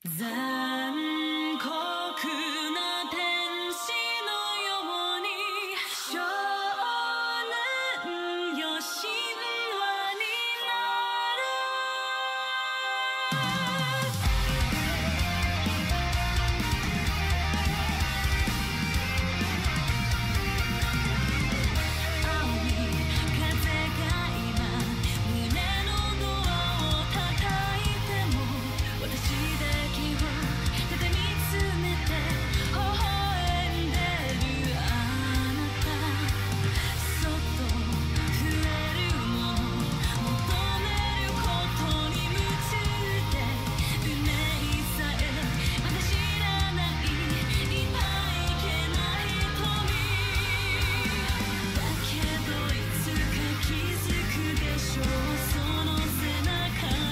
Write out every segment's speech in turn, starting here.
残酷な天使のように少年よ神話になる。青い風が今胸のドアを叩いても私だけをただ見つめて微笑んでるあなた。そっと触れるもの求めることに夢中で運命さえまだ知らないいっぱいけない瞳だけどいつか気づくでしょう。その背中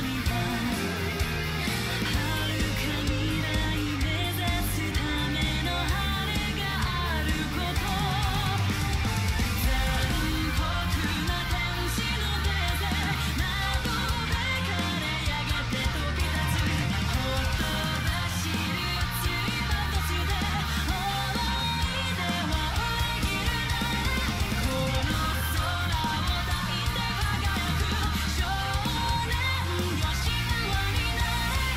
には遥か未来目指すための羽があること。残酷な天使の手で窓辺からやがて飛び立つ。ほとばしる熱いパトスで思い出は裏切るならこの空を抱いて輝く少年よ神話になれ。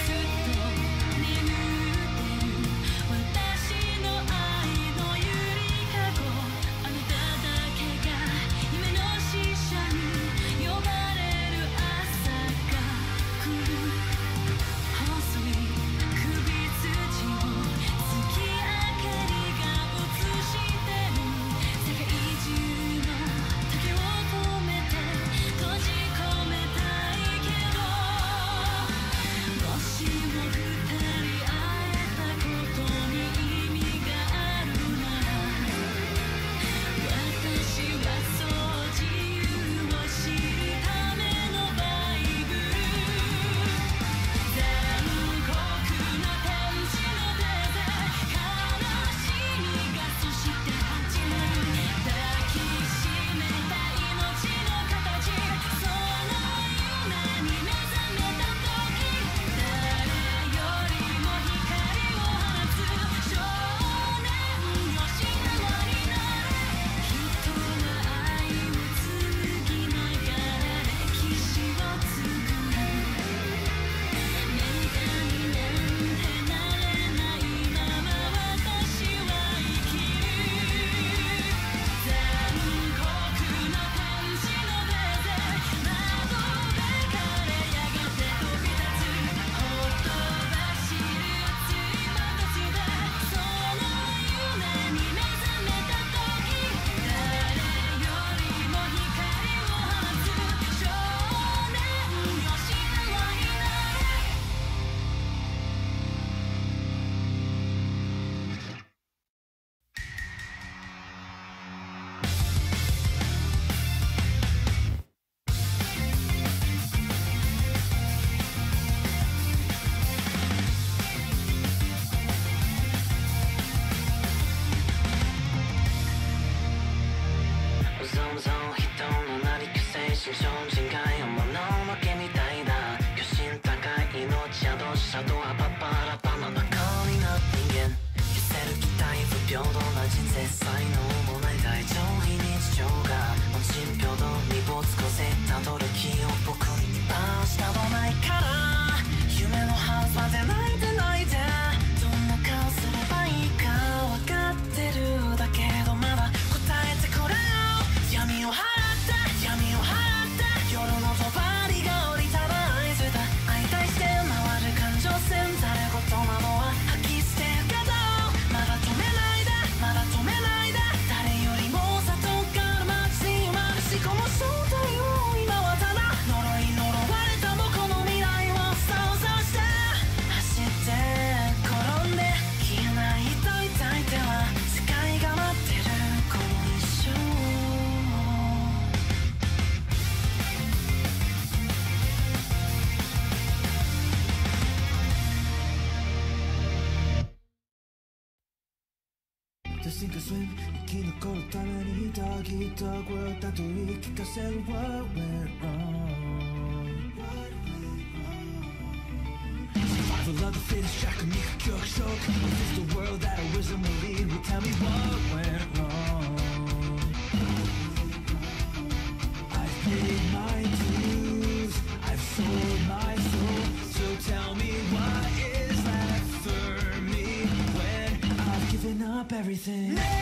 ずっと眠ってる私の愛のゆりかご。あなただけが夢の使者に呼ばれる朝が来る。細い首筋を月明かりが映してる。世界中の時を止めて閉じ込めたいけどもしも二人会えたことに意味があるなら私はそう自由を知るためのバイブル。残酷な天使の手で悲しみがそして始まる。抱きしめた命の形その夢に目覚めた時誰よりも光を放つ少年よ神話になれ。人は愛を紡ぎながら歴史を作る。女神なんてなれないまま私は生きる。残酷な天使の手で窓辺からやがて飛び立つ。ほとばしる熱いパトスでその夢に目覚めた時誰よりも光を放つ少年よ神話になれ。うぞうぞ人のなりくせ心象人海をもののけみたいだ。巨神高い命宿しシャドウはパッパラパマばかりな人間。消せる期待不平等な人生才能もない大上非日常がもちん平等に没個性たどる気を僕に回したどないから夢のハウスまで泣いて泣いてどんな顔すればいいか分かってるだけどまだ答えてくれよ。闇を払って闇を払って夜の帳が降りたら合図だ。相対して回る感情線 sink or swim 生き残るためにたぎった声だと言い聞かせる What went wrong Survival of the fittest 弱肉強食 Is the world that originally would tell me what went wrong I've paid my dues I've sold my soul So tell me what is left for me When I've given up everything 「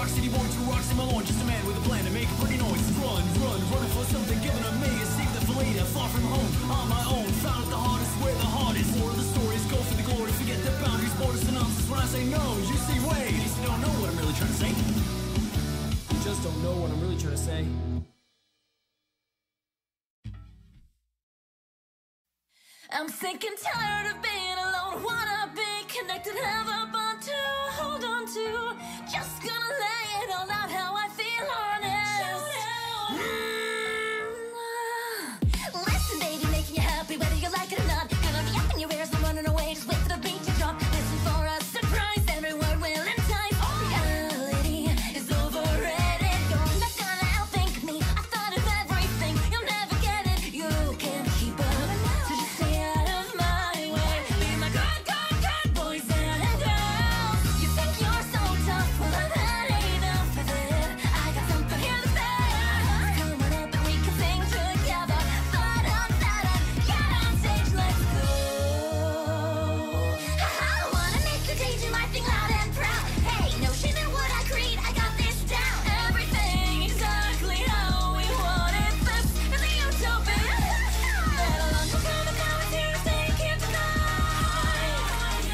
rock city boy, two rocks in my lawn, just a man with a plan to make a pretty noise. Running for something given to me. Escape the later, far from home, on my own. Found the hardest where the heart is. More of the stories go for the glory. Forget the boundaries, borders, synopsis. When I say no, you see wait. You don't know what I'm really trying to say. You just don't know what I'm really trying to say. I'm sick and tired of being alone. Wanna be connected, have a bond to hold on to. Just gonna lay it all out how I feel honest. Listen, baby, making you happy whether you like it or not. Gonna be up in your ears and running away. Just wait for the beat to drop. Listen for a surprise. Every word will entice. Reality is overrated. You're not gonna outthink me. I thought of everything. You'll never get it. You can't keep up. So just stay out of my way. Be my good boys and girls. You think you're so tough? Well, I've had enough of it. I got something here to say. Come on up and we can sing together. Get on stage, let's go. I wanna make the stage my thing loud and proud. Hey, no shame in what I create. I got this down. Everything exactly how we want it. This is the utopia. Let alone come and here to stay here tonight.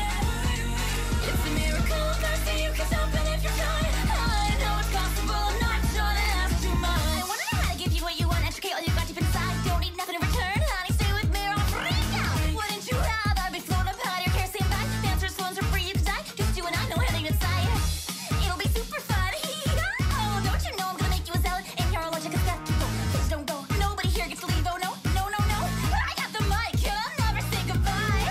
It's a miracle of mercy. You can stop it if you're trying. I know it's possible. I'm not sure that that's too much. I wanna know how to give you what you want. Educate all you got deep inside. Don't need nothing in return. Honey, stay with me or I'll freak out. Wouldn't you rather be flown up out of your care, stand back? Dancers, phones are free, you can die. Just you and I know heading inside. It'll be super fun. Oh, don't you know I'm gonna make you a salad? And you're allergic as that. Please don't go. Nobody here gets to leave. Oh no. I got the mic. I'll never say goodbye.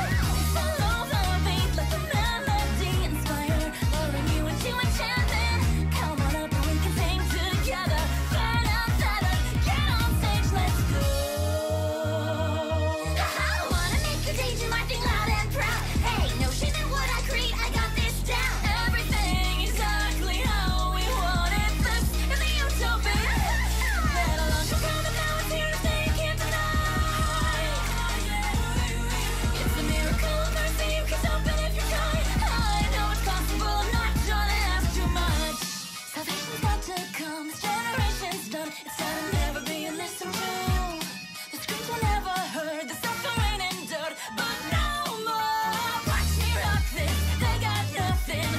Follow the beat, let the melody inspire. Luring you into enchantment. Come on up and we can sing together. Burn out that get on stage, let's go. I wanna make the stage my thing loud and proud. Hey, no shame in what I create. I got this down. Everything exactly how we want it. This is the utopia. Let alone come and now it's here to stay here tonight. It's a miracle of mercy. You can stop it if you're trying. I know it's possible. I'm not sure that that's too much. Salvation's got to come. This generation's done. It's time to never be listened to. The screams were never heard. The suffering endured, but no more. Watch me rock this. They got nothing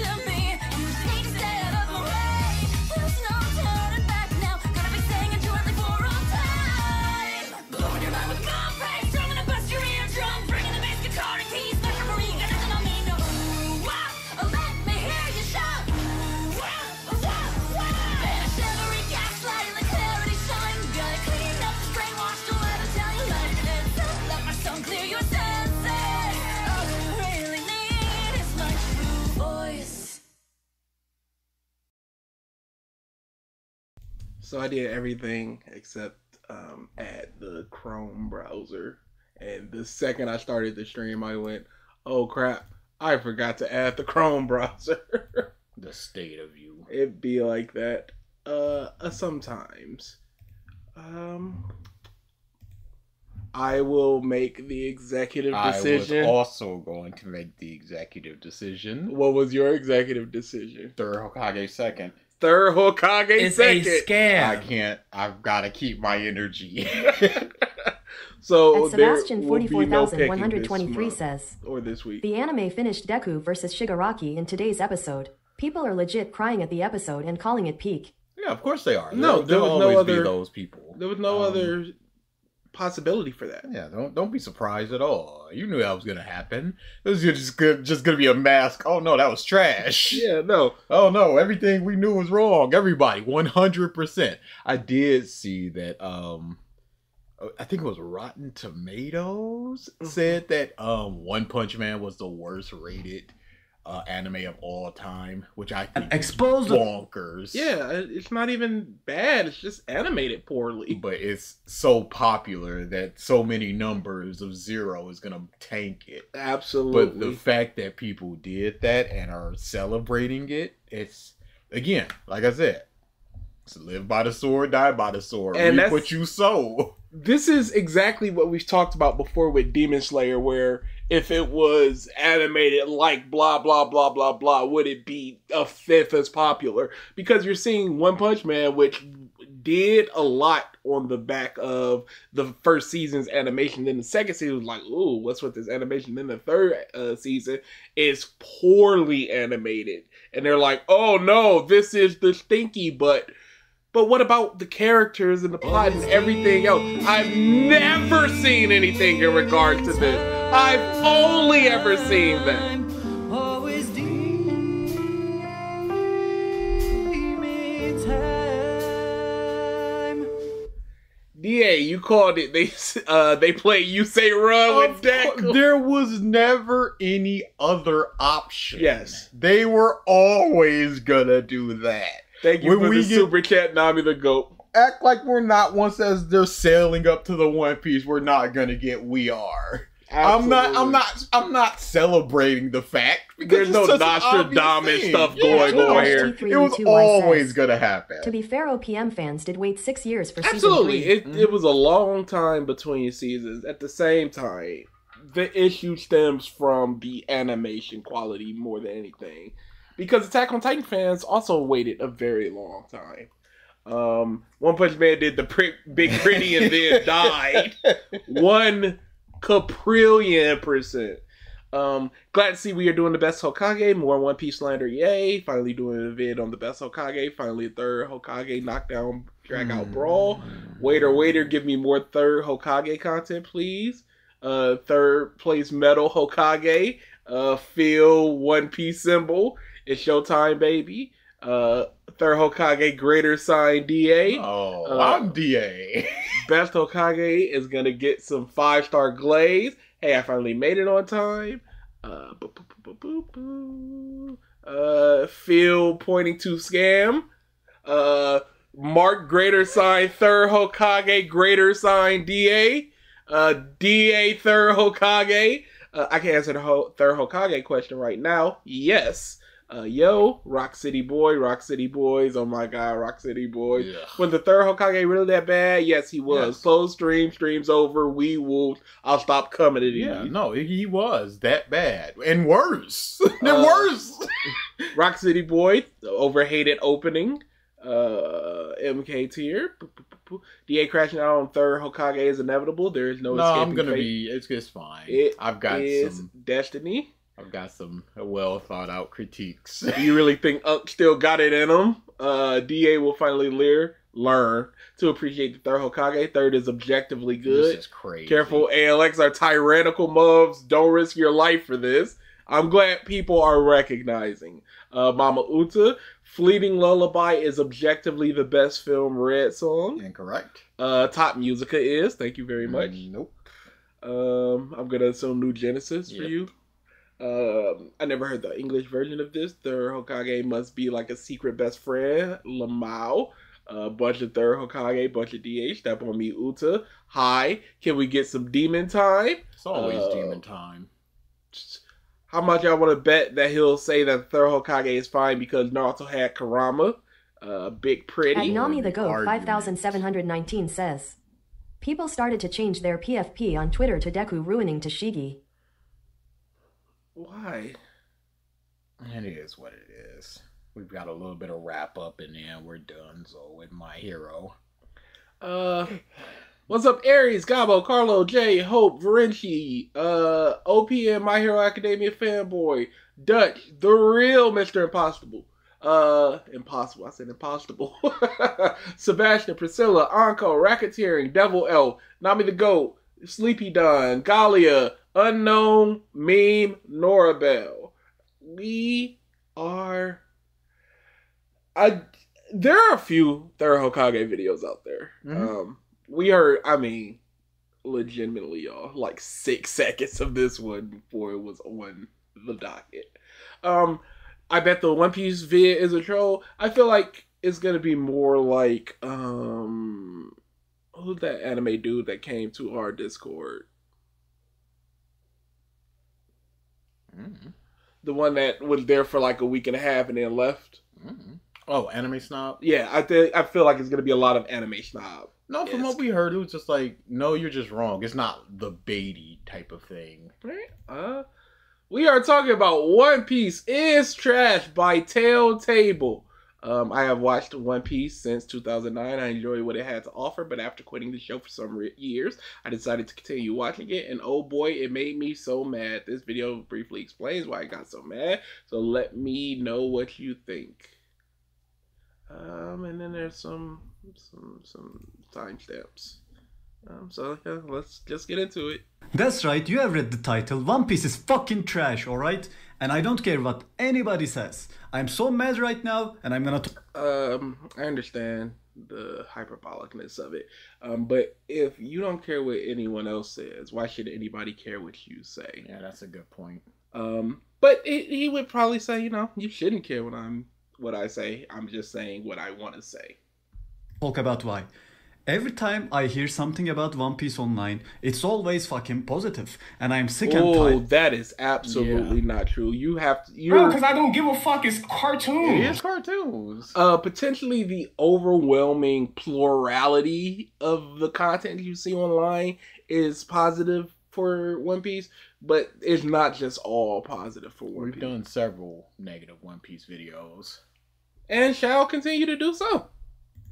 to me. You just need to stay out of my way. There's no turning back now. Gonna be singing jointly for all time. Blowing your mind with my praise. Strumming to bust your eardrum. Bringing the bass guitar and keys. Not for me. Got nothing on me. No. Let me hear you shout. And a shivery gaslight. Let clarity shine. Gotta clean up this brainwash. Don't let them tell you like it's up. Let my song clear your senses. All I really need is my true voice. So I did everything except add the Chrome browser. And the second I started the stream, I went, oh crap, I forgot to add the Chrome browser. The state of you. It'd be like that sometimes. I will make the executive decision. I was also going to make the executive decision. What was your executive decision? Third Hokage second. Third Hokage It's second. a scam. I can't. I've got to keep my energy. So At Sebastian there will be no picking 44123 this month says, or this week. the anime finished Deku versus Shigaraki in today's episode. People are legit crying at the episode and calling it peak. Yeah, of course they are. No, there There'll was no always other- be those people. There was no other possibility for that. Yeah, don't be surprised at all. You knew that was gonna happen. It was just gonna be a mask. Oh no, that was trash. Yeah, no. Oh no, everything we knew was wrong. Everybody, 100%. I did see that. I think it was Rotten Tomatoes said that One Punch Man was the worst rated anime of all time, which I think Exposed is bonkers. Yeah, it's not even bad. It's just animated poorly. But it's so popular that so many numbers of zero is gonna tank it. Absolutely. But the fact that people did that and are celebrating it, it's, again, like I said, it's live by the sword, die by the sword. And Reap that's- what you sow. this is exactly what we've talked about before with Demon Slayer, where if it was animated like blah, blah, blah, blah, blah, would it be a fifth as popular? Because you're seeing One Punch Man, which did a lot on the back of the first season's animation. Then the second season was like, ooh, what's with this animation? Then the third season is poorly animated. And they're like, oh no, this is the stinky butt. But what about the characters and the plot and everything else? I've never seen anything in regards to this. I've only ever seen that. Always dreaming time. DA, you called it. They play You Say Run with Deku. There was never any other option. Yes. They were always gonna do that. Thank you When for we the get- super chat, Nami the GOAT. Act like we're not, once as they're sailing up to the One Piece, we're not gonna get We Are. I'm not celebrating the fact because There's no it's such an obvious Nostradamus thing. stuff going on here. It was always gonna happen. To be fair, OPM fans did wait 6 years for Absolutely. season 3. It was a long time between seasons. At the same time, the issue stems from the animation quality more than anything. Because Attack on Titan fans also waited a very long time. One Punch Man did the big pretty and then died. 1 quadrillion %. Glad to see we are doing the best Hokage. More One Piece slander, yay. Finally doing a vid on the best Hokage. Finally a third Hokage knockdown, drag out brawl. Waiter, give me more third Hokage content, please. Third place medal Hokage. Feel One Piece symbol. It's showtime, baby. Third Hokage greater sign DA. Oh, I'm DA. Best Hokage is gonna get some 5-star glaze. Hey, I finally made it on time. Phil pointing to scam. Mark greater sign third Hokage greater sign DA. DA third Hokage. I can answer the third Hokage question right now. Yes. Yo, Rock City Boys. Oh my god, Rock City Boys. Yeah. Was the third Hokage really that bad? Yes, he was. Yes. Close stream's over. We will. I'll stop coming to you. Yeah, no, he was that bad and worse. They're worse. Rock City Boy, overhated opening. MK tier. DA crashing out on third Hokage is inevitable. There is no escaping I'm gonna fate. be. It's fine. It I've got is some. destiny. I've got some well thought out critiques. Do you really think Unk still got it in him? DA will finally learn to appreciate the third Hokage. Third is objectively good. This is crazy. Careful, ALX are tyrannical mobs. Don't risk your life for this. I'm glad people are recognizing. Mama Uta, Fleeting Lullaby is objectively the best film Red song. Incorrect. Top Musica is. Thank you very much. Nope. I'm gonna assume New Genesis for Yep. you. I never heard the English version of this. Third Hokage must be like a secret best friend. Lamau. Bunch of third Hokage, bunch of DH. Step on me, Uta. Hi. Can we get some demon time? It's always demon time. How much y'all want to bet that he'll say that the third Hokage is fine because Naruto had Karama? Big At pretty. Nami the Goat Argument. 5719 says, people started to change their PFP on Twitter to Deku ruining Tashigi. Why? It is what it is. We've got a little bit of wrap up and then we're done. So with My Hero. What's up, Aries, Gabo, Carlo, Jay, Hope, Varenci, OP and My Hero Academia fanboy, Dutch, the real Mr. Impossible. Impossible. I said impossible. Sebastian, Priscilla, Anko, Racketeering, Devil Elf, Nami the Goat, Sleepy Don, Galia, Unknown, Meme, Norabelle. We are. There are a few third Hokage videos out there. Mhm. We heard, I mean, legitimately, y'all, like 6 seconds of this one before it was on the docket. I bet the One Piece vid is a troll. I feel like it's gonna be more like who's that anime dude that came to our Discord? Mm-hmm. The one that was there for like a week and a half and then left. Mm-hmm. Oh, Anime Snob? Yeah, I feel like it's gonna be a lot of anime snob No, from what we heard, it was just like, no, you're just wrong. It's not the baity type of thing. Right? We are talking about One Piece is Trash by Telltable. I have watched One Piece since 2009. I enjoyed what it had to offer, but after quitting the show for some years, I decided to continue watching it, and oh boy, it made me so mad. This video briefly explains why I got so mad, so let me know what you think. And then there's some timestamps. So yeah, let's just get into it. That's right, you have read the title. One Piece is fucking trash, alright? And I don't care what anybody says. I'm so mad right now, and I'm gonna... I understand the hyperbolicness of it. But if you don't care what anyone else says, why should anybody care what you say? Yeah, that's a good point. But he would probably say, you know, you shouldn't care what I say. I'm just saying what I want to say. Talk about why. Every time I hear something about One Piece online, it's always fucking positive, and I'm sick and tired. Oh, that is absolutely not true. You have to... Bro, because I don't give a fuck. It's cartoons. It is cartoons. Potentially the overwhelming plurality of the content you see online is positive for One Piece, but it's not just all positive for One Piece. We've done several negative One Piece videos. And shall continue to do so.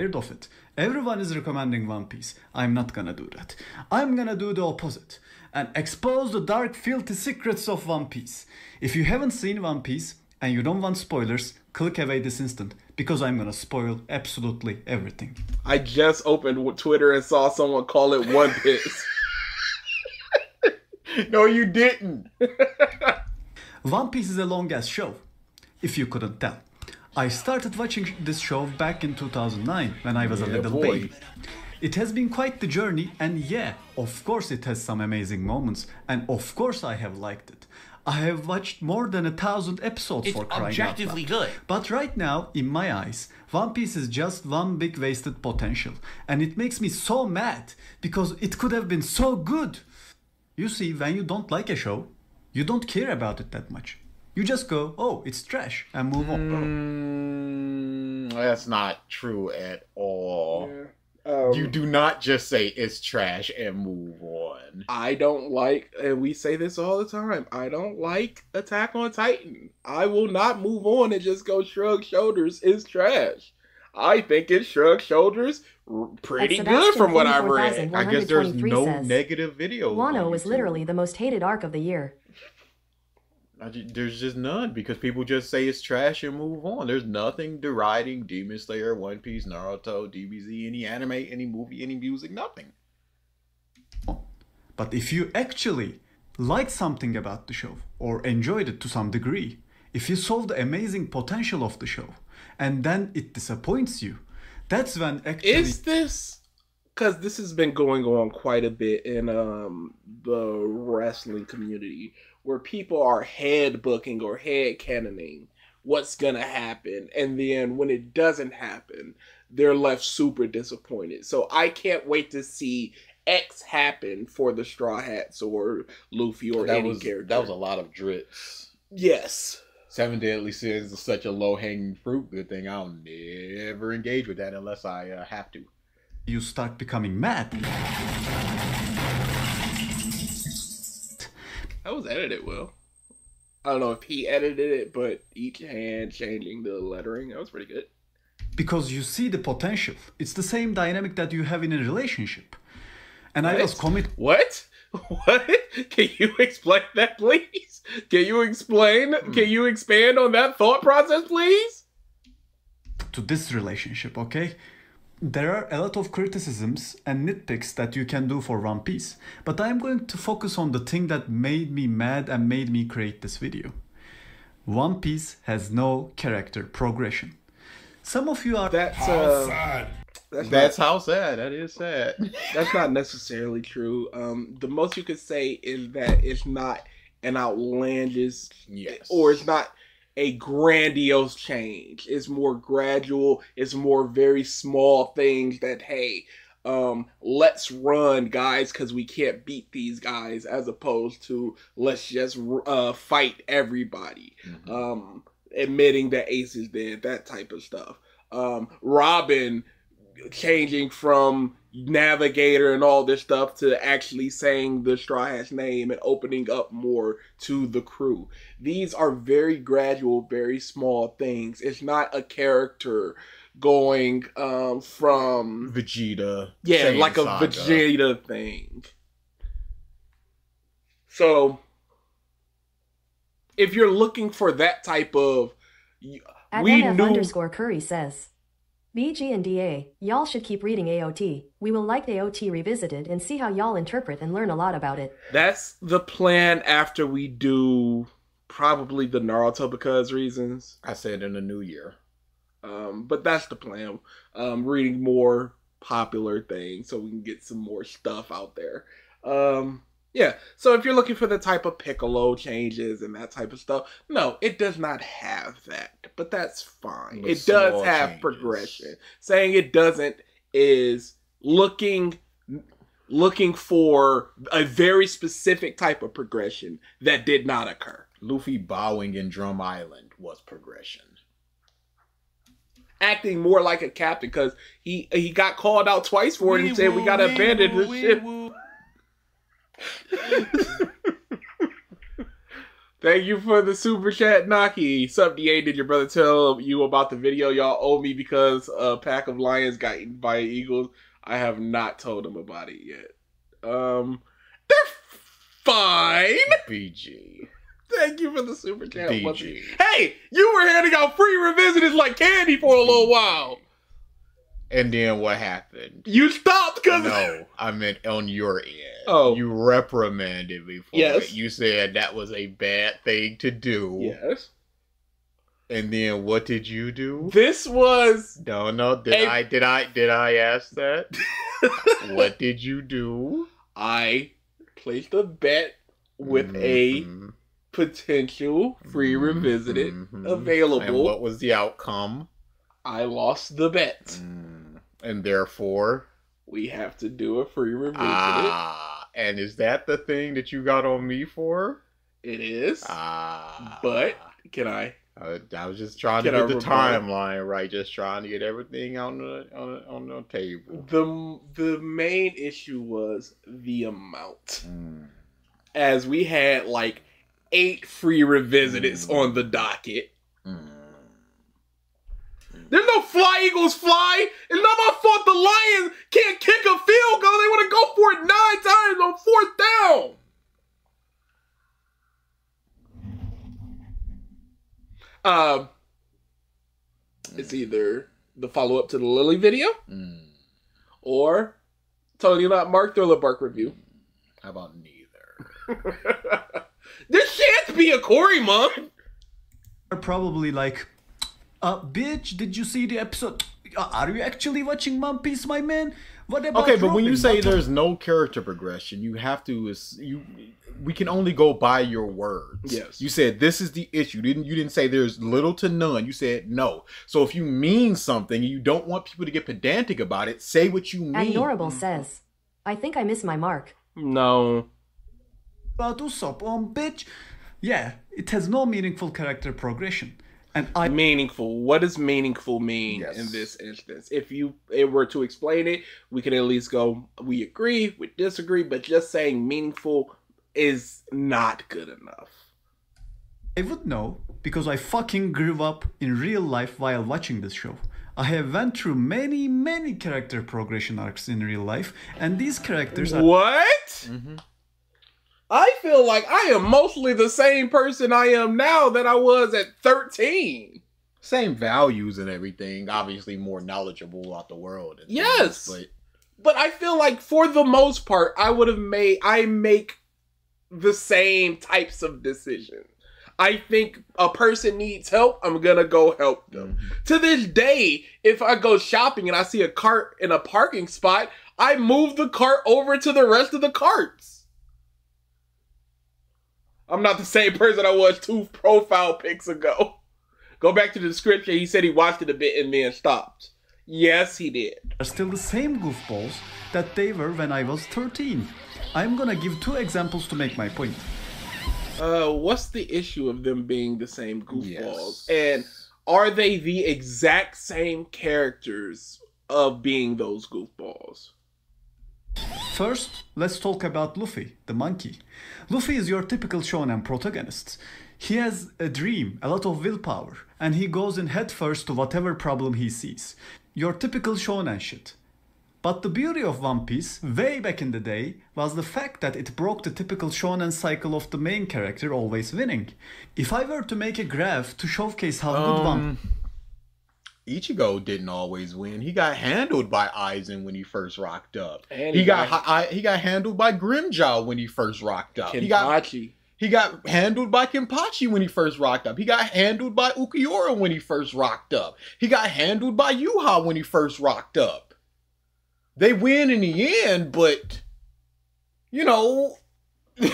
Of it. Everyone is recommending One Piece. I'm not gonna do that. I'm gonna do the opposite and expose the dark, filthy secrets of One Piece. If you haven't seen One Piece and you don't want spoilers, click away this instant because I'm gonna spoil absolutely everything. I just opened Twitter and saw someone call it One Piece. No, you didn't. One Piece is a long-ass show, if you couldn't tell. I started watching this show back in 2009 when I was a little baby. It has been quite the journey, and yeah, of course it has some amazing moments, and of course I have liked it. I have watched more than 1,000 episodes for crying out loud. It's objectively good. But right now, in my eyes, One Piece is just one big wasted potential, and it makes me so mad because it could have been so good. You see, when you don't like a show, you don't care about it that much. You just go, oh, it's trash, and move on. That's not true at all. Yeah. You do not just say it's trash and move on. I don't like, and we say this all the time, I don't like Attack on Titan. I will not move on and just go shrug shoulders, it's trash. I think it shrugs shoulders pretty good from what I've read. I guess there's no negative videos. Wano was literally the most hated arc of the year. There's just none because people just say it's trash and move on. There's nothing deriding Demon Slayer, One Piece, Naruto, DBZ, any anime, any movie, any music, nothing. But if you actually liked something about the show or enjoyed it to some degree, if you saw the amazing potential of the show and then it disappoints you, that's when actually... Is this... Because this has been going on quite a bit in the wrestling community, where people are head booking or head canoning what's gonna happen, and then when it doesn't happen, they're left super disappointed. So I can't wait to see X happen for the Straw Hats or Luffy or any character. That was a lot of drits. Yes. Seven Deadly Sins is such a low-hanging fruit. Good thing I'll never engage with that unless I have to. You start becoming mad. That was edited well. I don't know if he edited it, but each hand changing the lettering, that was pretty good. Because you see the potential. It's the same dynamic that you have in a relationship. And what? I was committed. What? What? Can you explain that, please? Can you explain? Can you expand on that thought process, please? To this relationship, okay? There are a lot of criticisms and nitpicks that you can do for One Piece, but I'm going to focus on the thing that made me mad and made me create this video. One Piece has no character progression. Some of you are... That's how sad. That is sad. That's not necessarily true. The most you could say is that it's not an outlandish... Yes. Or it's not a grandiose change. It's more gradual. It's more very small things that, hey, let's run, guys, because we can't beat these guys, as opposed to let's just fight everybody. Admitting that Ace is dead, that type of stuff. Robin changing from navigator and all this stuff to actually saying the Straw Hat's name and opening up more to the crew. These are very gradual, very small things. It's not a character going from Vegeta. Yeah, Saiyan like a Saga. Vegeta thing. So, if you're looking for that type of... At we NF knew... underscore Curry says, BG and DA, y'all should keep reading AOT. We will like the AOT revisited and see how y'all interpret and learn a lot about it. That's the plan after we do probably the Naruto because reasons. I said in the new year. But that's the plan. Reading more popular things so we can get some more stuff out there. Yeah, so if you're looking for the type of Piccolo changes and that type of stuff, no, it does not have that. But that's fine. But it does small have changes. progression. Saying it doesn't is looking for a very specific type of progression that did not occur. Luffy bowing in Drum Island was progression. Acting more like a captain because he got called out twice for it and said we gotta abandon this ship. Thank you for the super chat, Naki. Sup, DA? Did your brother tell you about the video y'all owe me because a pack of lions got eaten by eagles? I have not told him about it yet. They're fine. BG. Thank you for the super chat. BG. Hey, you were handing out free revisiteds like candy for a little while. And then what happened? You stopped because No, I meant on your end. Oh. You reprimanded me for Yes. it. You said that was a bad thing to do. Yes. And then what did you do? This was No. Did I ask that? What did you do? I placed a bet with a potential free revisited available. And what was the outcome? I lost the bet. And therefore, We have to do a free revisited. And is that the thing that you got on me for? It is. But can I? I was just trying to Can I get the rebut? timeline right, just trying to get everything on the table. The main issue was the amount. As we had like 8 free revisiteds on the docket. There's no fly eagles fly. It's not my fault the Lions can't kick a field goal. They want to go for it 9 times on 4th down. It's either the follow-up to the Lily video or Totally Not Mark Thriller Bark review. How about neither? There shan't be a Corey month. Are probably like, bitch, did you see the episode? Are you actually watching One Piece, my man? What about Okay, but when you Robin? say What- there's no character progression, you have to we can only go by your words. Yes. You said this is the issue. You didn't say there's little to none. You said no. So if you mean something and you don't want people to get pedantic about it, say what you mean. Adorable says, I think I missed my mark. No. about Usopp, bitch? Yeah, it has no meaningful character progression. And I Meaningful. What does meaningful mean Yes. in this instance? If you were to explain it, we can at least go, we agree, we disagree, but just saying meaningful is not good enough. would know because I fucking grew up in real life while watching this show. I have went through many character progression arcs in real life, and these characters are What? I feel like I am mostly the same person I am now that I was at 13. Same values and everything. Obviously more knowledgeable about the world. And Yes. things, But I feel like for the most part, I make the same types of decisions. I think a person needs help, I'm gonna go help them. To this day, if I go shopping and I see a cart in a parking spot, I move the cart over to the rest of the carts. I'm not the same person I was 2 profile pics ago. Go back to the description. He said he watched it a bit and then stopped. Yes, he did. still the same goofballs that they were when I was 13. I'm gonna give 2 examples to make my point. What's the issue of them being the same goofballs? Yes. And are they the exact same characters of being those goofballs. First, let's talk about Luffy, the monkey. Luffy is your typical shonen protagonist. He has a dream, a lot of willpower, and he goes in headfirst to whatever problem he sees. Your typical shonen shit. But the beauty of One Piece, way back in the day, was the fact that it broke the typical shonen cycle of the main character always winning. If I were to make a graph to showcase how good One... Ichigo didn't always win. He got handled by Aizen when he first rocked up. And he got handled by Grimjaw when he first rocked up. Kenpachi. He got handled by Kenpachi when he first rocked up. He got handled by Ukiura when he first rocked up. He got handled by Yuha when he first rocked up. They win in the end, but you know, I'm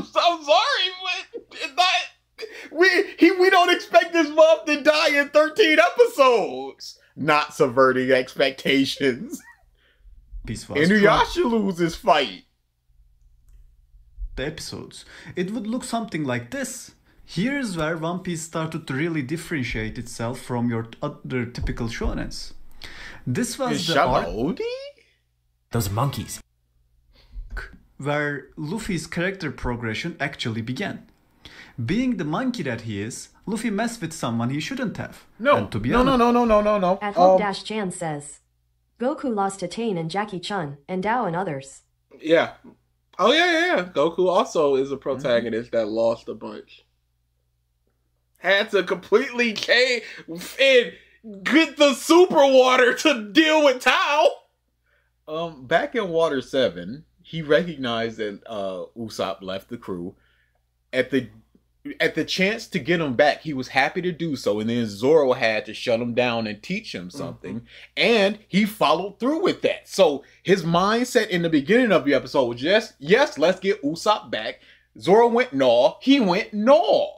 sorry, but it's not. We don't expect this month to die in 13 episodes. Not subverting expectations. Inuyasha loses fight. The episodes. It would look something like this. Here's where One Piece started to really differentiate itself from your other typical shonens. This was the arc Those monkeys. where Luffy's character progression actually began. Being the monkey that he is, Luffy messed with someone he shouldn't have. No. And to be honest, No. At Hope-Chan says, Goku lost to Tane and Jackie Chun, and Dao and others. Yeah. Oh, yeah. Goku also is a protagonist that lost a bunch. Had to completely change and get the super water to deal with Tao. Back in Water 7, he recognized that Usopp left the crew. At the chance to get him back, he was happy to do so, and then Zoro had to shut him down and teach him something, and he followed through with that. So his mindset in the beginning of the episode was just, yes, let's get Usopp back. Zoro went no, he went no,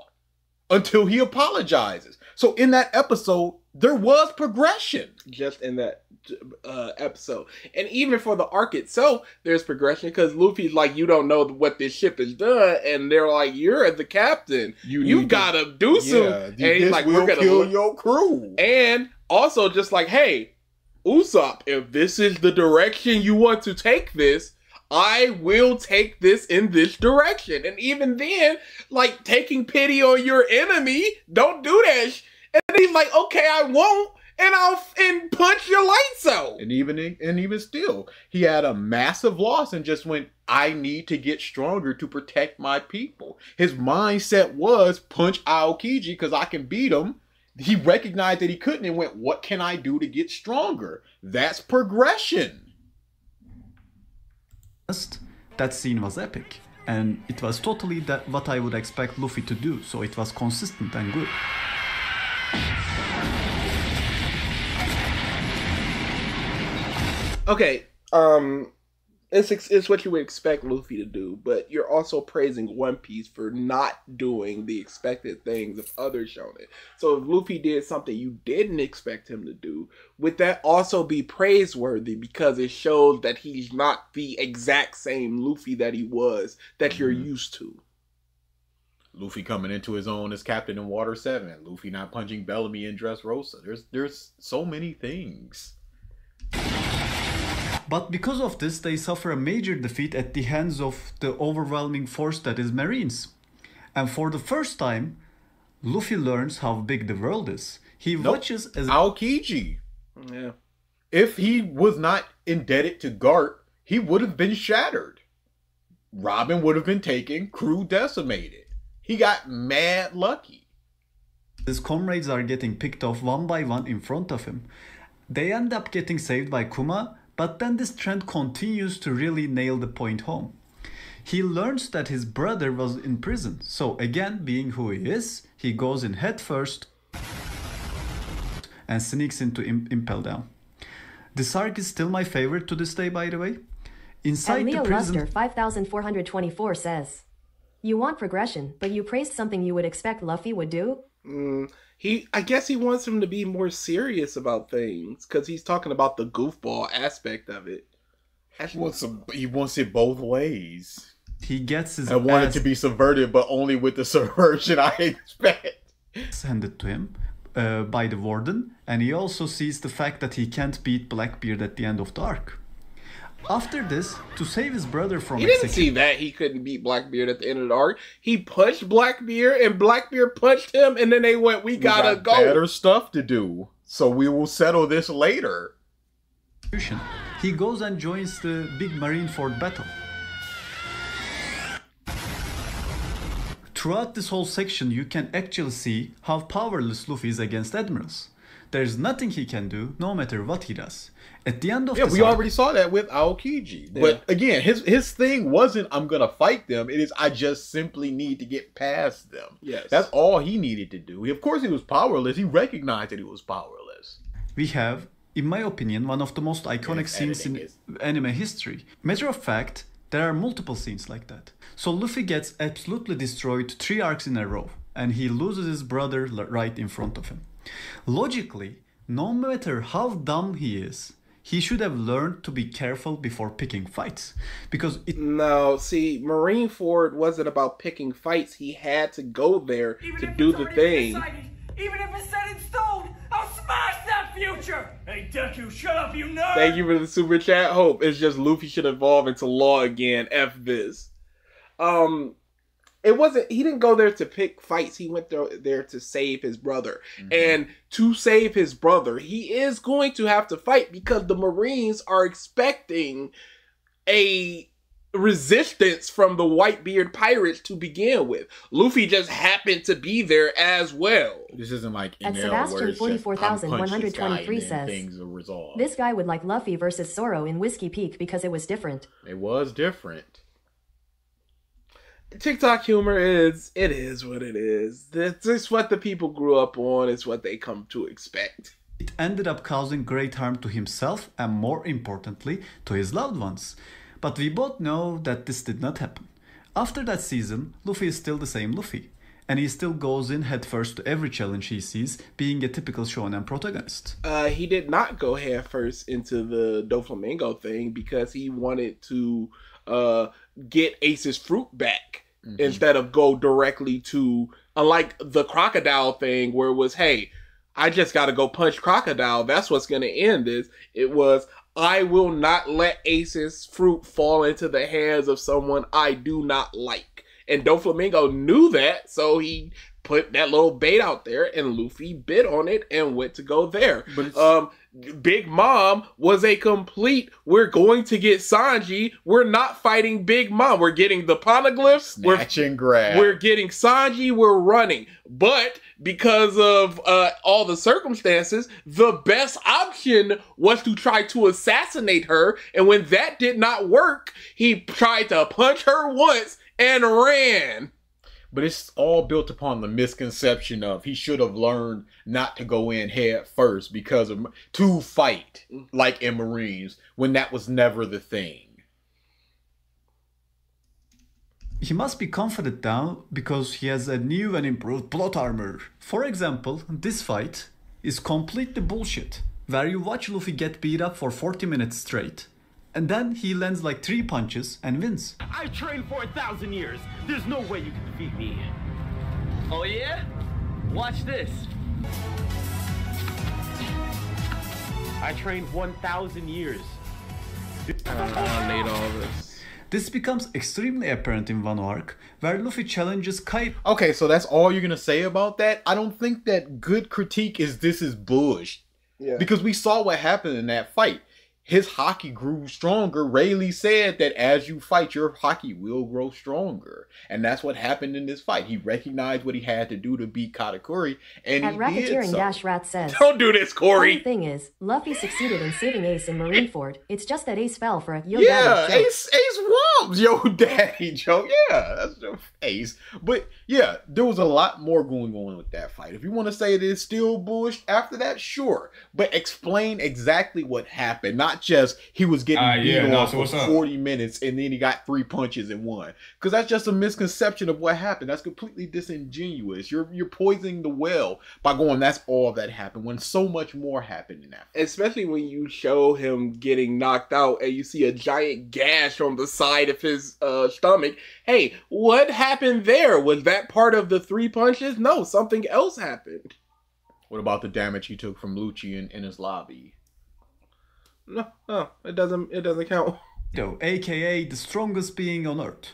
until he apologizes. So in that episode, there was progression. Just in that episode. And even for the arc itself, there's progression because Luffy's like, you don't know what this ship has done. And they're like, you're the captain. You gotta do some. And he's like, we're gonna kill your crew. And also just like, hey, Usopp, if this is the direction you want to take this, I will take this in this direction. And even then, like, taking pity on your enemy, don't do that. And he's like, okay, I won't. And I'll punch your lights out. And even still, he had a massive loss and just went, I need to get stronger to protect my people. His mindset was punch Aokiji because I can beat him. He recognized that he couldn't and went, what can I do to get stronger? That's progression. That scene was epic. And it was totally what I would expect Luffy to do. So it was consistent and good. Okay, it's what you would expect Luffy to do, but you're also praising One Piece for not doing the expected things of other shonen. So if Luffy did something you didn't expect him to do, would that also be praiseworthy because it shows that he's not the exact same Luffy that he was that you're used to? Luffy coming into his own as captain in Water 7. Luffy not punching Bellamy in Dressrosa. There's so many things. But because of this, they suffer a major defeat at the hands of the overwhelming force that is Marines. And for the first time, Luffy learns how big the world is. He watches as Aokiji. Yeah. If he was not indebted to Garp, he would have been shattered. Robin would have been taken, crew decimated. He got mad lucky. His comrades are getting picked off one by one in front of him. They end up getting saved by Kuma, but then this trend continues to really nail the point home. He learns that his brother was in prison, so again, being who he is, he goes in head first and sneaks into Impel Down. This arc is still my favorite to this day, by the way. Inside And Leo the prison... Luster 5424 says, you want progression, but you praised something you would expect Luffy would do? I guess he wants him to be more serious about things because he's talking about the goofball aspect of it. He wants it both ways. He gets his I want it to be subverted, but only with the subversion I expect. handed to him. by the warden, and he also sees the fact that he can't beat Blackbeard at the end of the arc. After this, to save his brother from He didn't see that he couldn't beat Blackbeard at the end of the arc. He punched Blackbeard, and Blackbeard punched him, and then they went, we gotta go. Better stuff to do, so we will settle this later. He goes and joins the big Marineford battle. Throughout this whole section, you can actually see how powerless Luffy is against admirals. There's nothing he can do, no matter what he does. At the end of we already saw that with Aokiji. Yeah. But again, his thing wasn't, I'm gonna fight them. It is, I just simply need to get past them. Yes. That's all he needed to do. Of course he was powerless. He recognized that he was powerless. We have, in my opinion, one of the most iconic scenes in anime history. Matter of fact, there are multiple scenes like that. So Luffy gets absolutely destroyed 3 arcs in a row, and he loses his brother right in front of him. Logically, no matter how dumb he is, he should have learned to be careful before picking fights. Because No, see, Marineford wasn't about picking fights. He had to go there to do the thing. Even if it's set in stone, I'll smash that future! Hey, Deku, shut up, you nerd! Thank you for the super chat. Hope. It's just Luffy should evolve into Law again. F this. It wasn't, he didn't go there to pick fights. He went there to save his brother. And to save his brother, he is going to have to fight because the Marines are expecting a resistance from the Whitebeard pirates to begin with. Luffy just happened to be there as well. This isn't like At Sebastian 44,123 says, things are resolved. this guy would like Luffy versus Zoro in Whiskey Peak because it was different. It was different. TikTok humor is what it is. It's what the people grew up on. It's what they come to expect. it ended up causing great harm to himself and, more importantly, to his loved ones. But we both know that this did not happen. After that season, Luffy is still the same Luffy, and he still goes in headfirst to every challenge he sees, being a typical shonen protagonist. He did not go headfirst into the Doflamingo thing because he wanted to get Ace's fruit back instead of go directly to, unlike the crocodile thing where it was, hey, I just got to go punch crocodile. That's what's going to end this. It was, I will not let Ace's fruit fall into the hands of someone I do not like. And Doflamingo knew that, so he put that little bait out there, and Luffy bit on it and went to go there. But Big Mom was a complete, we're going to get Sanji, we're not fighting Big Mom, we're getting the poneglyphs, Snatch and grab. We're getting Sanji, we're running. But because of all the circumstances, the best option was to try to assassinate her, and when that did not work, he tried to punch her once and ran. But it's all built upon the misconception of he should have learned not to go in head first because of to fight like in Marines when that was never the thing. He must be confident now because he has a new and improved plot armor. For example, this fight is completely bullshit, where you watch Luffy get beat up for 40 minutes straight, and then he lands like 3 punches and wins. I've trained for 1,000 years. There's no way you can defeat me. Oh yeah? Watch this. I trained 1,000 years. I need all this. This becomes extremely apparent in one arc, where Luffy challenges Kaito. Okay, so that's all you're going to say about that? I don't think that good critique is this is bullshit. Yeah. Because we saw what happened in that fight. His haki grew stronger. Rayleigh said that as you fight, your haki will grow stronger. And that's what happened in this fight. He recognized what he had to do to beat Katakuri, and At he did so. Racketeering-Rat says, Don't do this, Corey. The thing is, Luffy succeeded in saving Ace in Marineford. It's just that Ace fell for a Yo Yeah, Daddy joke. Ace wumps, Yo Daddy joke. Yeah, that's the Ace. But yeah, there was a lot more going on with that fight. If you want to say it is still bullshit after that, sure. But explain exactly what happened. Not just he was getting beat on for 40 minutes and then he got 3 punches and won. Because that's just a misconception of what happened. That's completely disingenuous. You're poisoning the well by going, that's all that happened, when so much more happened in that fight. Especially when you show him getting knocked out and you see a giant gash on the side of his stomach. Hey, what happened there? Was that part of the 3 punches? No, something else happened. What about the damage he took from Lucci in his lobby? No, it doesn't count. Kato, aka the strongest being on Earth.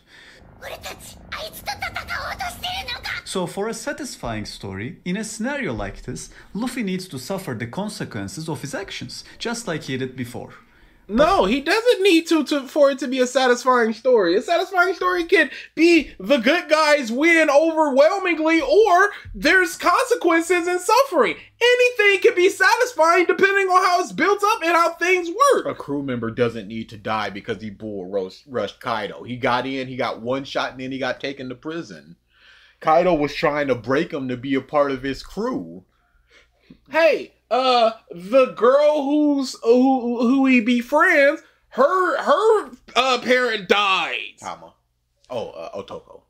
So for a satisfying story, in a scenario like this, Luffy needs to suffer the consequences of his actions, just like he did before. No, he doesn't need to for it to be a satisfying story. A satisfying story can be the good guys win overwhelmingly, or there's consequences and suffering. Anything can be satisfying depending on how it's built up and how things work. A crew member doesn't need to die because he bull rushed Kaido. He got in, he got one shot, and then he got taken to prison. Kaido was trying to break him to be a part of his crew. Hey, the girl who he befriends, her parent died. Tama. Otoko.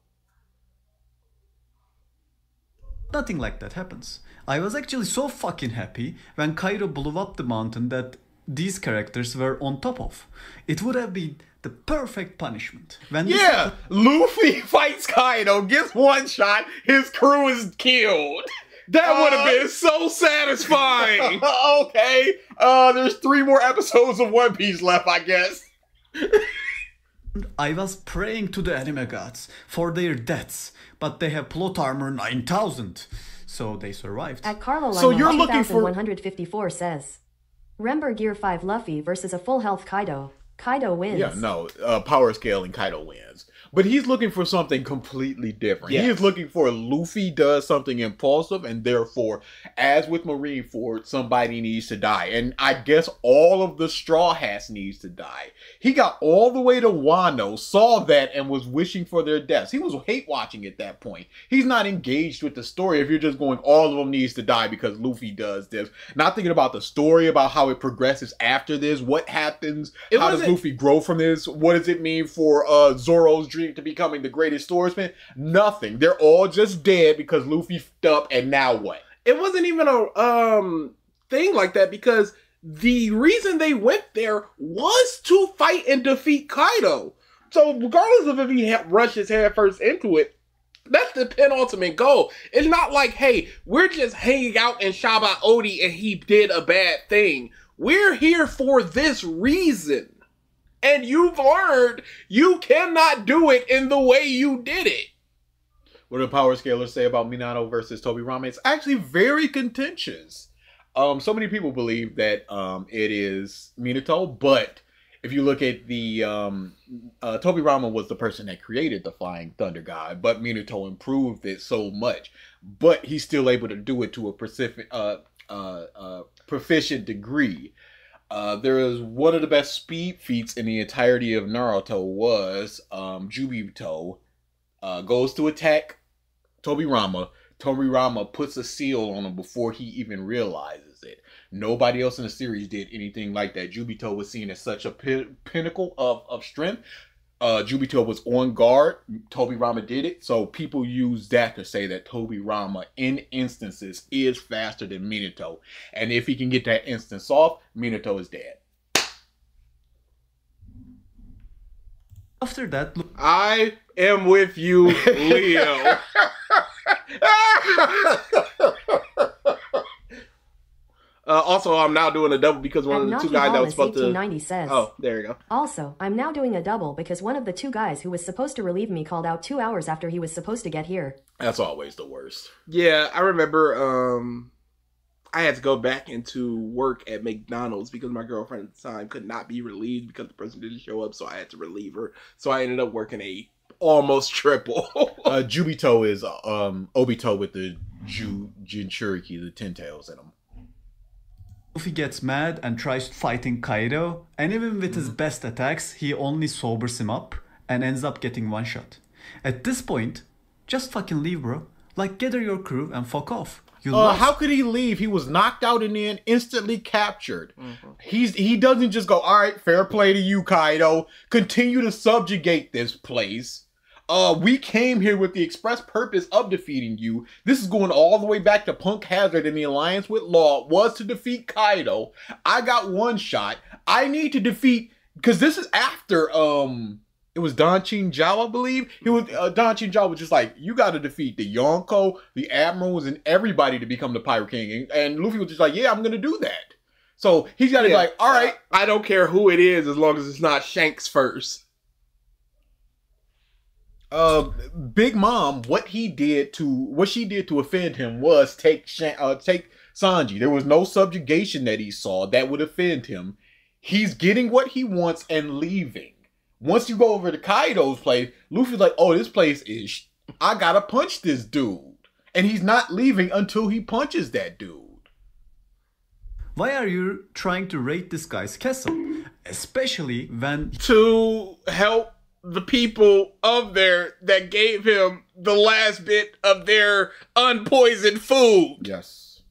Nothing like that happens. I was actually so fucking happy when Kaido blew up the mountain that these characters were on top of. It would have been the perfect punishment. Luffy fights Kaido, gets one shot, his crew is killed. That would have been so satisfying. Okay. There's 3 more episodes of One Piece left, I guess. I was praying to the anime gods for their deaths, but they have plot armor 9000, so they survived. At Carlo So you're looking for 154 says, Remember Gear 5 Luffy versus a full health Kaido. Kaido wins. Yeah, no. Power scaling, Kaido wins. But he's looking for something completely different. Yes. He is looking for Luffy does something impulsive, and therefore, as with Marineford, somebody needs to die. And I guess all of the Straw Hats needs to die. He got all the way to Wano, saw that, and was wishing for their deaths. He was hate watching at that point. He's not engaged with the story if you're just going, all of them needs to die because Luffy does this. Not thinking about the story, about how it progresses after this, what happens, how does Luffy grow from this, what does it mean for Zoro's dream to becoming the greatest swordsman? Nothing. They're all just dead because Luffy f***ed up, and now what? It wasn't even a thing like that, because the reason they went there was to fight and defeat Kaido. So regardless of if he rushed his head first into it, that's the penultimate goal. It's not like, hey, we're just hanging out in Shaba Odi and he did a bad thing. We're here for this reason. And you've learned you cannot do it in the way you did it. What do the power scalers say about Minato versus Tobirama? It's actually very contentious. So many people believe that it is Minato, but if you look at the Tobirama was the person that created the Flying Thunder God, but Minato improved it so much. But he's still able to do it to a proficient degree. There is one of the best speed feats in the entirety of Naruto was Jubito goes to attack Tobirama. Tobirama puts a seal on him before he even realizes it. Nobody else in the series did anything like that. Jubito was seen as such a pinnacle of strength. Jubito was on guard. Tobirama did it. So people use that to say that Tobirama in instances is faster than Minato. And if he can get that instance off, Minato is dead. After that, I am with you, Leo. Also, I'm now doing a double because one of the two guys that was supposed to... says, Oh, there you go. Also, I'm now doing a double because one of the two guys who was supposed to relieve me called out 2 hours after he was supposed to get here. That's always the worst. Yeah, I remember I had to go back into work at McDonald's because my girlfriend at the time could not be relieved because the person didn't show up, so I had to relieve her. So I ended up working almost triple. Jubito is Obito with the Jinchuriki, the 10 tails in him. Luffy gets mad and tries fighting Kaido, and even with his best attacks, he only sobers him up and ends up getting one shot. At this point, just fucking leave, bro. Like, gather your crew and fuck off. You lost. How could he leave? He was knocked out and then instantly captured. He doesn't just go, all right, fair play to you, Kaido. Continue to subjugate this place. We came here with the express purpose of defeating you. This is going all the way back to Punk Hazard, and the alliance with Law was to defeat Kaido. I got one shot. I need to defeat, because this is after it was Don Chin Zhao, I believe. He was Don Chin Zhao was just like, you got to defeat the Yonko, the admirals, and everybody to become the Pirate King. And Luffy was just like, yeah, I'm gonna do that. So he's got to be like, all right, I don't care who it is as long as it's not Shanks first. Big Mom, what she did to offend him was take Sanji. There was no subjugation that he saw that would offend him. He's getting what he wants and leaving. Once you go over to Kaido's place, Luffy's like, oh, this place is... I gotta punch this dude. And he's not leaving until he punches that dude. Why are you trying to raid this guy's castle? Especially when... To help the people of there that gave him the last bit of their unpoisoned food. Yes.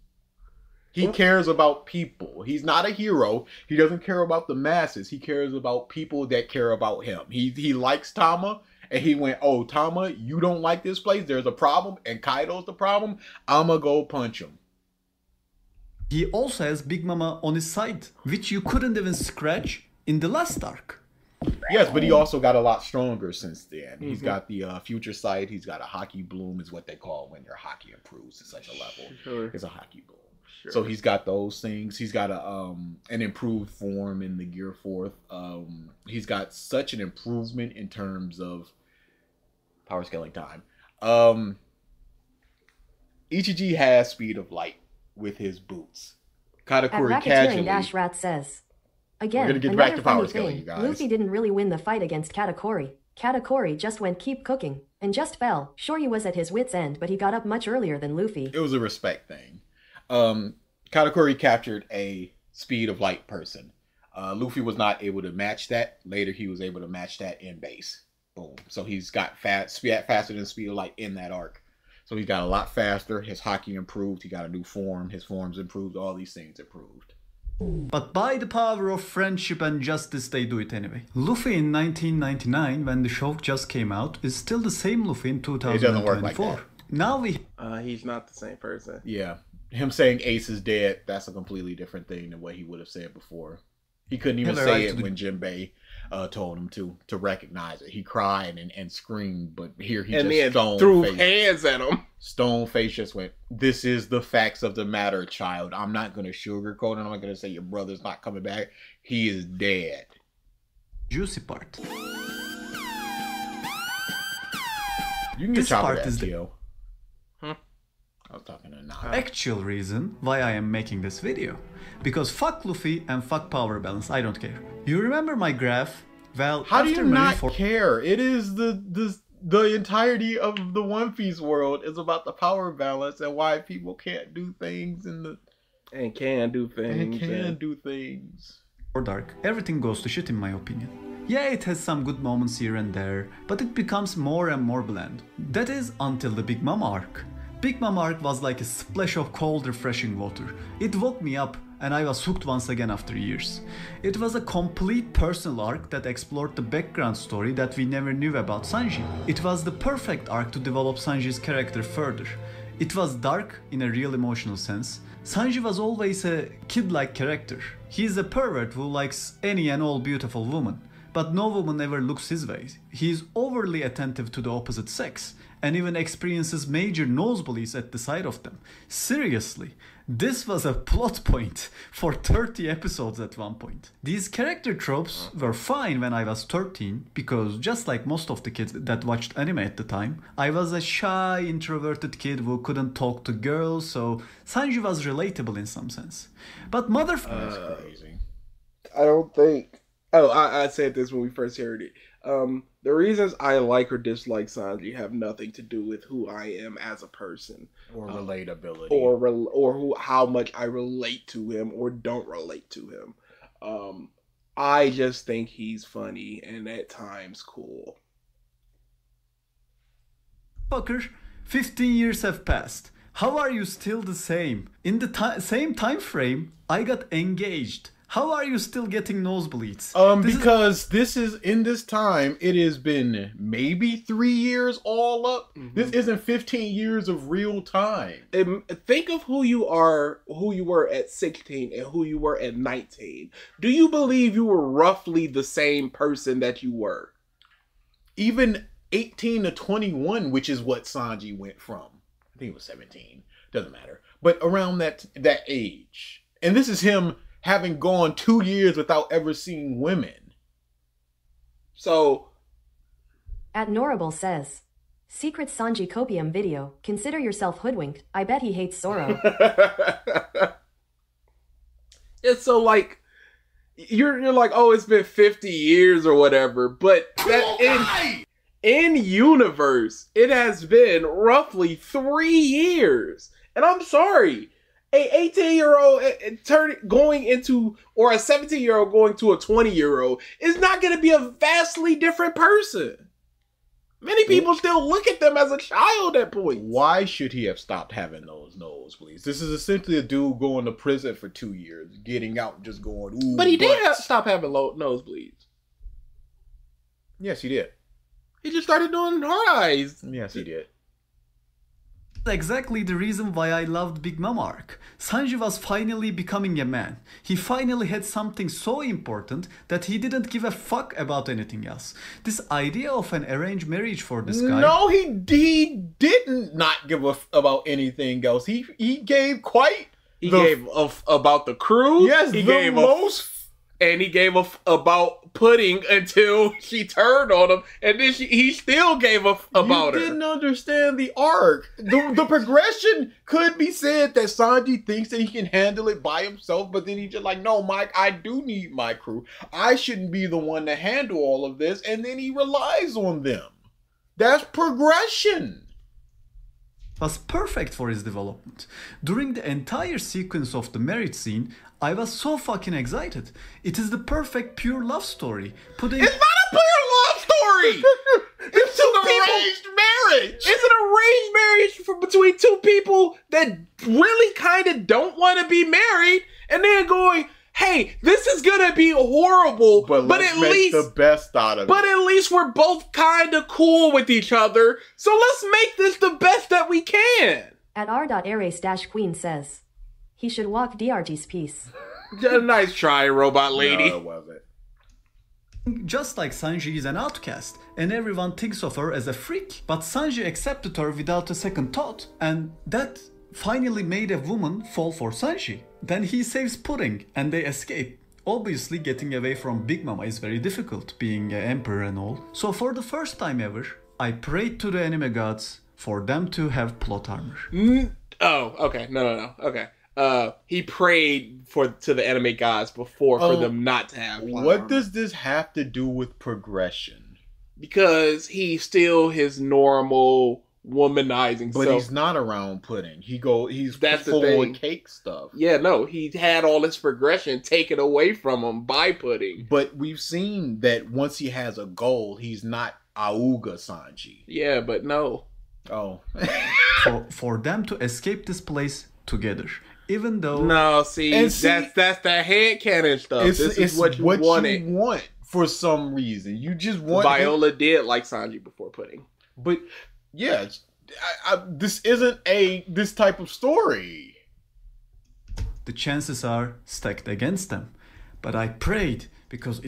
He cares about people. He's not a hero. He doesn't care about the masses. He cares about people that care about him. He likes Tama, and he went, oh, Tama, you don't like this place? There's a problem, and Kaido's the problem? I'ma go punch him. he also has Big Mama on his side, which you couldn't even scratch in the last arc. Yes, but he also got a lot stronger since then. He's got the future sight. He's got a Haki bloom, is what they call when your Haki improves to such a level. Sure. It's a Haki bloom. Sure. So he's got those things. He's got an improved form in the Gear Fourth. He's got such an improvement in terms of power scaling time. Ichiji has speed of light with his boots. Katakuri At casually. Racketeering Dash Rat says, again, We're gonna get another back to power funny scaling, thing. you guys. Luffy didn't really win the fight against Katakuri. Katakuri just went keep cooking and just fell. Sure, he was at his wit's end, but he got up much earlier than Luffy. It was a respect thing. Katakuri captured a speed of light person. Luffy was not able to match that. Later, he was able to match that in base. Boom. So he's got faster than speed of light in that arc. So he got a lot faster. His Haki improved. He got a new form. His forms improved. All these things improved. But by the power of friendship and justice, they do it anyway. Luffy in 1999, when the show just came out, is still the same Luffy in 2024. It doesn't work like that. Now we... He's not the same person. Yeah. Him saying Ace is dead, that's a completely different thing than what he would have said before. He couldn't even say it when Jinbei told him to recognize it. He cried and screamed, but here he and just then threw hands at him. Stone Face just went, this is the facts of the matter, child. I'm not going to sugarcoat it. I'm not going to say your brother's not coming back. He is dead. Juicy part. You can get This part Chopper is FTO. I was talking to Nana. Actual reason why I am making this video. Because fuck Luffy and fuck power balance, I don't care. You remember my graph? Well, How do after you not Marineford- care? It is the entirety of the One Piece world is about the power balance and why people can't do things And can do things. or dark, everything goes to shit in my opinion. Yeah, it has some good moments here and there, but it becomes more and more bland. That is until the Big Mom arc. Big Mom arc was like a splash of cold, refreshing water. It woke me up and I was hooked once again after years. It was a complete personal arc that explored the background story that we never knew about Sanji. It was the perfect arc to develop Sanji's character further. It was dark in a real emotional sense. Sanji was always a kid-like character. He is a pervert who likes any and all beautiful women. But no woman ever looks his way. He is overly attentive to the opposite sex and even experiences major nosebleeds at the sight of them. Seriously, this was a plot point for 30 episodes at one point. These character tropes were fine when I was 13 because just like most of the kids that watched anime at the time, I was a shy, introverted kid who couldn't talk to girls, so Sanji was relatable in some sense. But That's crazy. I don't think... Oh, I said this when we first heard it. The reasons I like or dislike Sanji have nothing to do with who I am as a person, Or relatability. or how much I relate to him or don't relate to him. I just think he's funny and at times cool. Fucker, 15 years have passed. How are you still the same? In the same time frame, I got engaged. How are you still getting nosebleeds? Because this is in this time, it has been maybe 3 years all up. This isn't 15 years of real time. Think of who you were at 16 and who you were at 19. Do you believe you were roughly the same person that you were? even 18 to 21, which is what Sanji went from. I think it was 17. Doesn't matter. But around that age. And this is him having gone 2 years without ever seeing women. So... @Norable says, Secret Sanji copium video. Consider yourself hoodwinked. I bet he hates Zoro. It's so like... You're like, oh, it's been 50 years or whatever. But that in universe, it has been roughly 3 years. And I'm sorry, a 18-year-old going into, or a 17-year-old going to a 20-year-old is not going to be a vastly different person. Many people still look at them as a child at points. Why should he have stopped having those nosebleeds? This is essentially a dude going to prison for 2 years, getting out and just going, ooh. But he did stop having nosebleeds. Yes, he did. He just started doing hard eyes. Yes, he did. Exactly the reason why I loved Big Mom arc. Sanji was finally becoming a man. He finally had something so important that he didn't give a fuck about anything else. This idea of an arranged marriage for this guy... No, he didn't not give a about anything else. He gave quite... He gave about the crew. Yes, he gave most... And he gave about Pudding until she turned on him, and then he still gave about her. You didn't understand the arc. The progression could be said that Sanji thinks that he can handle it by himself, but then he's just like, no, Mike, I do need my crew. I shouldn't be the one to handle all of this, and then he relies on them. That's progression. Was perfect for his development. During the entire sequence of the marriage scene, I was so fucking excited. It is the perfect pure love story. It's not a pure love story! It's an arranged marriage! It's an arranged marriage between two people that really kind of don't want to be married, and then going, hey, this is gonna be horrible, but at least the best out of it. But at least we're both kind of cool with each other, so let's make this the best that we can. @r.ares-queen says, he should walk DRG's piece. Nice try, robot lady. No, it wasn't. Just like Sanji is an outcast, and everyone thinks of her as a freak, but Sanji accepted her without a second thought, and that finally made a woman fall for Sanji. Then he saves Pudding, and they escape. Obviously, getting away from Big Mama is very difficult, being an emperor and all. So for the first time ever, I prayed to the anime gods for them to have plot armor. Oh, okay. No. Okay. He prayed to the anime gods before for them not to have plot What armor. does this have to do with progression? Because he's still his normal womanizing But self. he's not around Pudding. He's That's the full thing. of cake stuff. Yeah, no, he had all his progression taken away from him by Pudding. But we've seen that once he has a goal, he's not Auga Sanji. Yeah, but no. Oh. for them to escape this place together. Even though... No, see, that's the headcanon stuff. This is what you wanted. You want for some reason. You just want... Viola did like Sanji before Pudding. But, yeah, this isn't this type of story. The chances are stacked against them. But I prayed because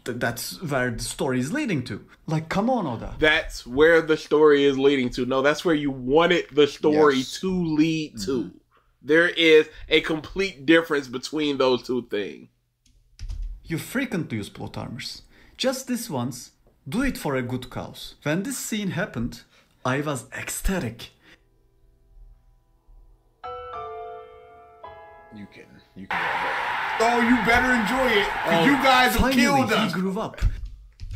that's where the story is leading to. Like, come on, Oda. That's where the story is leading to. No, that's where you wanted the story to lead to. There is a complete difference between those two things. You frequently use plot armors. Just this once, do it for a good cause. When this scene happened, I was ecstatic. You can go ahead. Oh, you better enjoy it, because you guys have killed us. Finally, he grew up.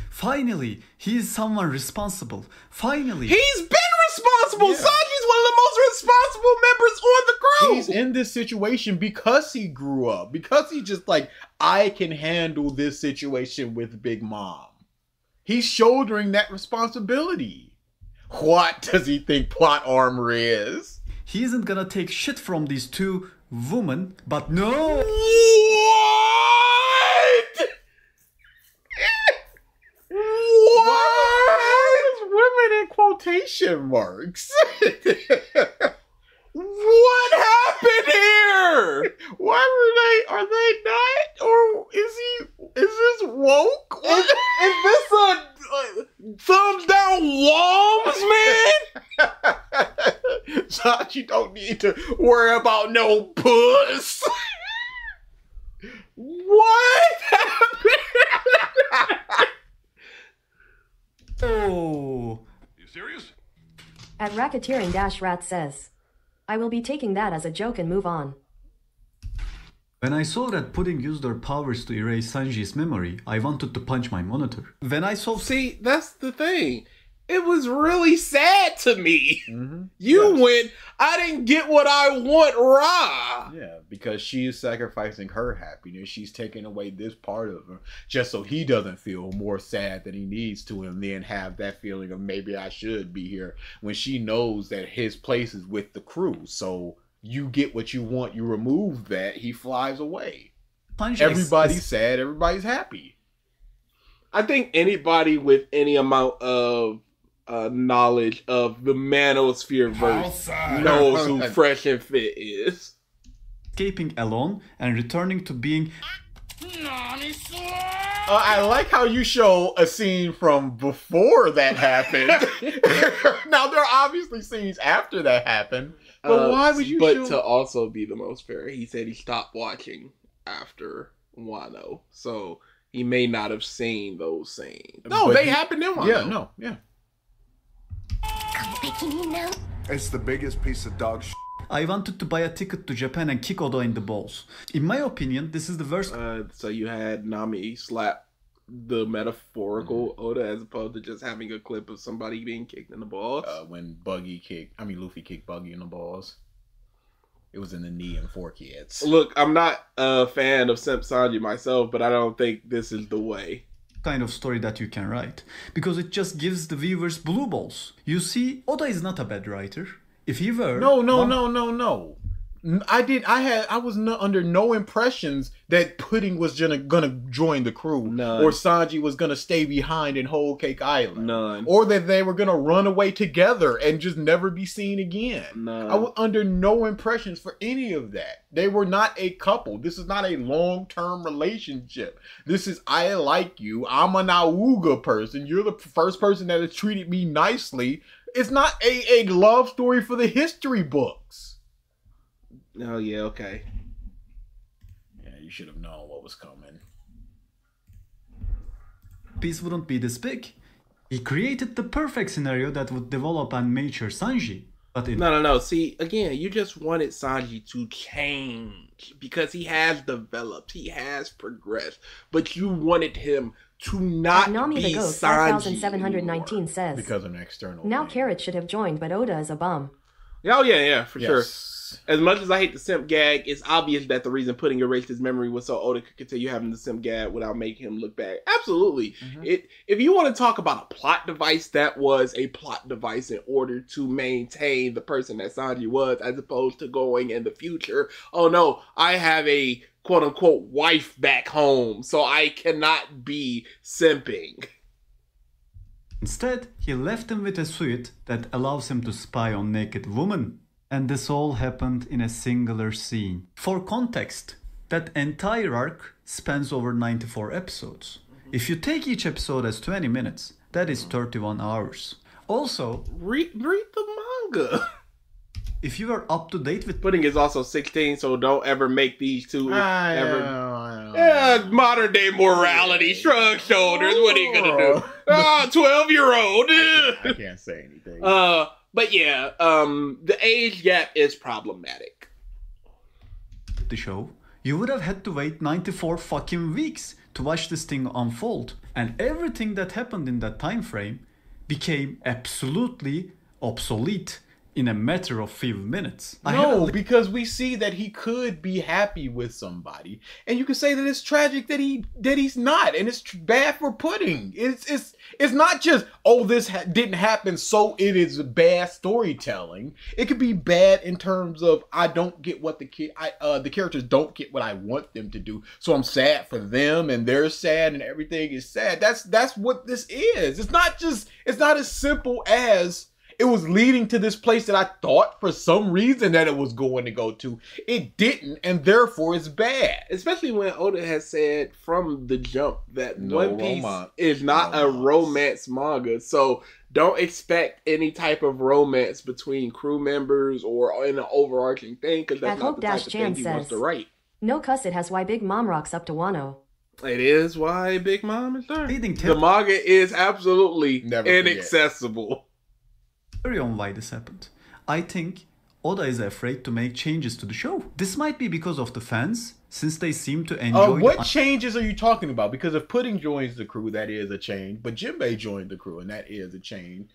Finally, he is someone responsible. Finally. He's been responsible! Yeah. Sanji's one of the most responsible members on the crew! He's in this situation because he grew up. Because he's just like, I can handle this situation with Big Mom. He's shouldering that responsibility. What does he think plot armor is? He isn't gonna take shit from these two women, but no! What? What? Women in quotation marks. What happened here? Why are they not? Or is this woke? Is this Thumbs down Woms, man. Sanji don't need to worry about no puss. What happened? Oh. You serious? At Racketeering-Rat says, I will be taking that as a joke and move on. When I saw that Pudding used her powers to erase Sanji's memory, I wanted to punch my monitor. When I saw... See, that's the thing. It was really sad to me. You went, I didn't get what I want, rah. Yeah, because she is sacrificing her happiness. She's taking away this part of her just so he doesn't feel more sad than he needs to, and then have that feeling of maybe I should be here, when she knows that his place is with the crew. So you get what you want, you remove that, he flies away. Everybody's sad, everybody's happy. I think anybody with any amount of knowledge of the Manosphere verse knows who Fresh and Fit is. Escaping alone and returning to being... I like how you show a scene from before that happened. Now, there are obviously scenes after that happened, but why would you show... to also be the most fair, he said he stopped watching after Wano, so he may not have seen those scenes. No, they happened in Wano. Yeah, no, yeah. It's the biggest piece of dog shit. I wanted to buy a ticket to Japan and kick Oda in the balls. In my opinion, this is the worst... so you had Nami slap the metaphorical Oda as opposed to just having a clip of somebody being kicked in the balls? When Luffy kicked Buggy in the balls. It was in the knee and four kids. Look, I'm not a fan of Simp Sanji myself, but I don't think this is the way. Kind of story that you can write, because it just gives the viewers blue balls. You see, Oda is not a bad writer. If he were... No. I was under no impressions that Pudding was gonna join the crew. None. Or Sanji was gonna stay behind in Whole Cake Island. None. Or that they were gonna run away together and just never be seen again. None. I was under no impressions for any of that. They were not a couple. This is not a long-term relationship. This is, I like you. I'm an Auga person. You're the first person that has treated me nicely. It's not a love story for the history books. Oh, yeah, okay. Yeah, you should have known what was coming. Peace wouldn't be this big. He created the perfect scenario that would develop and mature Sanji. But No. See, again, you just wanted Sanji to change because he has developed, he has progressed, but you wanted him to not Nami be the Ghost Sanji 5719 says, because of an external now thing. Carrot should have joined, but Oda is a bum. Oh, yeah, for sure. Yes. As much as I hate the simp gag, it's obvious that the reason Pudding erased his memory was so Oda could continue having the simp gag without making him look bad. Absolutely. If you want to talk about a plot device, that was a plot device in order to maintain the person that Sanji was, as opposed to going in the future. Oh no, I have a quote-unquote wife back home, so I cannot be simping. instead, he left him with a suit that allows him to spy on naked women. And this all happened in a singular scene. For context, that entire arc spans over 94 episodes. If you take each episode as 20 minutes, that is 31 hours. Also, read the manga. If you are up to date with... Pudding is also 16, so don't ever make these two I know. Yeah, modern day morality. Shrug shoulders. What are you gonna do? 12-year-old. I can't say anything. But yeah, the age gap is problematic. the show, you would have had to wait 94 fucking weeks to watch this thing unfold. And everything that happened in that time frame became absolutely obsolete in a matter of few minutes. No, because we see that he could be happy with somebody, and you can say that it's tragic that he's not, and it's bad for Pudding. It's not just, oh, this didn't happen, so it is bad storytelling. It could be bad in terms of I don't get what the characters don't get what I want them to do, so I'm sad for them, and they're sad, and everything is sad. That's what this is. It's not as simple as It was leading to this place that I thought for some reason that it was going to go to. It didn't, and therefore it's bad. Especially when Oda has said from the jump that No One Piece romance. is not a romance manga. So don't expect any type of romance between crew members or in an overarching thing, because that's not the type of thing he wants to write. No cuss, it has why Big Mom rocks up to Wano. It is why Big Mom is there. Leading The manga is absolutely Never forget. inaccessible. theory on why this happened. I think Oda is afraid to make changes to the show. This might be because of the fans, since they seem to enjoy What changes are you talking about? Because if Pudding joins the crew, that is a change. But Jinbei joined the crew, and that is a change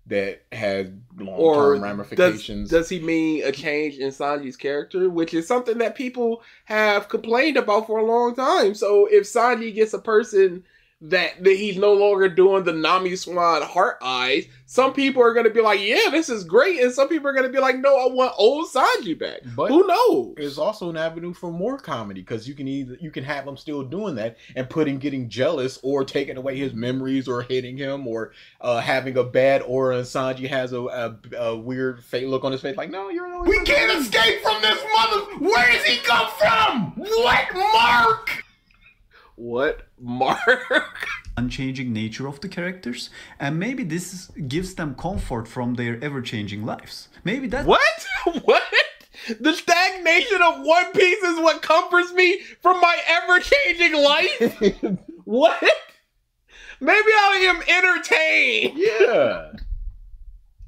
that has long-term ramifications. Does he mean a change in Sanji's character, which is something that people have complained about for a long time? So if Sanji gets a person that he's no longer doing the Nami Swan heart eyes, some people are going to be like, yeah, this is great. And some people are going to be like, no, I want old Sanji back. But who knows? It's also an avenue for more comedy, because you can have him still doing that and Pudding getting jealous or taking away his memories or hitting him or having a bad aura, and Sanji has a weird look on his face like, no, you're the only We can't escape from this mother. Where does he come from? What mark? What mark? unchanging nature of the characters, and maybe this gives them comfort from their ever-changing lives. Maybe that— What? What? The stagnation of One Piece is what comforts me from my ever-changing life? What? Maybe I am entertained. Yeah.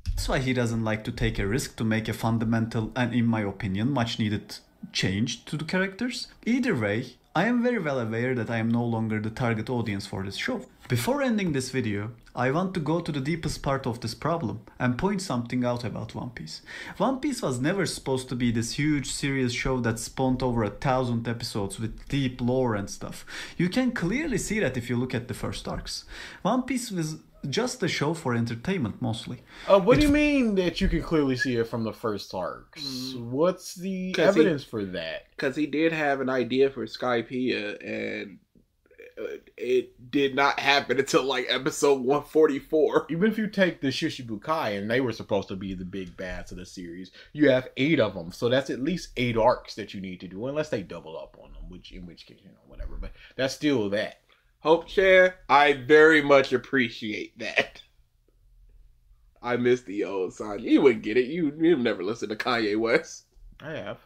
That's why he doesn't like to take a risk to make a fundamental and, in my opinion, much needed change to the characters. Either way, I am very well aware that I am no longer the target audience for this show. Before ending this video, I want to go to the deepest part of this problem and point something out about One Piece. One Piece was never supposed to be this huge serious show that spawned over 1,000 episodes with deep lore and stuff. You can clearly see that if you look at the first arcs. One Piece was just a show for entertainment mostly. What do you mean that you can clearly see it from the first arcs? What's the evidence for that? Because he did have an idea for Skypiea, and it did not happen until like episode 144. Even if you take the Shishibukai, and they were supposed to be the big bads of the series, you have 8 of them, so that's at least 8 arcs that you need to do, unless they double up on them, in which case, whatever. But that's still that. Hope Chan, I very much appreciate that. I miss the old Sanji. You wouldn't get it. You've never listened to Kanye West. I have.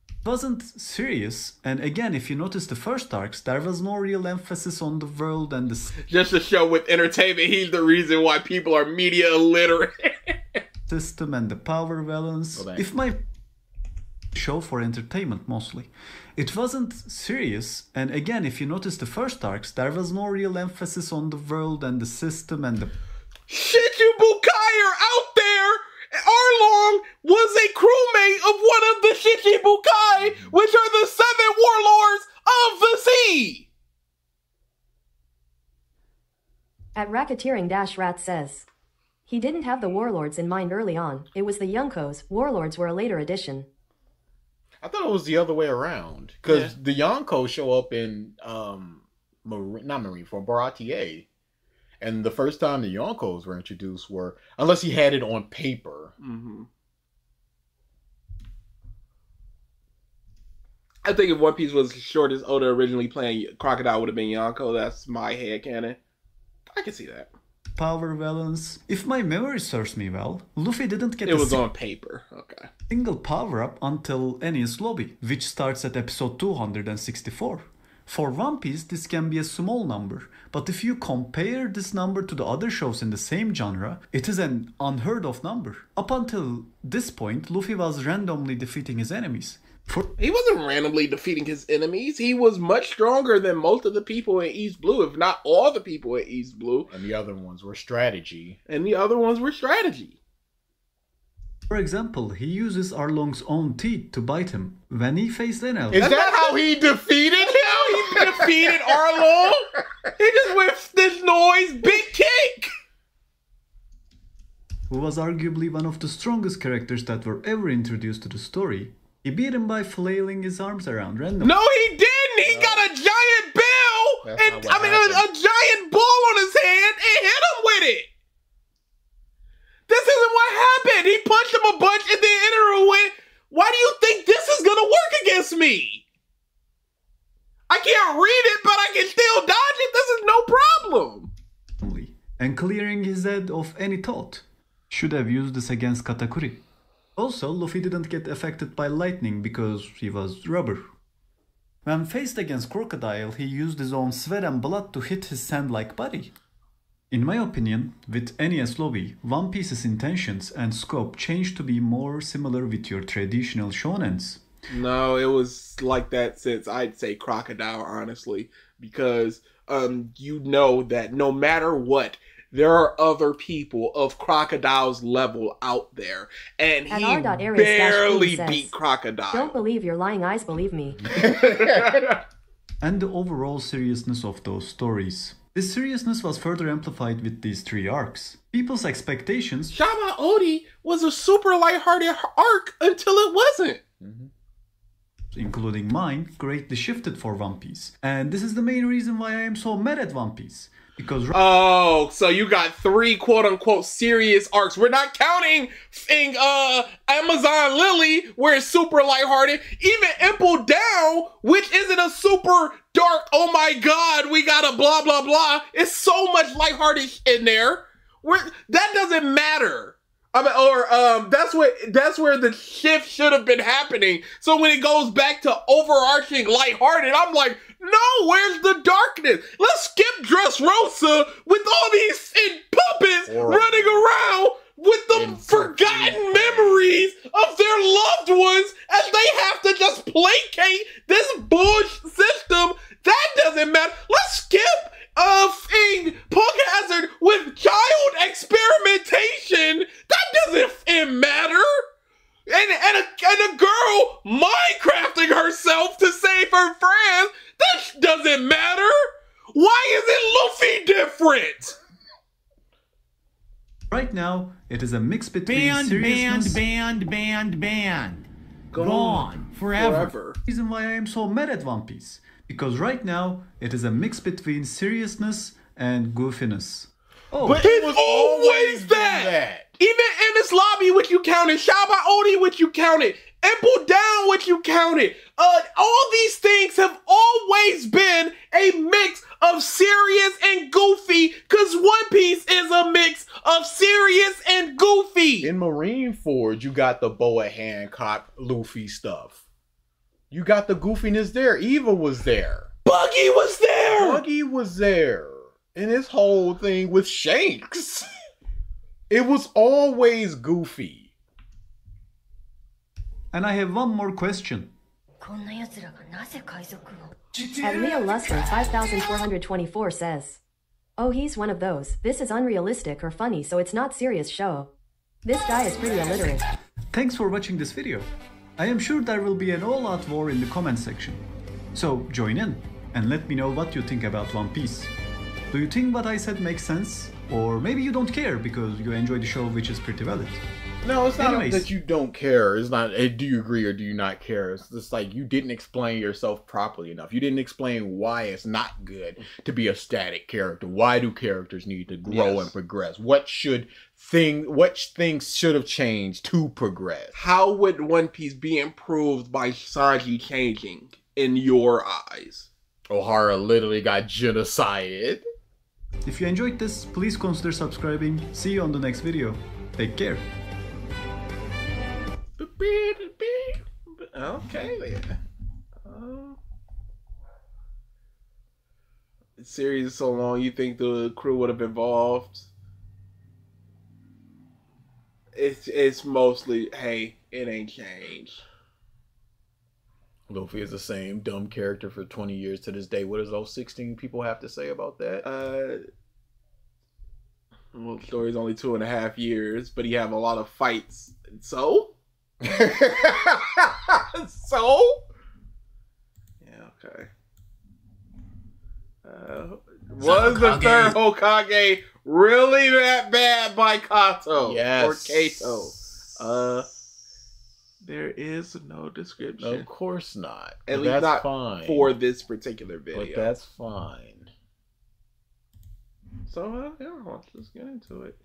It wasn't serious, and again, if you notice the first arcs, there was no real emphasis on the world and the just a show with entertainment. He's the reason why people are media illiterate. system and the power balance. If my show for entertainment mostly. It wasn't serious, and again, if you notice the first arcs, there was no real emphasis on the world and the system and the Shichibukai are out there! Arlong was a crewmate of one of the Shichibukai, which are the 7 warlords of the sea! At Racketeering-Rat says, he didn't have the warlords in mind early on. It was the Yonkos. Warlords were a later addition. I thought it was the other way around, because the Yonko show up in Baratier, and the first time the Yonkos were introduced were, unless he had it on paper. I think if One Piece was as short as Oda originally planned, Crocodile would have been Yonko. That's my headcanon. I can see that. Power balance. If my memory serves me well, Luffy didn't get it was on paper. Okay. Single power-up until Enies Lobby, which starts at episode 264. For One Piece, this can be a small number, but if you compare this number to the other shows in the same genre, it is an unheard of number. Up until this point, Luffy was randomly defeating his enemies. He wasn't randomly defeating his enemies. He was much stronger than most of the people in East Blue, if not all the people in East Blue. And the other ones were strategy. For example, he uses Arlong's own teeth to bite him when he faced Enel. Is that how he defeated him? He defeated Arlong? He just went this noise, big kick! Who was arguably one of the strongest characters that were ever introduced to the story. He beat him by flailing his arms around randomly. No, he didn't! He got a giant bell! A giant ball on his hand and hit him with it! This isn't what and clearing his head of any thought. Should have used this against Katakuri. Also, Luffy didn't get affected by lightning because he was rubber. When faced against Crocodile, he used his own sweat and blood to hit his sand-like body. In my opinion, with NES Lobby, One Piece's intentions and scope changed to be more similar with your traditional shonens. No, it was like that since I'd say Crocodile, honestly, because you know that no matter what, there are other people of Crocodile's level out there, and At he r.aries-queen barely says, beat Crocodile. Don't believe your lying eyes, believe me. And the overall seriousness of those stories. This seriousness was further amplified with these 3 arcs. People's expectations, Shaba Odi was a super lighthearted arc until it wasn't. including mine, greatly shifted for One Piece. And this is the main reason why I am so mad at One Piece. Because Oh, so you got 3 quote-unquote serious arcs. We're not counting Amazon Lily, where it's super lighthearted. Even Impel Down, which isn't a super dark, oh my god, we got a blah blah blah. It's so much lighthearted in there. That doesn't matter. I mean, that's where the shift should have been happening. So when it goes back to overarching lighthearted, I'm like, no, where's the darkness? Let's skip Dressrosa with all these puppets running around with the forgotten memories of their loved ones as they have to just placate this bullshit system. That doesn't matter. Let's skip Punk Hazard with child experimentation. That doesn't matter. And a girl Minecrafting herself to save her friends. That doesn't matter. Why isn't Luffy different? right now, it is a mix between seriousness... Gone. Forever. Reason why I am so mad at One Piece. Because right now, it is a mix between seriousness and goofiness. Oh, But it's always that. Even Ennis Lobby, which you counted, Shaba Odi, which you counted, Impel Down, which you counted. All these things have always been a mix of serious and goofy, because One Piece is a mix of serious and goofy. In Marineford, you got the Boa Hancock Luffy stuff. You got the goofiness there. Eva was there. Buggy was there. Buggy was there. And this whole thing with Shanks. It was always goofy. and I have one more question. And Leo Luster 5424 says, oh, he's one of those. This is unrealistic or funny, so it's not serious show. This guy is pretty illiterate. Thanks for watching this video. I am sure there will be an all-out war in the comment section. So join in and let me know what you think about One Piece. Do you think what I said makes sense? Or maybe you don't care because you enjoy the show, which is pretty valid. No, it's not Anyways. that you don't care. It's not, hey, do you agree or do you not care? It's just like you didn't explain yourself properly enough. You didn't explain why it's not good to be a static character. Why do characters need to grow and progress? What things should have changed to progress? How would One Piece be improved by Sanji changing in your eyes? O'Hara literally got genocided. If you enjoyed this, please consider subscribing. See you on the next video. Take care. Okay then. The series is so long, you think the crew would have evolved? It's mostly, hey, it ain't changed. Luffy is the same dumb character for 20 years to this day. What does those 16 people have to say about that? Well, the story's only 2.5 years, but he have a lot of fights. So? So? Yeah, okay. Was the third Hokage really that bad by Kato? Yes. Or Kato? There is no description. Of course not. At But least that's not fine. for this particular video. But that's fine. So, yeah, let's just get into it.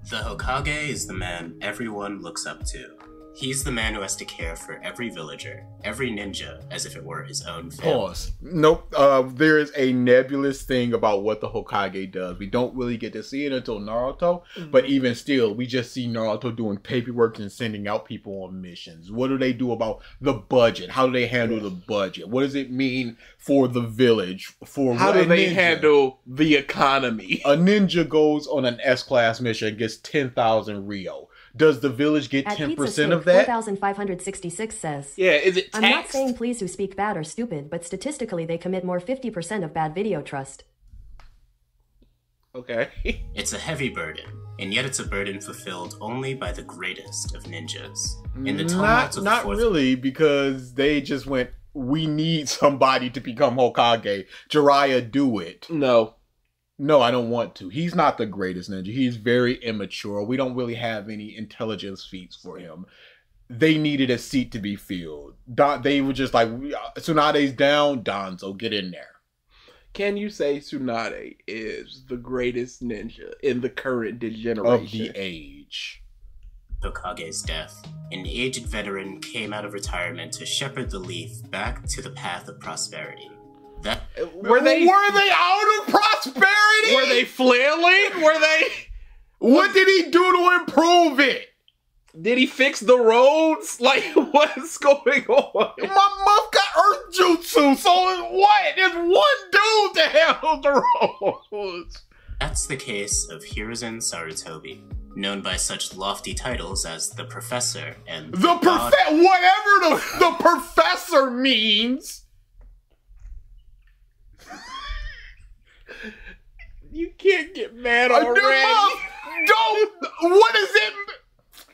The Hokage is the man everyone looks up to. He's the man who has to care for every villager, every ninja, as if it were his own family. Pause. Nope. There is a nebulous thing about what the Hokage does. We don't really get to see it until Naruto, but even still, we just see Naruto doing paperwork and sending out people on missions. What do they do about the budget? How do they handle the budget? What does it mean for the village? How do they handle the economy? A ninja goes on an S-class mission and gets 10,000 Rio. Does the village get 10% of that? 4,566 says. Yeah, is it taxed? I'm not saying please who speak bad are stupid, but statistically they commit more 50% of bad video trust. Okay. It's a heavy burden, and yet it's a burden fulfilled only by the greatest of ninjas. In the tumult of the Not really, because they just went, we need somebody to become Hokage. Jiraiya, do it. No, I don't want to. He's not the greatest ninja. He's very immature. We don't really have any intelligence feats for him. They needed a seat to be filled. They were just like, Tsunade's down, Danzo, get in there. Can you say Tsunade is the greatest ninja in the current generation? Of the age. Hokage's death, an aged veteran came out of retirement to shepherd the Leaf back to the path of prosperity. Were they out of prosperity? Were they flailing? Were they? What did he do to improve it? Did he fix the roads? Like, what's going on? My mom got earth jutsu, so what? There's one dude to handle the roads. That's the case of Hiruzen Sarutobi, known by such lofty titles as the Professor and whatever the Professor means. You can't get mad already. What is it?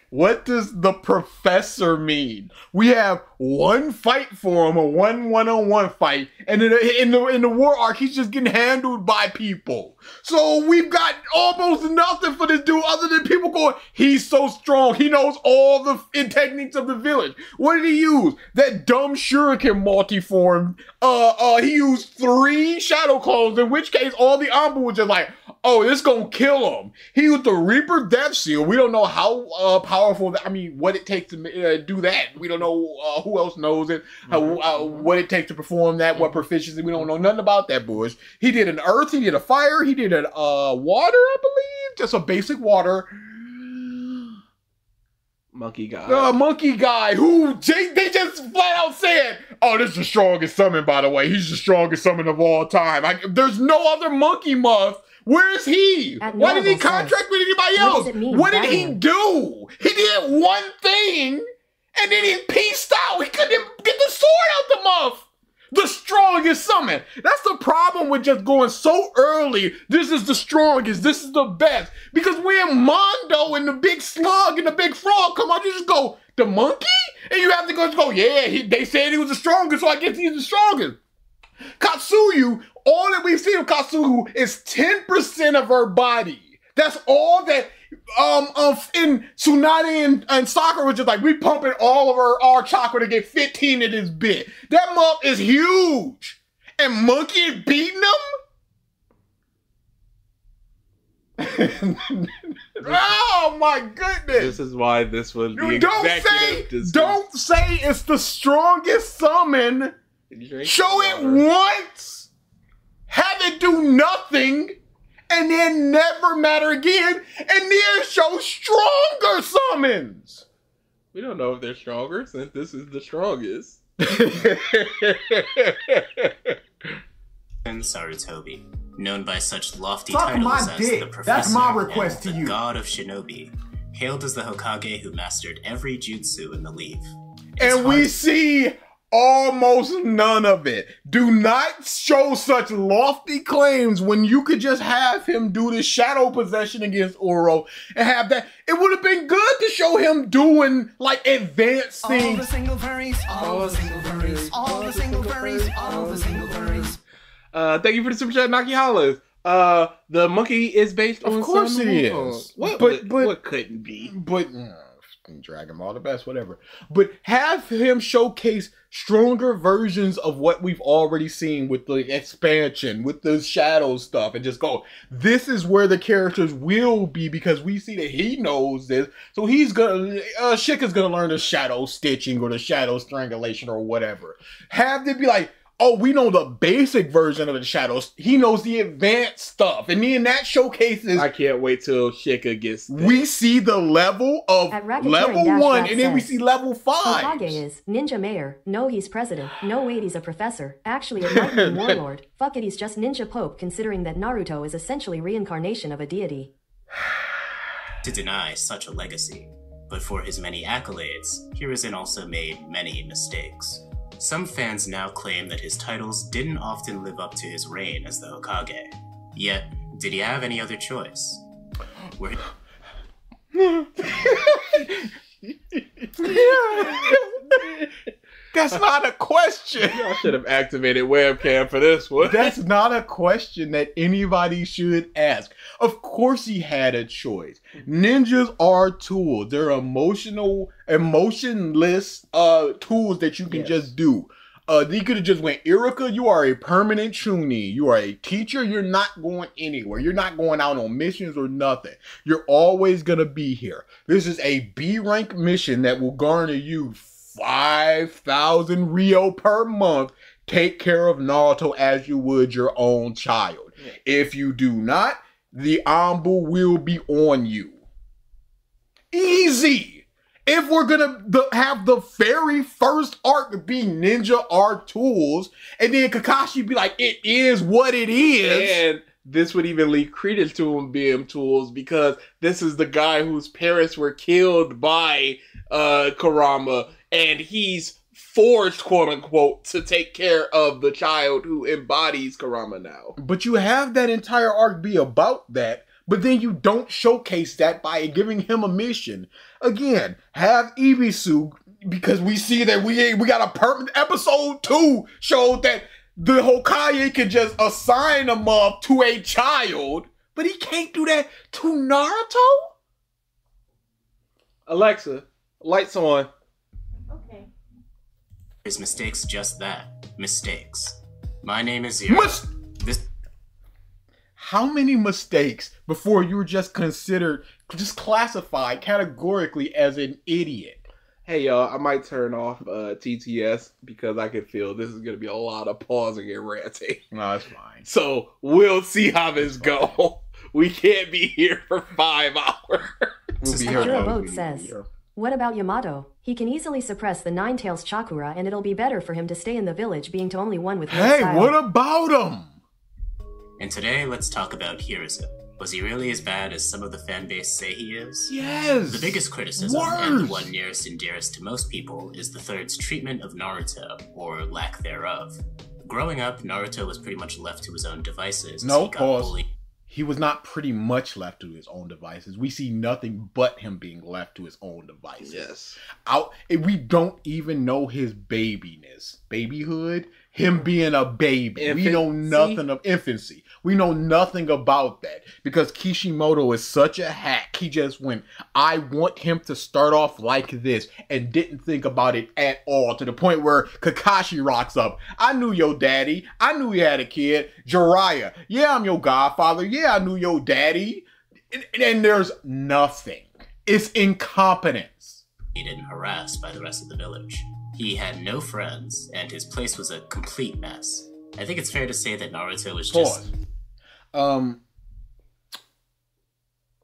What does the Professor mean? We have one fight for him, a one-on-one fight, and in the war arc, he's just getting handled by people. So we've got almost nothing for this dude other than people going, he's so strong. He knows all the techniques of the village. What did he use? That dumb shuriken multi-form. He used 3 shadow clones, in which case all the Anbu was just like, oh, this gonna kill him. He used the Reaper Death Seal. We don't know how powerful, what it takes to do that. We don't know who else knows it, what it takes to perform that, what proficiency. We don't know nothing about that bush. He did an earth, he did a fire, he did a water, I believe. Just a basic water. Monkey guy. Monkey guy who they just flat out said, oh, this is the strongest summon, by the way. He's the strongest summon of all time. There's no other monkey muff. Where is he? Why did he contract with anybody else? What did he do? He did one thing, and then he pieced out. He couldn't get the sword out the muff. The strongest summon. That's the problem with just going so early. This is the strongest. This is the best. Because when Mondo and the big slug and the big frog come out, you just go, the monkey? And you have to go, yeah, they said he was the strongest, so I guess he's the strongest. Katsuyu, all that we've seen of Katsuyu is 10% of her body. That's all that in Tsunade and Sakura was just like, we pumping all of our chakra to get 15 of this bit. That muff is huge. And Monkey is beating him? Oh my goodness. This is why this was the executive. Don't say it's the strongest summon. Show it once, have it do nothing, and then never matter again, and then show stronger summons. We don't know if they're stronger since this is the strongest. Sarutobi, known by such lofty titles as the Professor and the God of Shinobi, hailed as the Hokage who mastered every jutsu in the Leaf. And we see almost none of it. Do not show such lofty claims when you could just have him do this shadow possession against Oro and have that. It would have been good to show him doing like advanced things. All the single furries, all the single furries, all the single furries, all the single furries. Thank you for the super chat, Naki Hollis. The monkey is based on. Of course it is. What couldn't be? But Dragon Ball the best, whatever. But have him showcase stronger versions of what we've already seen with the expansion, with the shadow stuff, and just go, this is where the characters will be, because we see that he knows this. So he's gonna, Shika's gonna learn the shadow stitching or the shadow strangulation or whatever. Have them be like, oh, we know the basic version of the shadows. He knows the advanced stuff. And then that showcases... I can't wait till Shika gets there. We see the level of level 1, and then we see level 5. Hokage is Ninja Mayor. No, he's president. No, wait, he's a professor. Actually, it might be warlord. Fuck it, he's just Ninja Pope, considering that Naruto is essentially reincarnation of a deity. To deny such a legacy. But for his many accolades, Hiruzen also made many mistakes. Some fans now claim that his titles didn't often live up to his reign as the Hokage. Yet, did he have any other choice? That's not a question. I should have activated webcam for this one. That's not a question that anybody should ask. Of course he had a choice. Ninjas are tools. They're emotionless tools that you can just do. He could have just went, Iruka, you are a permanent Chunin. You are a teacher. You're not going anywhere. You're not going out on missions or nothing. You're always going to be here. This is a B rank mission that will garner you 5,000 Rio per month. Take care of Naruto as you would your own child. If you do not, the Anbu will be on you. Easy. If we're gonna have the very first arc be Ninja are tools, and then Kakashi be like, it is what it is. And this would even lead credence to him being tools, because this is the guy whose parents were killed by Kurama, and he's forced, quote unquote, to take care of the child who embodies Kurama now. But you have that entire arc be about that, but then you don't showcase that by giving him a mission. Again, have Ibisu, because we see that we got a permanent episode 2 showed that the Hokage can just assign him up to a child, but he can't do that to Naruto? Alexa, lights on. Okay. His mistakes just that. Mistakes. My name is Zero. How many mistakes before you were just considered, just classified categorically as an idiot? Hey y'all, I might turn off TTS because I can feel this is going to be a lot of pausing and ranting. No, that's fine. So we'll see how this goes. We can't be here for 5 hours. We'll be here. Akira Boat says, what about Yamato? He can easily suppress the Nine Tails chakra, and it'll be better for him to stay in the village, being to only one with no style. What about him? And today, let's talk about Hiruzen. Was he really as bad as some of the fanbase say he is? Yes! The biggest criticism, and the one nearest and dearest to most people, is the Third's treatment of Naruto, or lack thereof. Growing up, Naruto was pretty much left to his own devices. No, pause. He was not pretty much left to his own devices. We see nothing but him being left to his own devices. Yes. We don't even know his babyhood, him being a baby. We know nothing of infancy. We know nothing about that because Kishimoto is such a hack. He just went, I want him to start off like this, and didn't think about it at all, to the point where Kakashi rocks up. I knew your daddy. I knew you had a kid. Jiraiya, yeah, I'm your godfather. Yeah, I knew your daddy. And there's nothing. It's incompetence. And harassed by the rest of the village. He had no friends, and his place was a complete mess. I think it's fair to say that Naruto was just...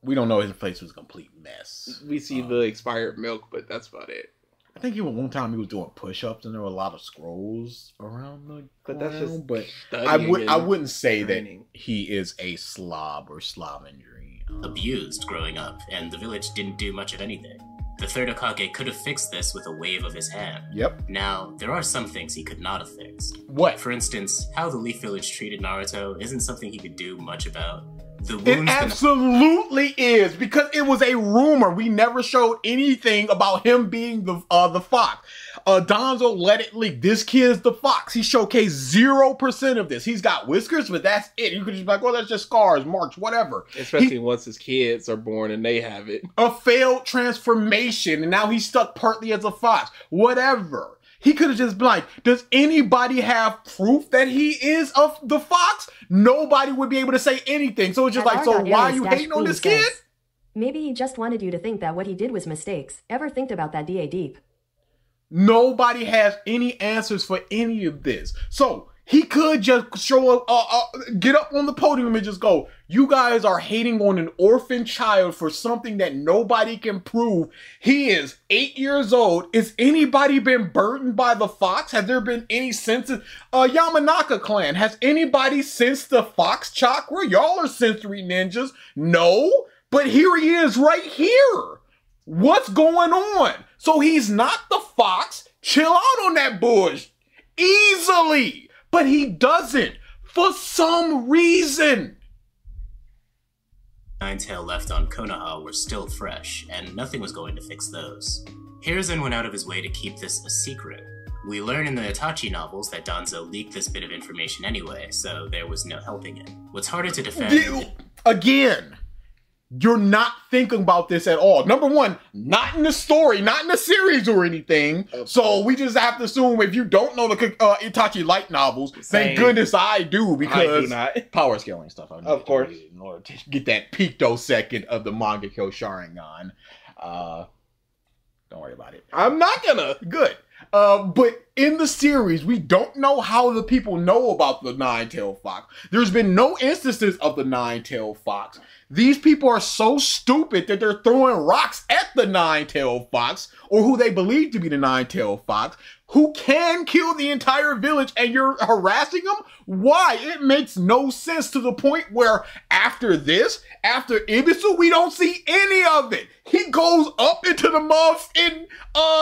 We don't know his place was a complete mess. We see the expired milk, but that's about it. I think one time he was doing push-ups, and there were a lot of scrolls around the ground, but I wouldn't say that he is a slob or slovenry. Abused growing up, and the village didn't do much of anything. The third Hokage could have fixed this with a wave of his hand. Yep. Now, there are some things he could not have fixed. What? For instance, how the Leaf Village treated Naruto isn't something he could do much about. The It wounds absolutely is, because it was a rumor. We never showed anything about him being the fox. Donzo let it leak. This kid's the fox. He showcased 0% of this. He's got whiskers, but that's it. You could just be like, well, that's just scars, marks, whatever. Especially once his kids are born and they have it. A failed transformation, and now he's stuck partly as a fox. Whatever. He could have just been like, does anybody have proof that he is of the fox? Nobody would be able to say anything. So it's just like, so why are you hating on this kid? Maybe he just wanted you to think that what he did was mistakes. Ever think about that, DA Deep? Nobody has any answers for any of this. So he could just show up, get up on the podium and just go, you guys are hating on an orphan child for something that nobody can prove. He is 8 years old. Has anybody been burdened by the fox? Has there been any sense of Yamanaka clan? Has anybody sensed the fox chakra? Y'all are sensory ninjas. No, but here he is right here. What's going on? So he's not the fox. Chill out on that bush. Easily. But he doesn't. For some reason. Nine-Tail left on Konoha were still fresh, and nothing was going to fix those. Hiruzen went out of his way to keep this a secret. We learn in the Itachi novels that Danzo leaked this bit of information anyway, so there was no helping it. What's harder to defend... Again, you're not thinking about this at all. Number one, not in the story, not in the series or anything. So we just have to assume if you don't know the Itachi light novels, thank goodness I do, because I do not. Power scaling stuff. I of course. In order to get that pictosecond of the Mangekyo Sharingan. Don't worry about it. I'm not gonna. Good. But in the series, we don't know how the people know about the Nine-Tailed Fox. There's been no instances of the Nine-Tailed Fox. These people are so stupid that they're throwing rocks at the Nine-Tailed Fox, or who they believe to be the Nine-Tailed Fox, who can kill the entire village, and you're harassing them? Why? It makes no sense, to the point where after this, after Ibisu, we don't see any of it. He goes up into the muff in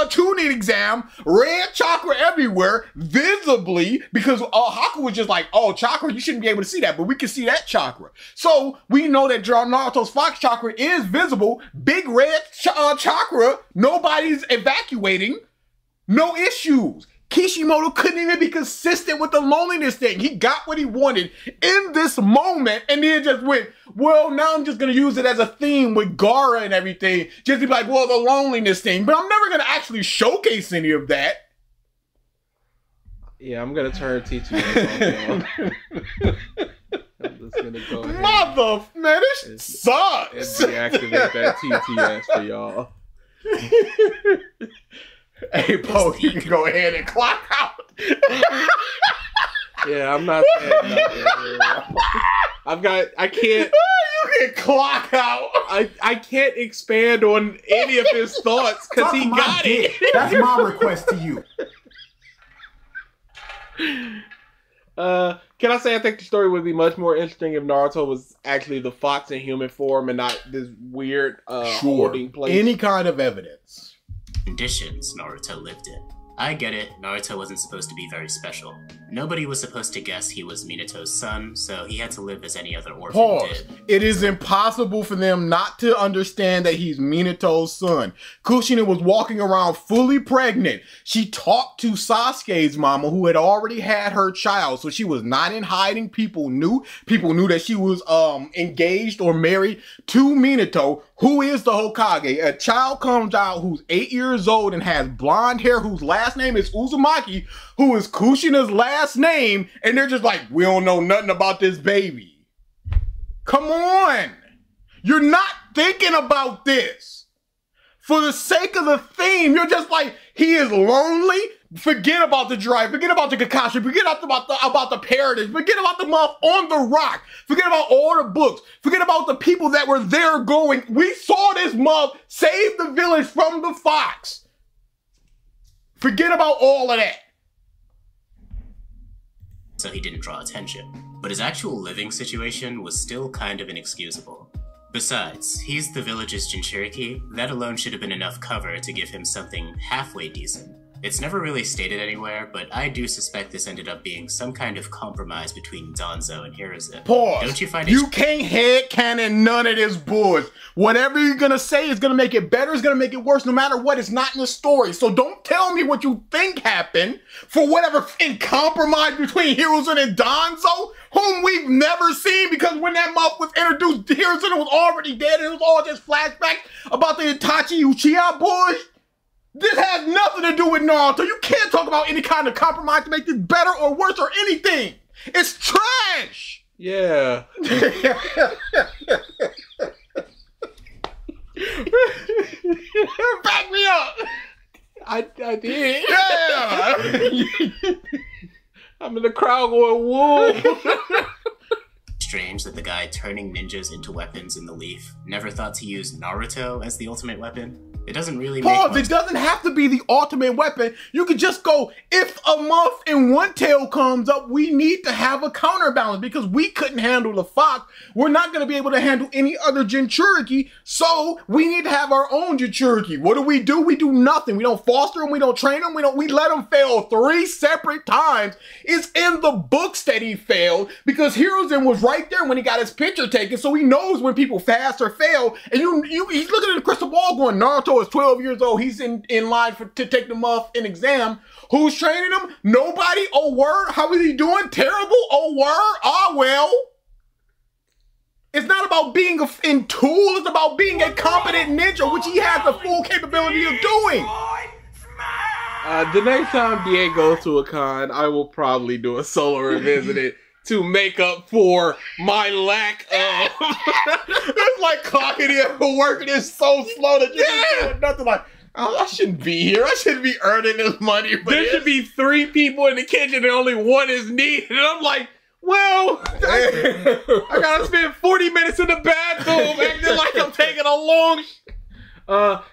tuning exam, red chakra everywhere, visibly, because Haku was just like, oh, chakra, you shouldn't be able to see that, but we can see that chakra. So we know that Naruto's Fox chakra is visible, big red chakra, nobody's evacuating, no issues. Kishimoto couldn't even be consistent with the loneliness thing. He got what he wanted in this moment, and then just went, well, now I'm just going to use it as a theme with Gaara and everything. Just be like, well, the loneliness thing. But I'm never going to actually showcase any of that. Yeah, I'm going to turn TTS off. I'm just going to go ahead. Man, this sucks. And deactivate that TTS for y'all. Hey, Poe, you can go ahead and clock out. Yeah, I'm not saying nothing. I can't. You can clock out. I can't expand on any of his thoughts because he got it. That's my request to you. Can I say I think the story would be much more interesting if Naruto was actually the fox in human form and not this weird holding place? Any kind of evidence. Conditions Naruto lived in. I get it, Naruto wasn't supposed to be very special. Nobody was supposed to guess he was Minato's son, so he had to live as any other orphan did. It is impossible for them not to understand that he's Minato's son. Kushina was walking around fully pregnant. She talked to Sasuke's mama, who had already had her child, so she was not in hiding. People knew that she was engaged or married to Minato, who is the Hokage. A child comes out who's 8 years old and has blonde hair, whose last name is Uzumaki, who is Kushina's last name, and they're just like, we don't know nothing about this baby. Come on. You're not thinking about this. For the sake of the theme, you're just like, he is lonely. Forget about the drive. Forget about the Kakashi. Forget about the Paradise. Forget about the month on the rock. Forget about all the books. Forget about the people that were there going, we saw this month save the village from the fox. Forget about all of that. So he didn't draw attention. But his actual living situation was still kind of inexcusable. Besides, he's the village's Jinchuriki. That alone should have been enough cover to give him something halfway decent. It's never really stated anywhere, but I do suspect this ended up being some kind of compromise between Danzo and Hiruzen. Pause. Don't you find You can't headcanon none of this bullshit. Whatever you're gonna say is gonna make it better, is gonna make it worse, no matter what. It's not in the story. So don't tell me what you think happened for whatever in compromise between Hiruzen and Danzo, whom we've never seen, because when that muff was introduced, Hiruzen was already dead and it was all just flashbacks about the Itachi Uchiha bullshit. This has nothing to do with Naruto. You can't talk about any kind of compromise to make this better or worse or anything. It's trash. Yeah. Back me up. I did. Yeah. I'm in the crowd going, whoa. strange that the guy turning ninjas into weapons in the Leaf never thought to use Naruto as the ultimate weapon? It doesn't really make Pause, it doesn't have to be the ultimate weapon. You could just go, if a month and one tail comes up, we need to have a counterbalance because we couldn't handle the fox. We're not going to be able to handle any other Jinchuriki, so we need to have our own Jinchuriki. What do? We do nothing. We don't foster them, we don't train them, we let them fail 3 separate times. It's in the books that he failed because Hiruzen was right there when he got his picture taken, so he knows when people fast or fail, and he's looking at the crystal ball going, Naruto is 12 years old. He's in line to take the muff in exam. Who's training him? Nobody. Oh, word. How is he doing? Terrible. Oh, word. Ah, well. It's not about being in tool. It's about being a competent ninja, which he has the full capability of doing. The next time DA goes to a con, I will probably do a solo revisit to make up for my lack of. It's like clocking in for work and it's so slow that you're doing nothing. Like, oh, I shouldn't be here. I shouldn't be earning this money. There should be 3 people in the kitchen and only 1 is needed. And I'm like, well, I gotta spend 40 minutes in the bathroom acting like I'm taking a long.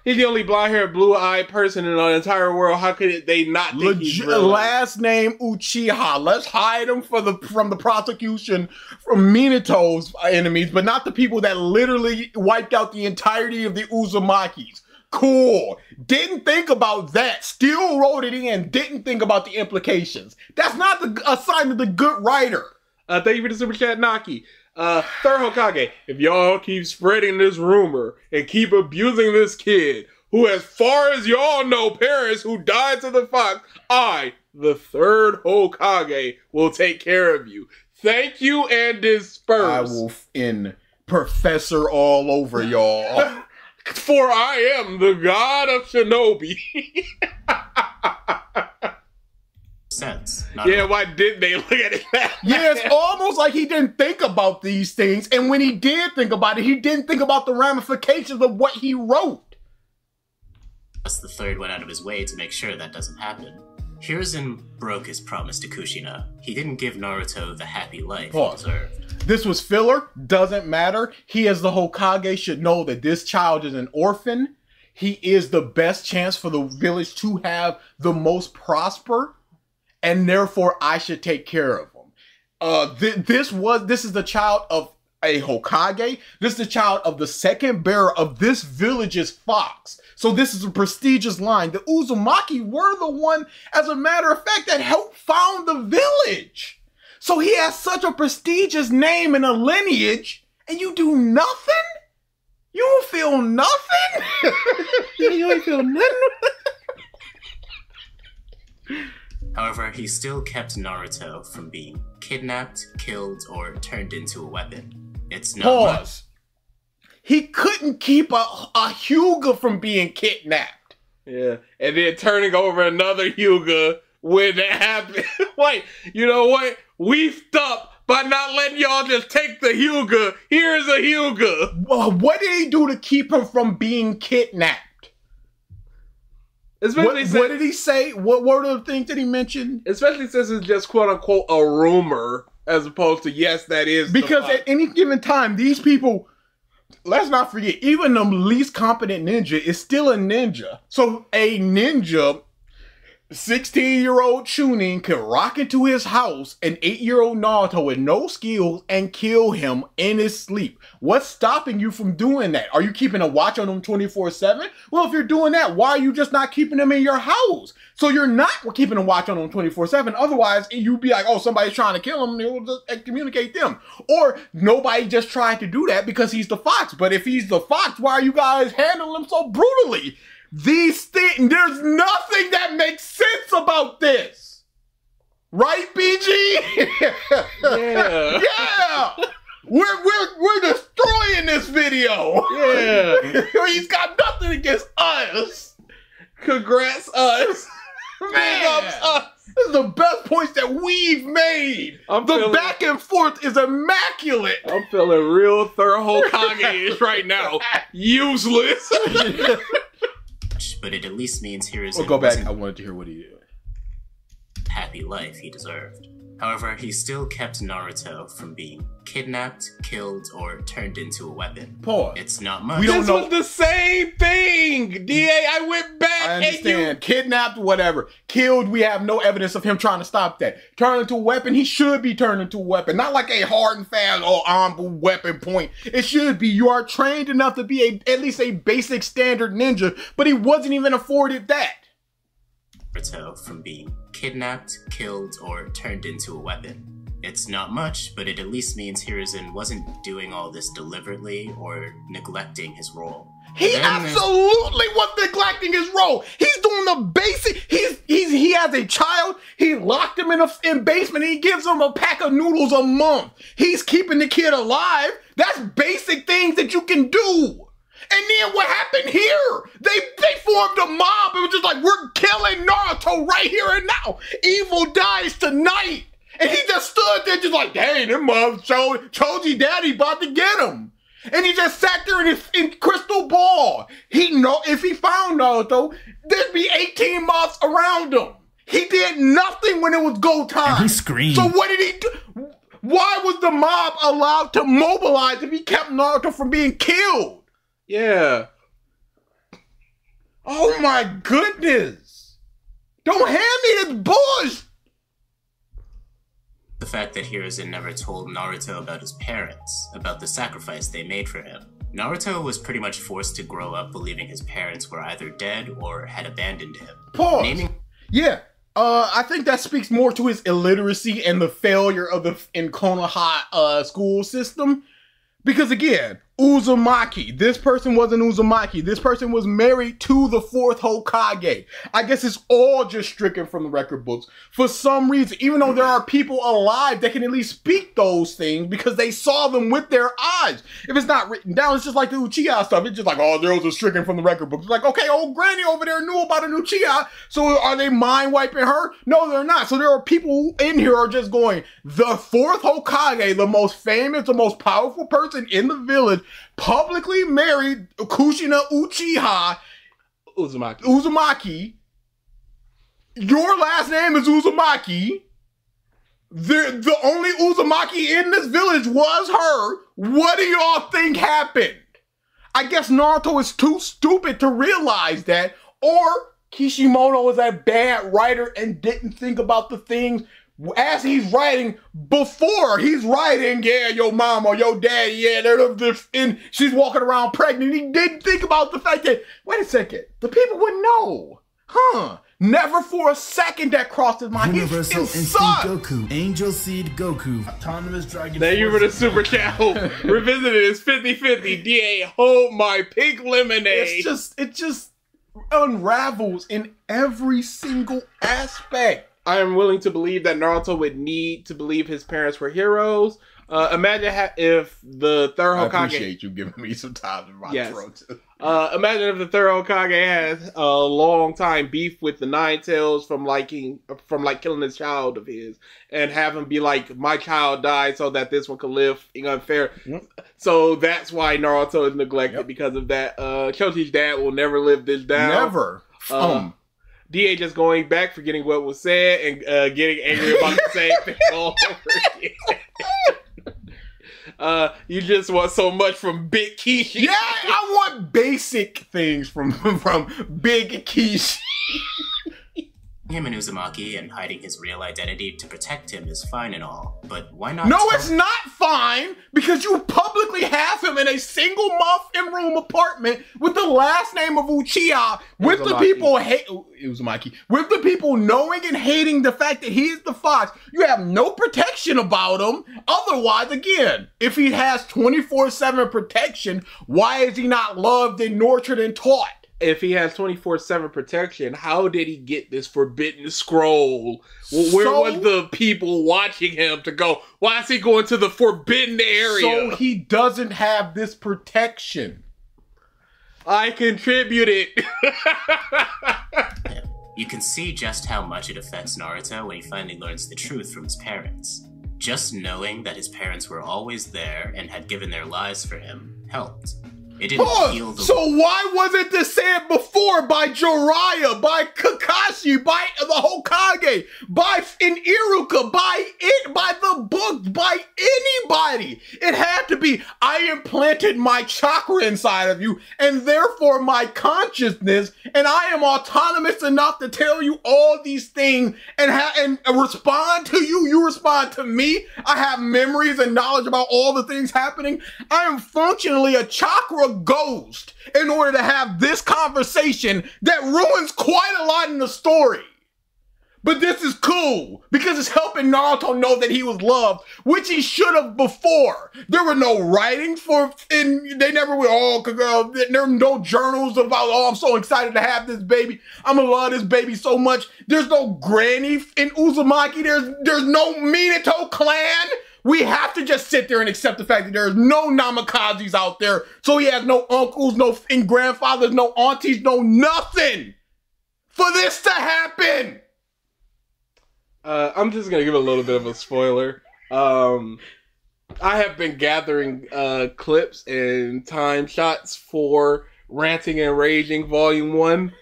He's the only blonde-haired, blue-eyed person in the entire world. How could they not think he's real? Last name Uchiha. Let's hide him from the prosecution from Minato's enemies, but not the people that literally wiped out the entirety of the Uzumakis. Cool. Didn't think about that. Still wrote it in. Didn't think about the implications. That's not a sign of the good writer. Thank you for the super chat, Naki. Third Hokage, if y'all keep spreading this rumor and keep abusing this kid, who as far as y'all know parents who died to the fox, I, the third Hokage, will take care of you. Thank you and disperse. I will professor all over y'all. For I am the god of shinobi. Sense. Yeah, why didn't they look at it that way? Yeah, it's almost like he didn't think about these things, and when he did think about it, he didn't think about the ramifications of what he wrote. Plus, the third went out of his way to make sure that doesn't happen. Hiruzen broke his promise to Kushina. He didn't give Naruto the happy life he deserved. This was filler, doesn't matter. He as the Hokage should know that this child is an orphan. He is the best chance for the village to have the most prosper, and therefore I should take care of him. This is the child of a Hokage. This is the child of the second bearer of this village's fox. So this is a prestigious line. The Uzumaki were the one, as a matter of fact, that helped found the village. So he has such a prestigious name and a lineage, and you do nothing? You don't feel nothing? You ain't feel nothing? However, he still kept Naruto from being kidnapped, killed, or turned into a weapon. It's not Pause. He couldn't keep a Hyuga from being kidnapped. Yeah, and then turning over another Hyuga when that happened. Wait, you know what? We stopped by not letting y'all just take the Hyuga. Here's a Hyuga. What did he do to keep him from being kidnapped? What did he say? What were the things that he mentioned? Especially since it's just quote unquote a rumor, as opposed to yes, that is. Because at any given time, these people, let's not forget, even the least competent ninja is still a ninja. So a ninja, 16-year-old Chunin can rock into his house, an 8-year-old Naruto with no skills, and kill him in his sleep. What's stopping you from doing that? Are you keeping a watch on him 24/7? Well, if you're doing that, why are you just not keeping him in your house? So you're not keeping a watch on him 24/7. Otherwise, you'd be like, oh, somebody's trying to kill him, you'll just excommunicate them. Or nobody just tried to do that because he's the Fox. But if he's the Fox, why are you guys handling him so brutally? These things, there's nothing that makes sense about this. Right, BG? Yeah. Yeah. We're destroying this video. Yeah. He's got nothing against us. Congrats us. Big ups us. This is the best points that we've made. The back and forth is immaculate. I'm feeling real thorough Hokage-ish right now. Useless. But it at least means Hiruzen We'll go back. wasn't I wanted to hear what he did. happy life he deserved. However, he still kept Naruto from being kidnapped, killed, or turned into a weapon. Pause. It's not much. This was the same thing. DA, I went back. I understand. Kidnapped, whatever. Killed, we have no evidence of him trying to stop that. Turned into a weapon, he should be turned into a weapon. Not like a hard and fast, armed weapon point. It should be. You are trained enough to be at least a basic standard ninja, but he wasn't even afforded that. Naruto from being kidnapped, killed, or turned into a weapon. It's not much, but it at least means Hiruzen wasn't doing all this deliberately or neglecting his role. He absolutely was neglecting his role. He's doing the basic. He has a child. He locked him in a basement. And he gives him a pack of noodles a month. He's keeping the kid alive. That's basic things that you can do. And then what happened here? They formed a mob. It was just like, we're killing Naruto right here and now. Evil dies tonight. And he just stood there just like, dang, them mobs Choji daddy about to get him. And he just sat there in his crystal ball. He know if he found Naruto, there'd be 18 mobs around him. He did nothing when it was go time. And he screamed. So what did he do? Why was the mob allowed to mobilize if he kept Naruto from being killed? Yeah. Oh my goodness. Don't hand me this bush. The fact that Hiruzen never told Naruto about his parents, about the sacrifice they made for him. Naruto was pretty much forced to grow up believing his parents were either dead or had abandoned him. Pause. Yeah. I think that speaks more to his illiteracy and the failure of the Konoha school system. Because again, Uzumaki. This person wasn't Uzumaki. This person was married to the 4th Hokage. I guess it's all just stricken from the record books. For some reason, even though there are people alive that can at least speak those things because they saw them with their eyes. If it's not written down, it's just like the Uchiha stuff. It's just like, oh, those are stricken from the record books. It's like, okay, old granny over there knew about an Uchiha. So are they mind wiping her? No, they're not. So there are people in here are just going, the 4th Hokage, the most famous, the most powerful person in the village, publicly married Kushina Uchiha Uzumaki. Your last name is Uzumaki. The only Uzumaki in this village was her. What do y'all think happened? I guess Naruto is too stupid to realize that, or Kishimoto is a bad writer and didn't think about the things as he's writing, before he's writing, yeah, your mom or your daddy, yeah, they're this, and she's walking around pregnant. He didn't think about the fact that, wait a second, the people would know. Huh. Never for a second that crossed his mind. Universal Instinct Goku, Angel Seed Goku, Autonomous Dragon. Thank you for the super chat. Revisited is 50-50. DA, hold my pink lemonade. It just unravels in every single aspect. I am willing to believe that Naruto would need to believe his parents were heroes. Imagine if the third Hokage... I appreciate you giving me some time in my throat. Imagine if the third Hokage has a long time beef with the Nine Tails from killing this child of his, and have him be like, my child died so that this one could live unfair. Yep. So that's why Naruto is neglected because of that. Choji's dad will never live this down. Never. DA just going back, forgetting what was said, and getting angry about the same thing all over again. You just want so much from Big Kishi. Yeah, I want basic things from Big Kishi. him in Uzumaki and hiding his real identity to protect him is fine and all, but why not? No, it's not fine, because you publicly have him in a single muffin room apartment with the last name of Uchiha, with the people Uzumaki, with the people knowing and hating the fact that he is the fox. You have no protection about him. Otherwise, again, if he has 24/7 protection, why is he not loved and nurtured and taught? If he has 24/7 protection, how did he get this forbidden scroll? Where was the people watching him to go, why is he going to the forbidden area? So he doesn't have this protection. I contributed. You can see just how much it affects Naruto when he finally learns the truth from his parents. Just knowing that his parents were always there and had given their lives for him helped. It didn't heal the... So why wasn't this said before by Jiraiya, by Kakashi, by the Hokage, by Iruka, by the book, by anybody? It had to be, I implanted my chakra inside of you, and therefore my consciousness, and I am autonomous enough to tell you all these things and respond to you. You respond to me. I have memories and knowledge about all the things happening. I am functionally a chakra ghost in order to have this conversation that ruins quite a lot in the story. But this is cool because it's helping Naruto know that he was loved, which he should have before. There were no writings they never were there were no journals about, oh, I'm so excited to have this baby. I'm gonna love this baby so much. There's no granny in Uzumaki. There's no Minato clan. We have to just sit there and accept the fact that there's no Namakazes out there. So he has no uncles, no grandfathers, no aunties, no nothing for this to happen. I'm just gonna give a little bit of a spoiler. I have been gathering clips and time shots for Ranting and Raging Volume 1.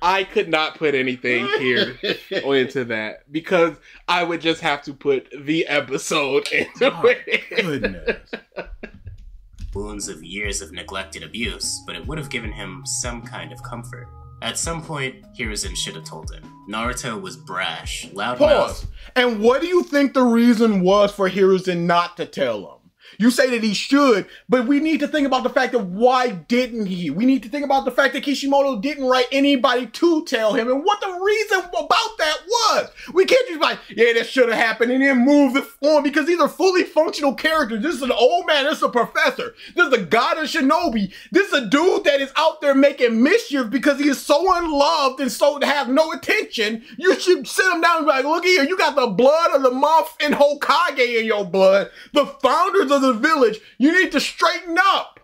I could not put anything here into that because I would just have to put the episode into it. Goodness. Wounds of years of neglected abuse, but it would have given him some kind of comfort. At some point, Hiruzen should have told him. Naruto was brash, loudmouth. Pause. And what do you think the reason was for Hiruzen not to tell him? You say that he should, but we need to think about the fact of why didn't he? We need to think about the fact that Kishimoto didn't write anybody to tell him and what the reason about that was. We can't just be like, yeah, that should have happened and then move it on because these are fully functional characters. This is an old man, this is a professor, this is a god of shinobi. This is a dude that is out there making mischief because he is so unloved and so to have no attention. You should sit him down and be like, look here, you got the blood of the month and Hokage in your blood. The founders of the village, you need to straighten up.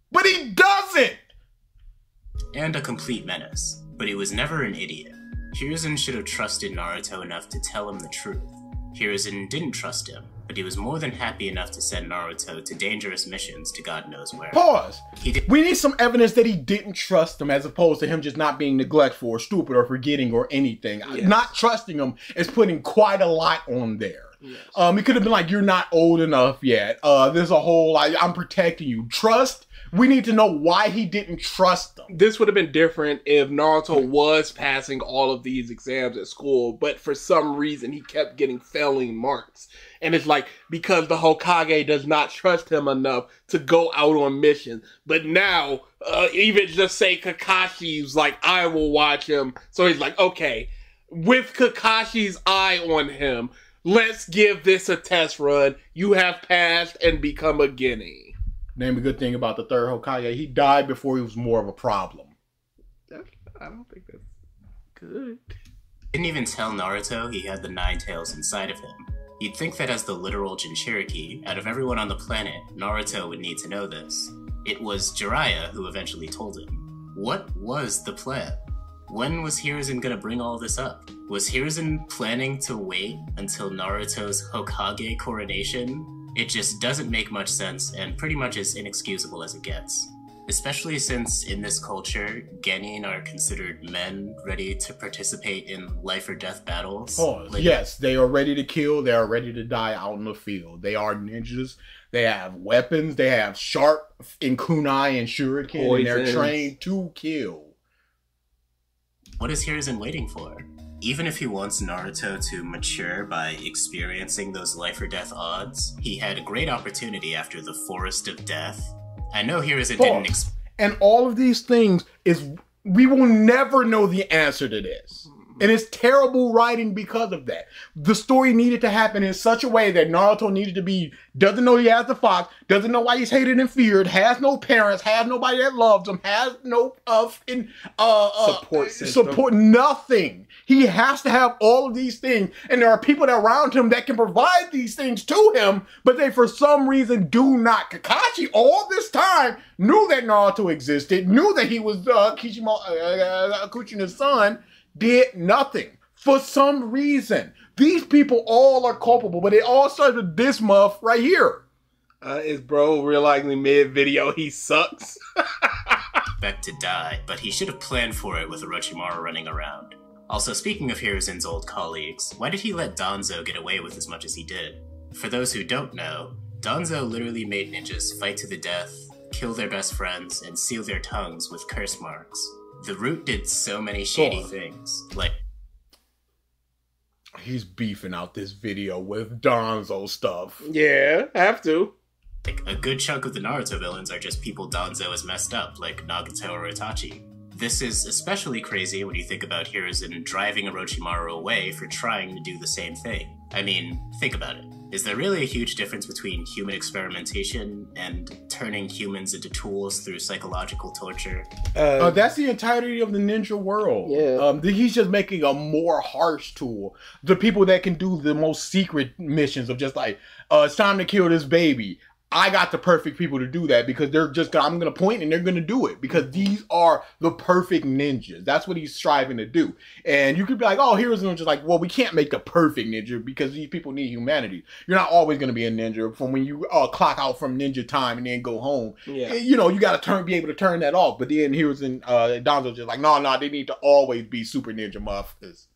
But he doesn't. And a complete menace. But he was never an idiot. Hiruzen should have trusted Naruto enough to tell him the truth. Hiruzen didn't trust him, but he was more than happy enough to send Naruto to dangerous missions to God knows where. Pause. We need some evidence that he didn't trust him as opposed to him just not being neglectful or stupid or forgetting or anything. Yes. Not trusting him is putting quite a lot on there. Yes. It could have been like, you're not old enough yet. There's a whole, like, I'm protecting you. Trust, we need to know why he didn't trust them. This would have been different if Naruto was passing all of these exams at school, but for some reason he kept getting failing marks. And it's like, because the Hokage does not trust him enough to go out on missions. But now, even just say Kakashi's like, I will watch him. So he's like, okay, with Kakashi's eye on him, let's give this a test run. You have passed and become a guinea. Name a good thing about the third Hokage. He died before he was more of a problem. I don't think that's good. Didn't even tell Naruto he had the 9 tails inside of him. You'd think that as the literal Jinchuriki, out of everyone on the planet, Naruto would need to know this. It was Jiraiya who eventually told him. What was the plan? When was Hiruzen gonna bring all this up? Was Hiruzen planning to wait until Naruto's Hokage coronation? It just doesn't make much sense and pretty much as inexcusable as it gets. Especially since in this culture, genin are considered men ready to participate in life or death battles. Yes, they are ready to kill, they are ready to die out in the field. They are ninjas, they have weapons, they have sharp and kunai and shuriken, and they're trained to kill. What is Hiruzen waiting for? Even if he wants Naruto to mature by experiencing those life or death odds, he had a great opportunity after the Forest of Death. I know Hiruzen didn't and all of these things is, we will never know the answer to this. And it's terrible writing because of that. The story needed to happen in such a way that Naruto needed to be, doesn't know he has the fox, doesn't know why he's hated and feared, has no parents, has nobody that loves him, has no support, nothing. He has to have all of these things, and there are people that around him that can provide these things to him, but they for some reason do not. Kakashi all this time knew that Naruto existed, knew that he was Kuchina's son, did nothing for some reason. These people all are culpable, but it all started with this muff right here. Is bro realizing mid-video he sucks? Expect to die, but he should have planned for it with Orochimaru running around. Also, speaking of Hiruzen's old colleagues, why did he let Danzo get away with as much as he did? For those who don't know, Danzo literally made ninjas fight to the death, kill their best friends, and seal their tongues with curse marks. The Root did so many shady things, like... He's beefing out this video with Danzo stuff. Yeah, have to. Like, a good chunk of the Naruto villains are just people Danzo has messed up, like Nagato or Itachi. This is especially crazy when you think about Hiruzen driving Orochimaru away for trying to do the same thing. I mean, think about it. Is there really a huge difference between human experimentation and turning humans into tools through psychological torture? That's the entirety of the ninja world. Yeah. He's just making a more harsh tool. The people that can do the most secret missions of just like, it's time to kill this baby. I got the perfect people to do that because they're just, I'm going to point and they're going to do it because these are the perfect ninjas. That's what he's striving to do. And you could be like, oh, here's just like, well, we can't make the perfect ninja because these people need humanity. You're not always going to be a ninja from when you clock out from ninja time and then go home. Yeah. You know, you got to be able to turn that off. But then Danzo just like, no, they need to always be super ninja muffs.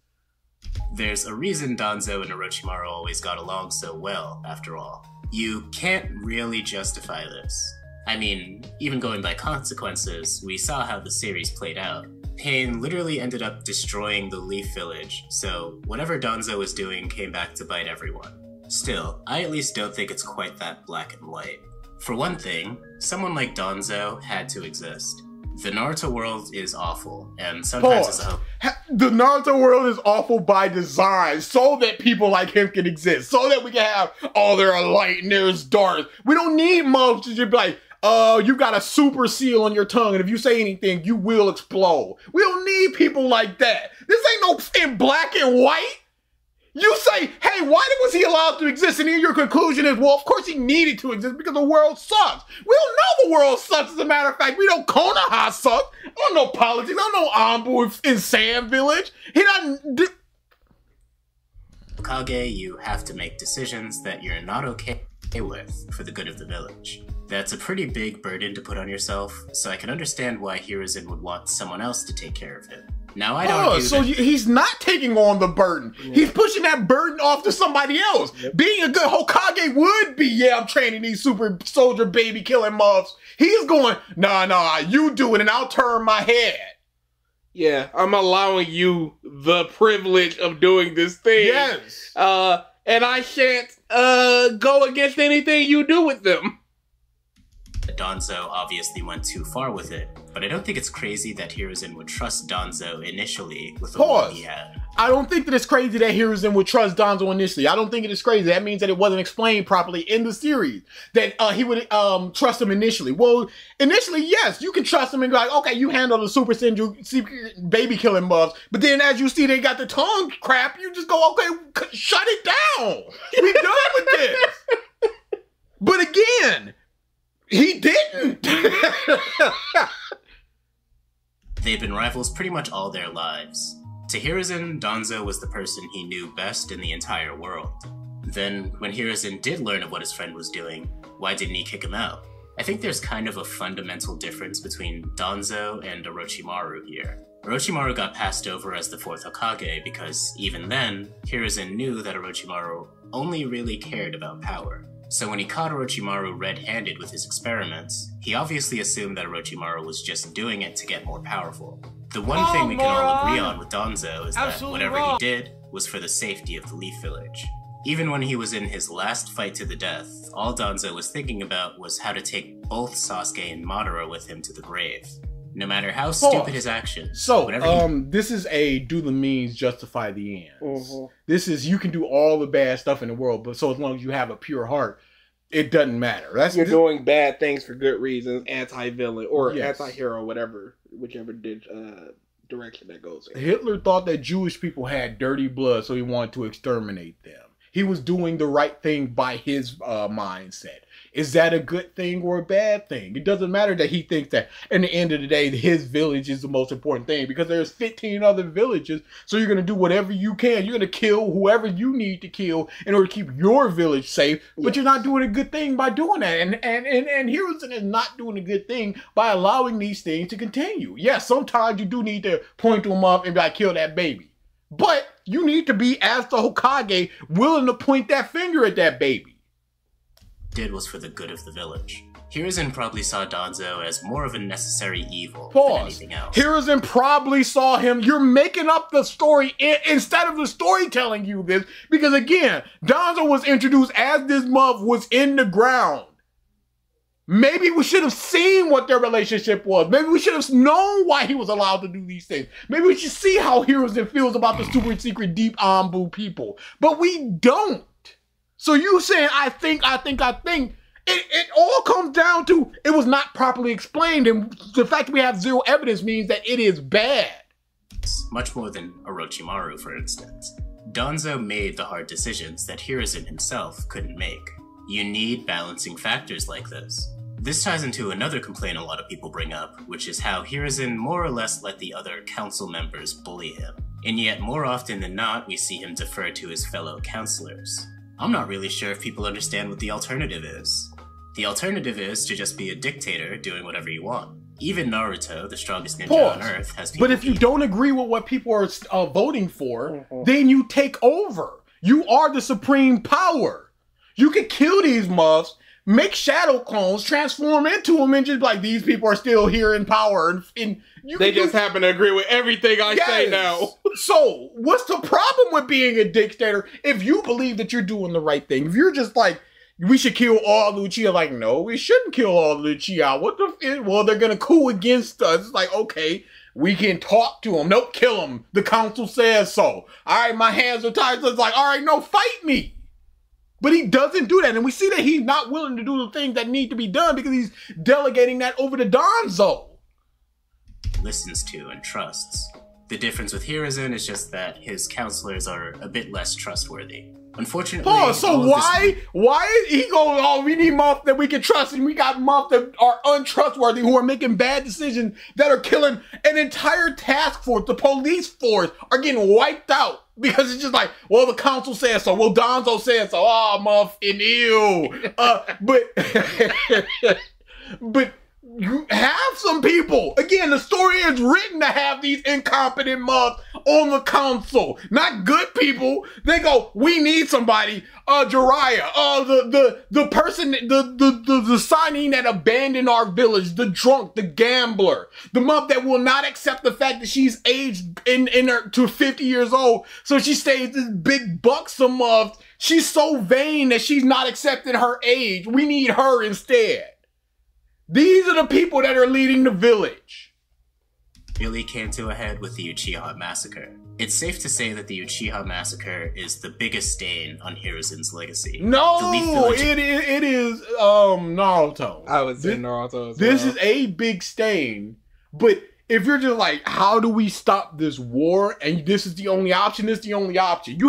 There's a reason Danzo and Orochimaru always got along so well, after all. You can't really justify this. I mean, even going by consequences, we saw how the series played out. Pain literally ended up destroying the Leaf Village, so whatever Danzo was doing came back to bite everyone. Still, I at least don't think it's quite that black and white. For one thing, someone like Danzo had to exist. The Naruto world is awful, and sometimes it's a... The Naruto world is awful by design, so that people like him can exist, so that we can have, oh, there are light and there's dark. We don't need mobs to just be like, you got a super seal on your tongue, and if you say anything, you will explode. We don't need people like that. This ain't no in black and white. You say, hey, why was he allowed to exist? And then your conclusion is, well, of course he needed to exist because the world sucks. We don't know the world sucks, as a matter of fact. We know Konoha sucks. I don't know politics. I don't know Anbu in Sand Village. He doesn't... Hokage, you have to make decisions that you're not okay with for the good of the village. That's a pretty big burden to put on yourself, so I can understand why Hiruzen would want someone else to take care of him. Now, I don't so he's not taking on the burden. Yeah. He's pushing that burden off to somebody else. Yep. Being a good Hokage would be, yeah, I'm training these super soldier baby killing mobs. He's going, nah, you do it and I'll turn my head. Yeah, I'm allowing you the privilege of doing this thing. Yes. And I shan't go against anything you do with them. Danzo obviously went too far with it, but I don't think it's crazy that Hiruzen would trust Danzo initially with the one he had. I don't think that it's crazy that Hiruzen would trust Danzo initially. I don't think it is crazy. That means that it wasn't explained properly in the series that he would trust him initially. Well, initially, yes, you can trust him and be like, okay, you handle the super baby killing mobs, but then as you see they got the tongue crap, you just go, okay, shut it down. We done with this. But again, he didn't. They've been rivals pretty much all their lives. To Hiruzen, Danzo was the person he knew best in the entire world. Then, when Hiruzen did learn of what his friend was doing, why didn't he kick him out? I think there's kind of a fundamental difference between Danzo and Orochimaru here. Orochimaru got passed over as the 4th Hokage because, even then, Hiruzen knew that Orochimaru only really cared about power. So when he caught Orochimaru red-handed with his experiments, he obviously assumed that Orochimaru was just doing it to get more powerful. The one thing we can all agree on with Danzo is that whatever he did was for the safety of the Leaf Village. Even when he was in his last fight to the death, all Danzo was thinking about was how to take both Sasuke and Madara with him to the grave. No matter how stupid his actions. So, this is a do the means justify the ends. This is, you can do all the bad stuff in the world, but so as long as you have a pure heart, it doesn't matter. You're doing bad things for good reasons, anti-villain, or anti-hero, whichever direction that goes in. Hitler thought that Jewish people had dirty blood, so he wanted to exterminate them. He was doing the right thing by his mindset. Is that a good thing or a bad thing? It doesn't matter that he thinks that in the end of the day, his village is the most important thing, because there's 15 other villages. So you're going to do whatever you can. You're going to kill whoever you need to kill in order to keep your village safe. But you're not doing a good thing by doing that. And Hiruzen is not doing a good thing by allowing these things to continue. Yes, sometimes you do need to point to them up and be like, kill that baby. But you need to be, as the Hokage, willing to point that finger at that baby. Did was for the good of the village. Hiruzen probably saw Danzo as more of a necessary evil than anything else. Hiruzen probably saw him. You're making up the story instead of the story telling you this. Because again, Danzo was introduced as this month was in the ground. Maybe we should have seen what their relationship was. Maybe we should have known why he was allowed to do these things. Maybe we should see how Hiruzen feels about the super secret deep Anbu people. But we don't. So you saying, I think, it all comes down to, it was not properly explained, and the fact that we have zero evidence means that it is bad. Much more than Orochimaru, for instance. Danzo made the hard decisions that Hiruzen himself couldn't make. You need balancing factors like this. This ties into another complaint a lot of people bring up, which is how Hiruzen more or less let the other council members bully him. And yet, more often than not, we see him defer to his fellow counselors. I'm not really sure if people understand what the alternative is. The alternative is to just be a dictator doing whatever you want. Even Naruto, the strongest ninja on Earth, has people. But if you don't agree with what people are voting for, then you take over. You are the supreme power. You can kill these muffs, make shadow clones, transform into them, and just like, these people are still here in power. And they just happen to agree with everything I say now. So, what's the problem with being a dictator if you believe that you're doing the right thing? If you're just like, we should kill all the Uchiha, like, no, we shouldn't kill all the Uchiha. What the well, they're gonna coup against us. It's like, okay, we can talk to them. Nope, kill them. The council says so. All right, my hands are tied. So it's like, all right, no, fight me. But he doesn't do that. And we see that he's not willing to do the things that need to be done because he's delegating that over to Danzo. Listens to and trusts. The difference with Hiruzen is just that his counselors are a bit less trustworthy. Unfortunately, so why is he going, oh, we need muff that we can trust, and we got muff that are untrustworthy, who are making bad decisions that are killing an entire task force. The police force are getting wiped out because it's just like, well, the council says so. Well, Danzo says so. Oh, muff and ew. But you have some people. Again, the story is written to have these incompetent muffs on the council. Not good people. They go, we need somebody. Jiraiya. The person, the signing that abandoned our village. The drunk, the gambler. The muff that will not accept the fact that she's aged in her to 50 years old. So she stays this big buxom muff. She's so vain that she's not accepting her age. We need her instead. These are the people that are leading the village. Really came to a head with the Uchiha massacre. It's safe to say that the Uchiha massacre is the biggest stain on Hiruzen's legacy. No, it is Naruto. I would say Naruto as well. This is a big stain, but if you're just like, how do we stop this war? And this is the only option, this is the only option.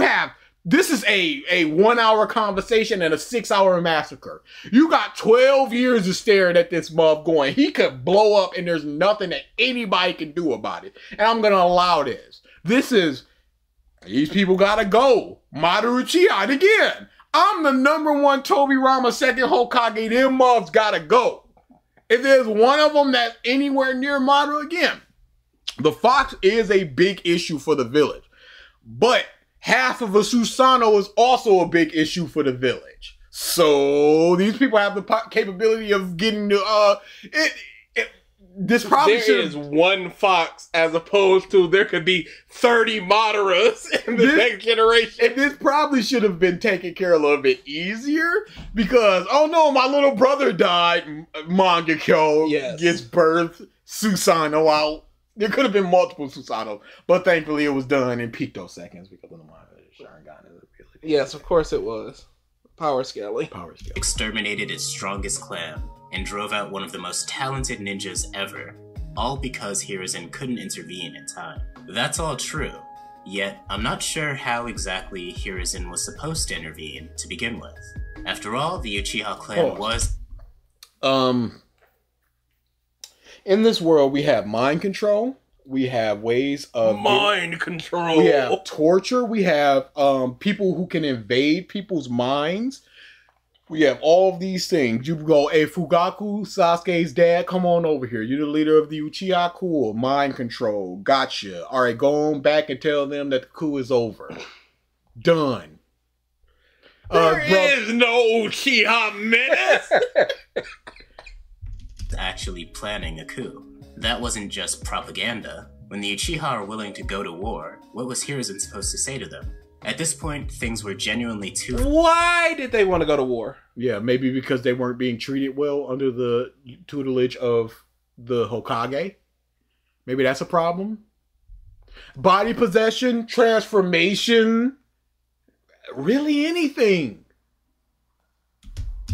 This is a 1 hour conversation and a 6 hour massacre. You got 12 years of staring at this mob going, he could blow up and there's nothing that anybody can do about it. And I'm going to allow this. These people got to go. Madara Uchiha. And again, I'm the #1 Tobirama second Hokage. Them mobs got to go. If there's one of them that's anywhere near Madara, again, the fox is a big issue for the village. But half of a Susanoo is also a big issue for the village. So these people have the capability of getting the this probably there is one Fox as opposed to there could be 30 Madaras in the next generation. And this probably should have been taken care of a little bit easier because, oh no, my little brother died. Mangekyo gets birth. Susanoo out. There could have been multiple Susanoo, but thankfully it was done in pictoseconds because of the Sharingan ability. Yes, of course it was. Power scaling. Exterminated its strongest clan and drove out one of the most talented ninjas ever, all because Hiruzen couldn't intervene in time. That's all true, yet I'm not sure how exactly Hiruzen was supposed to intervene to begin with. After all, the Uchiha clan was... In this world, we have mind control. We have ways of... Mind control! We have torture. We have people who can invade people's minds. We have all of these things. You go, hey, Fugaku, Sasuke's dad, come on over here. You're the leader of the Uchiha. Cool. Mind control. Gotcha. All right, go on back and tell them that the coup is over. Done. There is no Uchiha menace! Actually planning a coup. That wasn't just propaganda. When the Uchiha are willing to go to war, what was Hiruzen supposed to say to them? At this point, things were genuinely too... Why did they want to go to war? Yeah, maybe because they weren't being treated well under the tutelage of the Hokage. Maybe that's a problem. Body possession, transformation, really anything.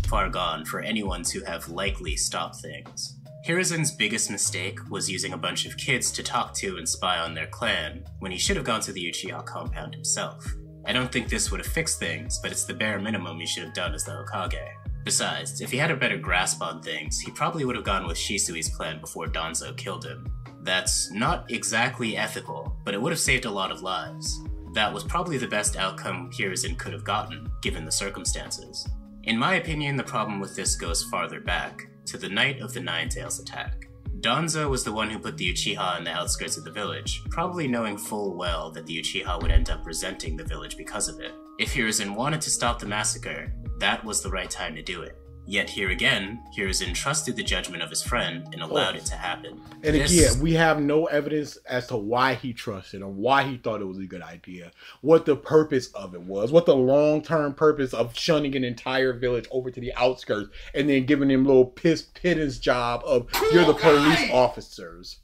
Far gone for anyone to have likely stopped things. Hiruzen's biggest mistake was using a bunch of kids to talk to and spy on their clan, when he should have gone to the Uchiha compound himself. I don't think this would have fixed things, but it's the bare minimum he should have done as the Hokage. Besides, if he had a better grasp on things, he probably would have gone with Shisui's clan before Danzo killed him. That's not exactly ethical, but it would have saved a lot of lives. That was probably the best outcome Hiruzen could have gotten, given the circumstances. In my opinion, the problem with this goes farther back, to the night of the Nine-Tails attack. Danzo was the one who put the Uchiha in the outskirts of the village, probably knowing full well that the Uchiha would end up resenting the village because of it. If Hiruzen wanted to stop the massacre, that was the right time to do it. Yet here again, Hiruzen trusted the judgment of his friend and allowed it to happen. And again, we have no evidence as to why he trusted or why he thought it was a good idea, what the purpose of it was, what the long-term purpose of shunning an entire village over to the outskirts and then giving them little pittance job of you're the police officers.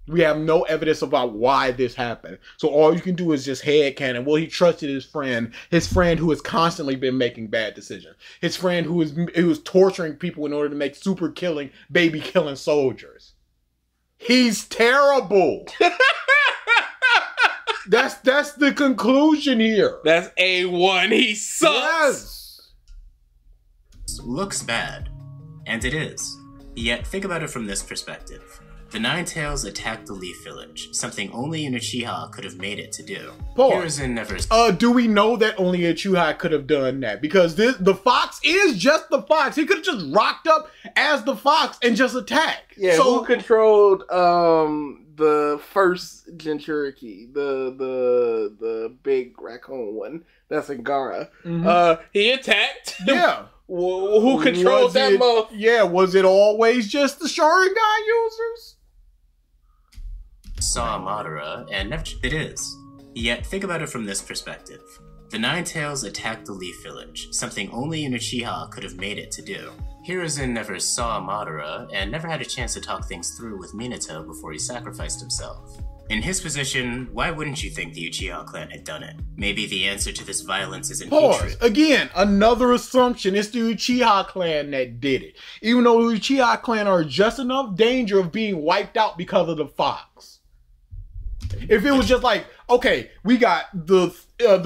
We have no evidence about why this happened. So all you can do is just headcanon. Well, he trusted his friend who has constantly been making bad decisions. His friend who was torturing people in order to make super killing, baby killing soldiers. He's terrible. That's the conclusion here. That's A1. He sucks. Yes. Looks bad. And it is. Yet think about it from this perspective. The Nine-Tails attacked the Leaf Village, something only an Uchiha could have made it to do. Hiruzen never... do we know that only a Uchiha could have done that? Because the Fox is just the Fox. He could have just rocked up as the Fox and just attacked. Yeah, so, who controlled the first Jinchuriki, the big raccoon one? That's Angara. Mm-hmm. He attacked. Yeah. Who controlled that motherfucker? Yeah, was it always just the Sharingan users? Saw Madara, and it is. Yet think about it from this perspective. The Nine-Tails attacked the Leaf Village, something only an Uchiha could have made it to do. Hiruzen never saw Madara, and never had a chance to talk things through with Minato before he sacrificed himself. In his position, why wouldn't you think the Uchiha clan had done it? Maybe the answer to this violence is in hatred. Again, another assumption. It's the Uchiha clan that did it. Even though the Uchiha clan are just enough danger of being wiped out because of the Fox. If it was just like, okay, we got the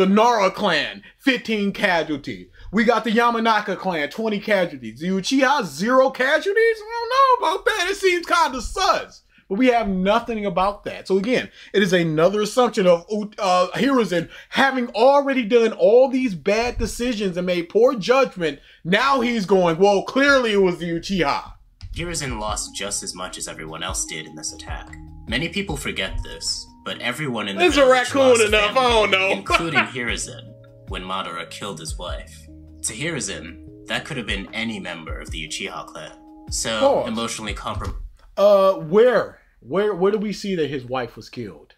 Nara clan, 15 casualties. We got the Yamanaka clan, 20 casualties. The Uchiha, 0 casualties? I don't know about that. It seems kind of sus. But we have nothing about that. So again, it is another assumption of Hiruzen having already done all these bad decisions and made poor judgment. Now he's going, well, clearly it was the Uchiha. Hiruzen lost just as much as everyone else did in this attack. Many people forget this, but everyone in the village raccoon lost enough, family, I don't know. including Hiruzen, when Madara killed his wife. To Hiruzen, That could have been any member of the Uchiha clan. So, emotionally compromised. Where do we see that his wife was killed?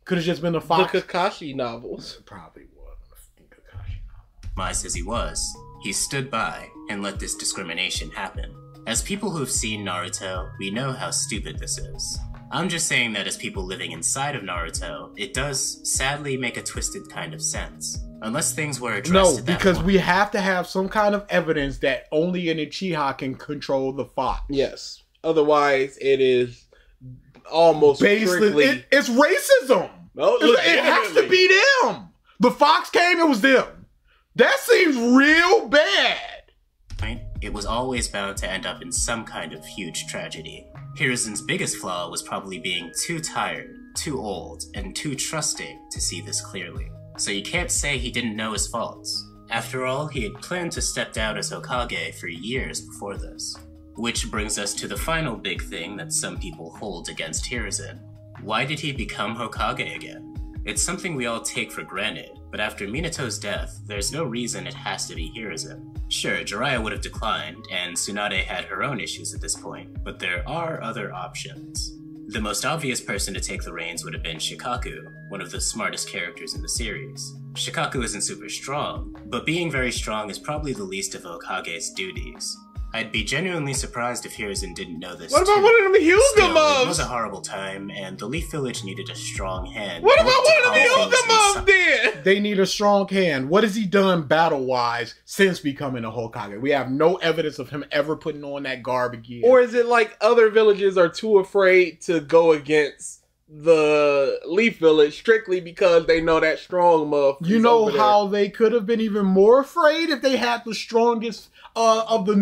Could have just been the Fox. The Kakashi novels. Probably was. As he was, he stood by and let this discrimination happen. As people who have seen Naruto, we know how stupid this is. I'm just saying that as people living inside of Naruto, it does sadly make a twisted kind of sense. Unless things were addressed at that because point. we have to have some kind of evidence that only an Uchiha can control the Fox. Yes. Otherwise, it is almost strictly... It's racism. No, it has to be them. The Fox came, it was them. That seems real bad. It was always bound to end up in some kind of huge tragedy. Hiruzen's biggest flaw was probably being too tired, too old, and too trusting to see this clearly. So you can't say he didn't know his faults. After all, he had planned to step down as Hokage for years before this. Which brings us to the final big thing that some people hold against Hiruzen. Why did he become Hokage again? It's something we all take for granted, but after Minato's death, there's no reason it has to be Hiruzen. Sure, Jiraiya would have declined, and Tsunade had her own issues at this point, but there are other options. The most obvious person to take the reins would have been Shikaku, one of the smartest characters in the series. Shikaku isn't super strong, but being very strong is probably the least of Hokage's duties. I'd be genuinely surprised if Hiruzen didn't know this. What about one of them Hyuga mobs? It was a horrible time, and the Leaf Village needed a strong hand. What about one of them Hyuga mobs then? They need a strong hand. What has he done battle-wise since becoming a Hokage? We have no evidence of him ever putting on that garb again. Or is it like other villages are too afraid to go against the Leaf Village strictly because they know that strong muff? You know how they could have been even more afraid if they had the strongest of the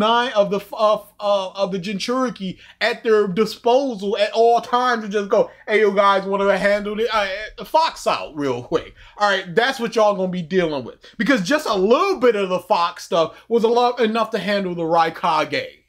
Jinchuriki at their disposal at all times to just go, hey, you guys want to handle the Fox out real quick. All right, that's what y'all gonna be dealing with. Because just a little bit of the Fox stuff was enough to handle the Raikage.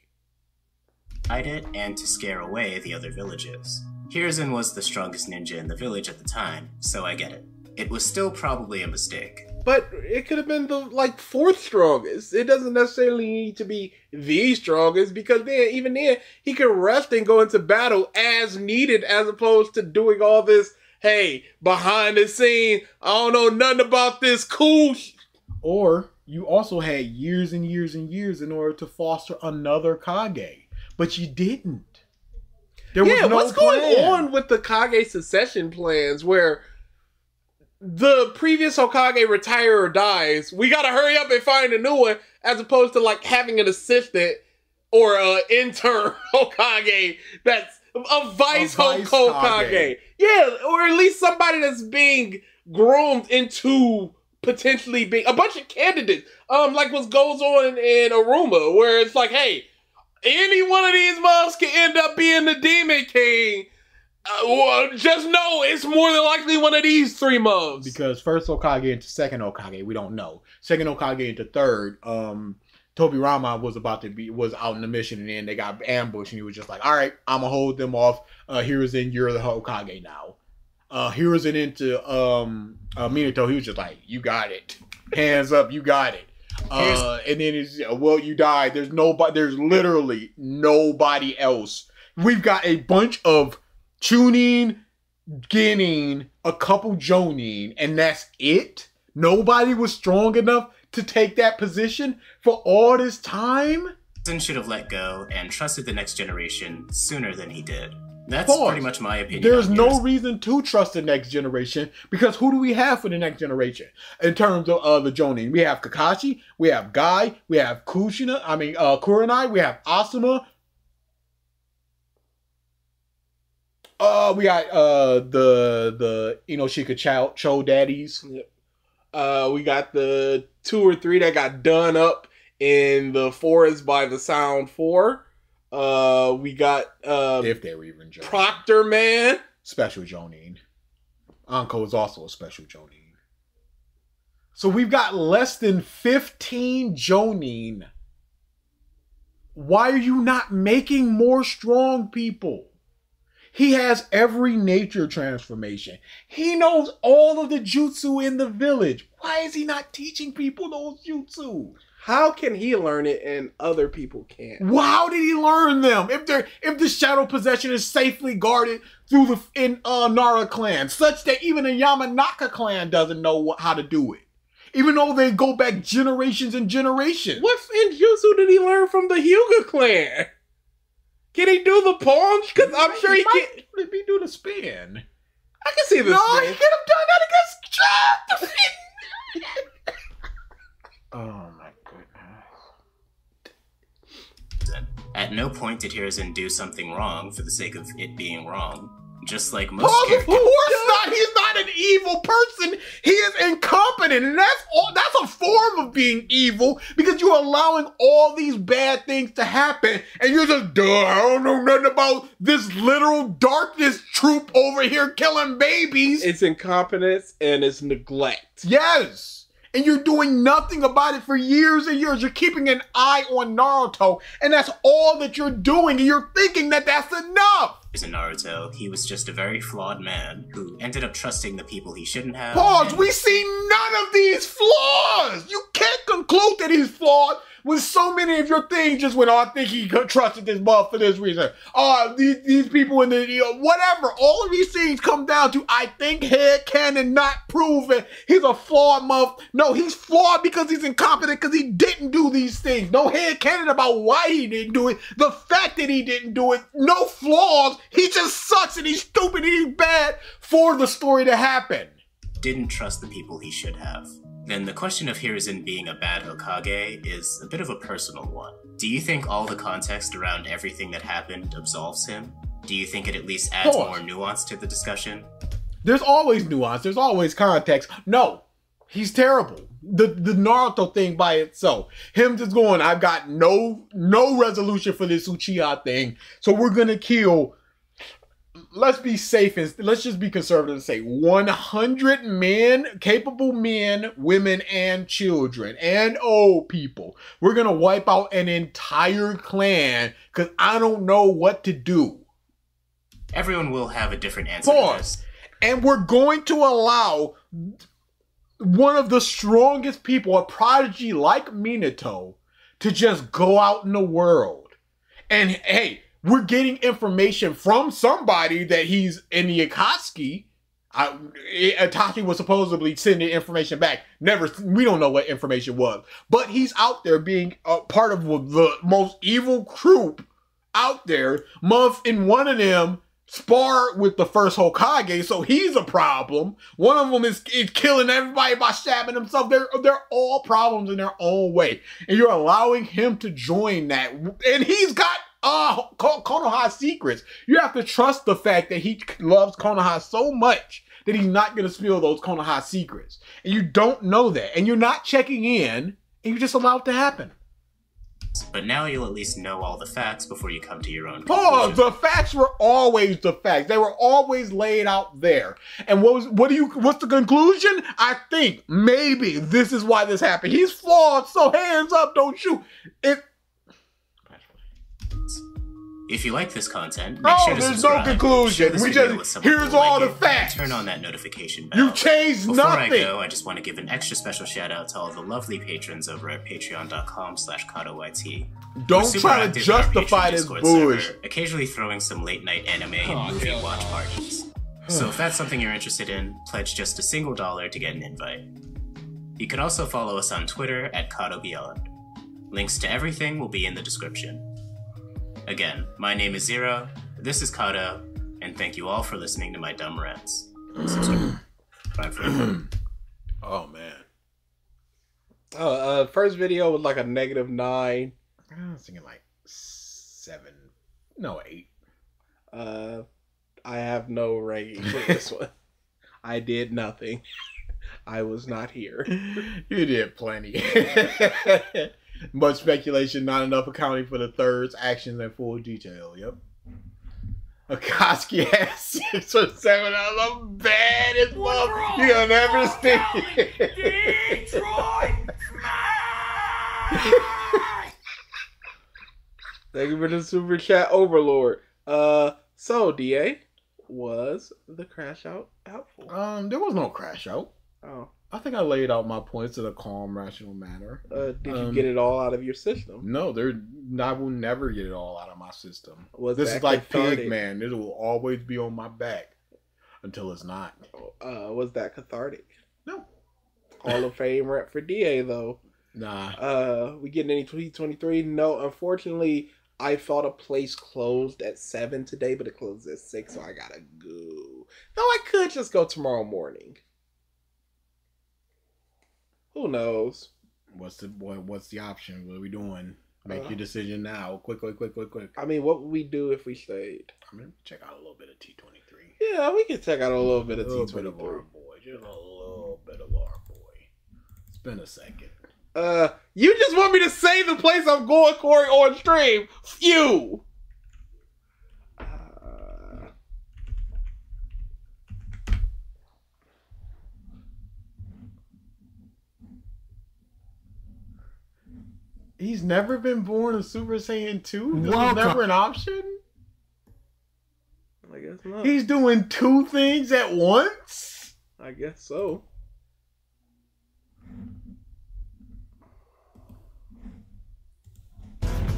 And to scare away the other villages. Hiruzen was the strongest ninja in the village at the time, so I get it. It was still probably a mistake. But it could have been the fourth strongest. It doesn't necessarily need to be the strongest, because even then he could rest and go into battle as needed, as opposed to doing all this, hey, behind the scene, I don't know nothing about this cool Or you also had years and years and years in order to foster another Kage, but you didn't. There was no what's going on with the Kage succession plans where the previous Hokage retire or dies? We gotta hurry up and find a new one, as opposed to having an assistant or an intern Hokage that's a vice Hokage. Yeah, or at least somebody that's being groomed into potentially being a bunch of candidates. Like what goes on in Aruma, where it's like, hey, any one of these mobs can end up being the Demon King. Just know it's more than likely one of these three mobs. Because first Hokage into second Hokage, we don't know. Second Hokage into third, Tobirama was out in the mission, and then they got ambushed, and he was just like, all right, I'm gonna hold them off. Hiruzen, you're the Hokage now. Hiruzen into Minato, he was just like, you got it. Hands up, you got it. And then it's, well, you died. There's literally nobody else. We've got a bunch of Chunin, Genin, a couple Jonin, and that's it? Nobody was strong enough to take that position for all this time? Hiruzen should have let go and trusted the next generation sooner than he did. That's pretty much my opinion. There's no reason to trust the next generation, because who do we have for the next generation in terms of the Jonin? We have Kakashi, we have Guy, we have Kurenai, we have Asuma. We got the Inoshika Cho daddies. Yep. We got the 2 or 3 that got done up in the forest by the Sound 4. We got if they were even Jonin. Proctor Man, special Jonin. Anko is also a special Jonin. So we've got less than 15 Jonin. Why are you not making more strong people? He has every nature transformation. He knows all of the jutsu in the village. Why is he not teaching people those jutsu? How can he learn it and other people can't? How did he learn them? If the shadow possession is safely guarded through the Nara clan, such that even a Yamanaka clan doesn't know how to do it, even though they go back generations and generations. What ninjutsu did he learn from the Hyuga clan? Can he do the palms? Because I'm sure he can. Let me do the spin. I can see the No, spin. he could have done that against Chad. Oh my goodness. At no point did Hiruzen do something wrong for the sake of it being wrong. Just like most Of characters. course not. He's not an evil person. He is incompetent, and that's a form of being evil because you're allowing all these bad things to happen, and you're just, I don't know nothing about this literal darkness troop over here killing babies. It's incompetence and it's neglect. Yes. And you're doing nothing about it for years and years. You're keeping an eye on Naruto, and that's all that you're doing, and you're thinking that that's enough. In Naruto, he was just a very flawed man who ended up trusting the people he shouldn't have. Pause. We see none of these flaws. You can't conclude that he's flawed when so many of your things just went, I think he trusted this buff for this reason. These people in the, whatever. All of these things come down to, I think headcanon not proven. He's a flawed muff. No, he's flawed because he's incompetent because he didn't do these things. No headcanon about why he didn't do it. The fact that he didn't do it. No flaws. He just sucks and he's stupid and he's bad for the story to happen. Didn't trust the people he should have. Then the question of Hiruzen being a bad Hokage is a bit of a personal one. Do you think all the context around everything that happened absolves him? Do you think it at least adds more nuance to the discussion? There's always nuance. There's always context. No, he's terrible. The Naruto thing by itself. Him just going, I've got no resolution for this Uchiha thing, so we're gonna kill. Let's be safe and let's just be conservative and say 100 men, capable men, women, and children, and old people. We're going to wipe out an entire clan because I don't know what to do. Everyone will have a different answer to this. And we're going to allow one of the strongest people, a prodigy like Minato, to just go out in the world. And hey, we're getting information from somebody that he's in the Akatsuki. Itachi was supposedly sending information back. We don't know what information was. But he's out there being a part of the most evil group out there. Muff and one of them sparred with the first Hokage, so he's a problem. One of them is killing everybody by stabbing himself. They're all problems in their own way. And you're allowing him to join that. And he's got Konoha secrets. You have to trust the fact that he loves Konoha so much that he's not going to spill those Konoha secrets. And you don't know that. And you're not checking in, and you just allow it to happen. But now you'll at least know all the facts before you come to your own conclusion. conclusion. The facts were always the facts. They were always laid out there. And what's the conclusion? I think maybe this is why this happened. He's flawed, so hands up, don't shoot. If you like this content, make sure to subscribe. There's no conclusion. Here's all the facts. Turn on that notification bell. You changed Before nothing. I go, I just want to give an extra special shout out to all the lovely patrons over at patreon.com/KatoYT. Don't try to justify this bullshit. Occasionally throwing some late night anime and movie watch parties. So if that's something you're interested in, pledge just $1 to get an invite. You can also follow us on Twitter at KatoBeyond. Links to everything will be in the description. Again, my name is Zero, this is Kato, and thank you all for listening to my dumb rants. Bye for Oh, man. First video was like a -9. I was thinking like 7. No, 8. I have no ranking for this one. I did nothing. I was not here. You did plenty. Much speculation, not enough accounting for the third's actions in full detail. Yep. Akatsuki has 6 or 7 of them bad as fuck. You'll never see. Detroit! Thank you for the super chat, Overlord. So DA, was the crash out for? There was no crash out. Oh, I think I laid out my points in a calm, rational manner. Did you get it all out of your system? No, I will never get it all out of my system. This is that like cathartic? Pigman. It will always be on my back until it's not. Was that cathartic? No. Hall of Fame rep for DA though. Nah. We getting any 2023? No, unfortunately, I thought a place closed at 7 today, but it closed at 6, so I gotta go. Though I could just go tomorrow morning. Who knows? What's the option? What are we doing? Make your decision now. Quick. I mean, what would we do if we stayed? I mean, check out a little bit of T23. Yeah, we can check out a little bit of T23. Just a little bit of our boy. It's been a second. You just want me to say the place I'm going, Corey, on stream? Phew! He's never been born a Super Saiyan 2? This was Welcome. never an option? I guess not. He's doing 2 things at once? I guess so.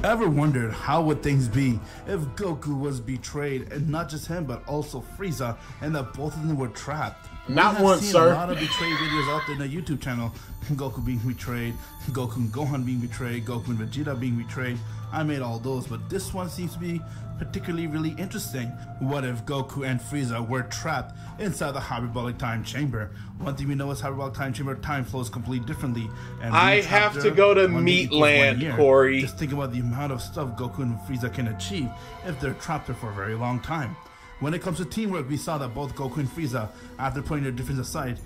Ever wondered how would things be if Goku was betrayed, and not just him but also Frieza, and that both of them were trapped? Not We have once, seen sir. A lot of betrayed videos out there in the YouTube channel. Goku being betrayed, Goku and Gohan being betrayed, Goku and Vegeta being betrayed. I made all those, but this one seems to be particularly really interesting. What if Goku and Frieza were trapped inside the hyperbolic time chamber? One thing we know is hyperbolic time chamber time flows completely differently. And I being trapped have to there, go to 1 day equals 1 Meatland, year. Corey. Just think about the amount of stuff Goku and Frieza can achieve if they're trapped there for a very long time. When it comes to teamwork, we saw that both Goku and Frieza, after putting their differences aside,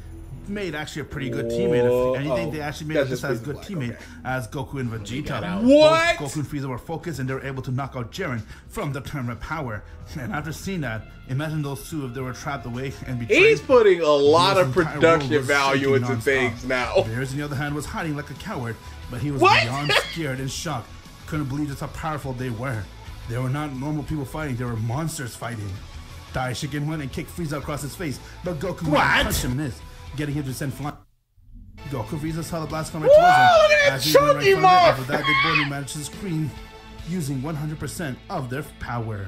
made actually a pretty good teammate. If anything, they actually made just as good teammate as Goku and Vegeta. What? Both Goku and Frieza were focused, and they were able to knock out Jiren from the tournament power. And after seeing that, imagine those two if they were trapped away and betrayed. He's putting a lot of His entire world production was value shaking into nonstop. things now. Bears, on the other hand, was hiding like a coward, but he was What? beyond scared and shocked. Couldn't believe just how powerful they were. They were not normal people fighting; they were monsters fighting. Daishikin went and kicked Frieza across his face, but Goku went and punched him and missed, getting him to send flying. Goku Frieza saw the blast come right towards him. look at that As he went chunky right front of it, mark! and with that, the body managed to scream using 100% of their power.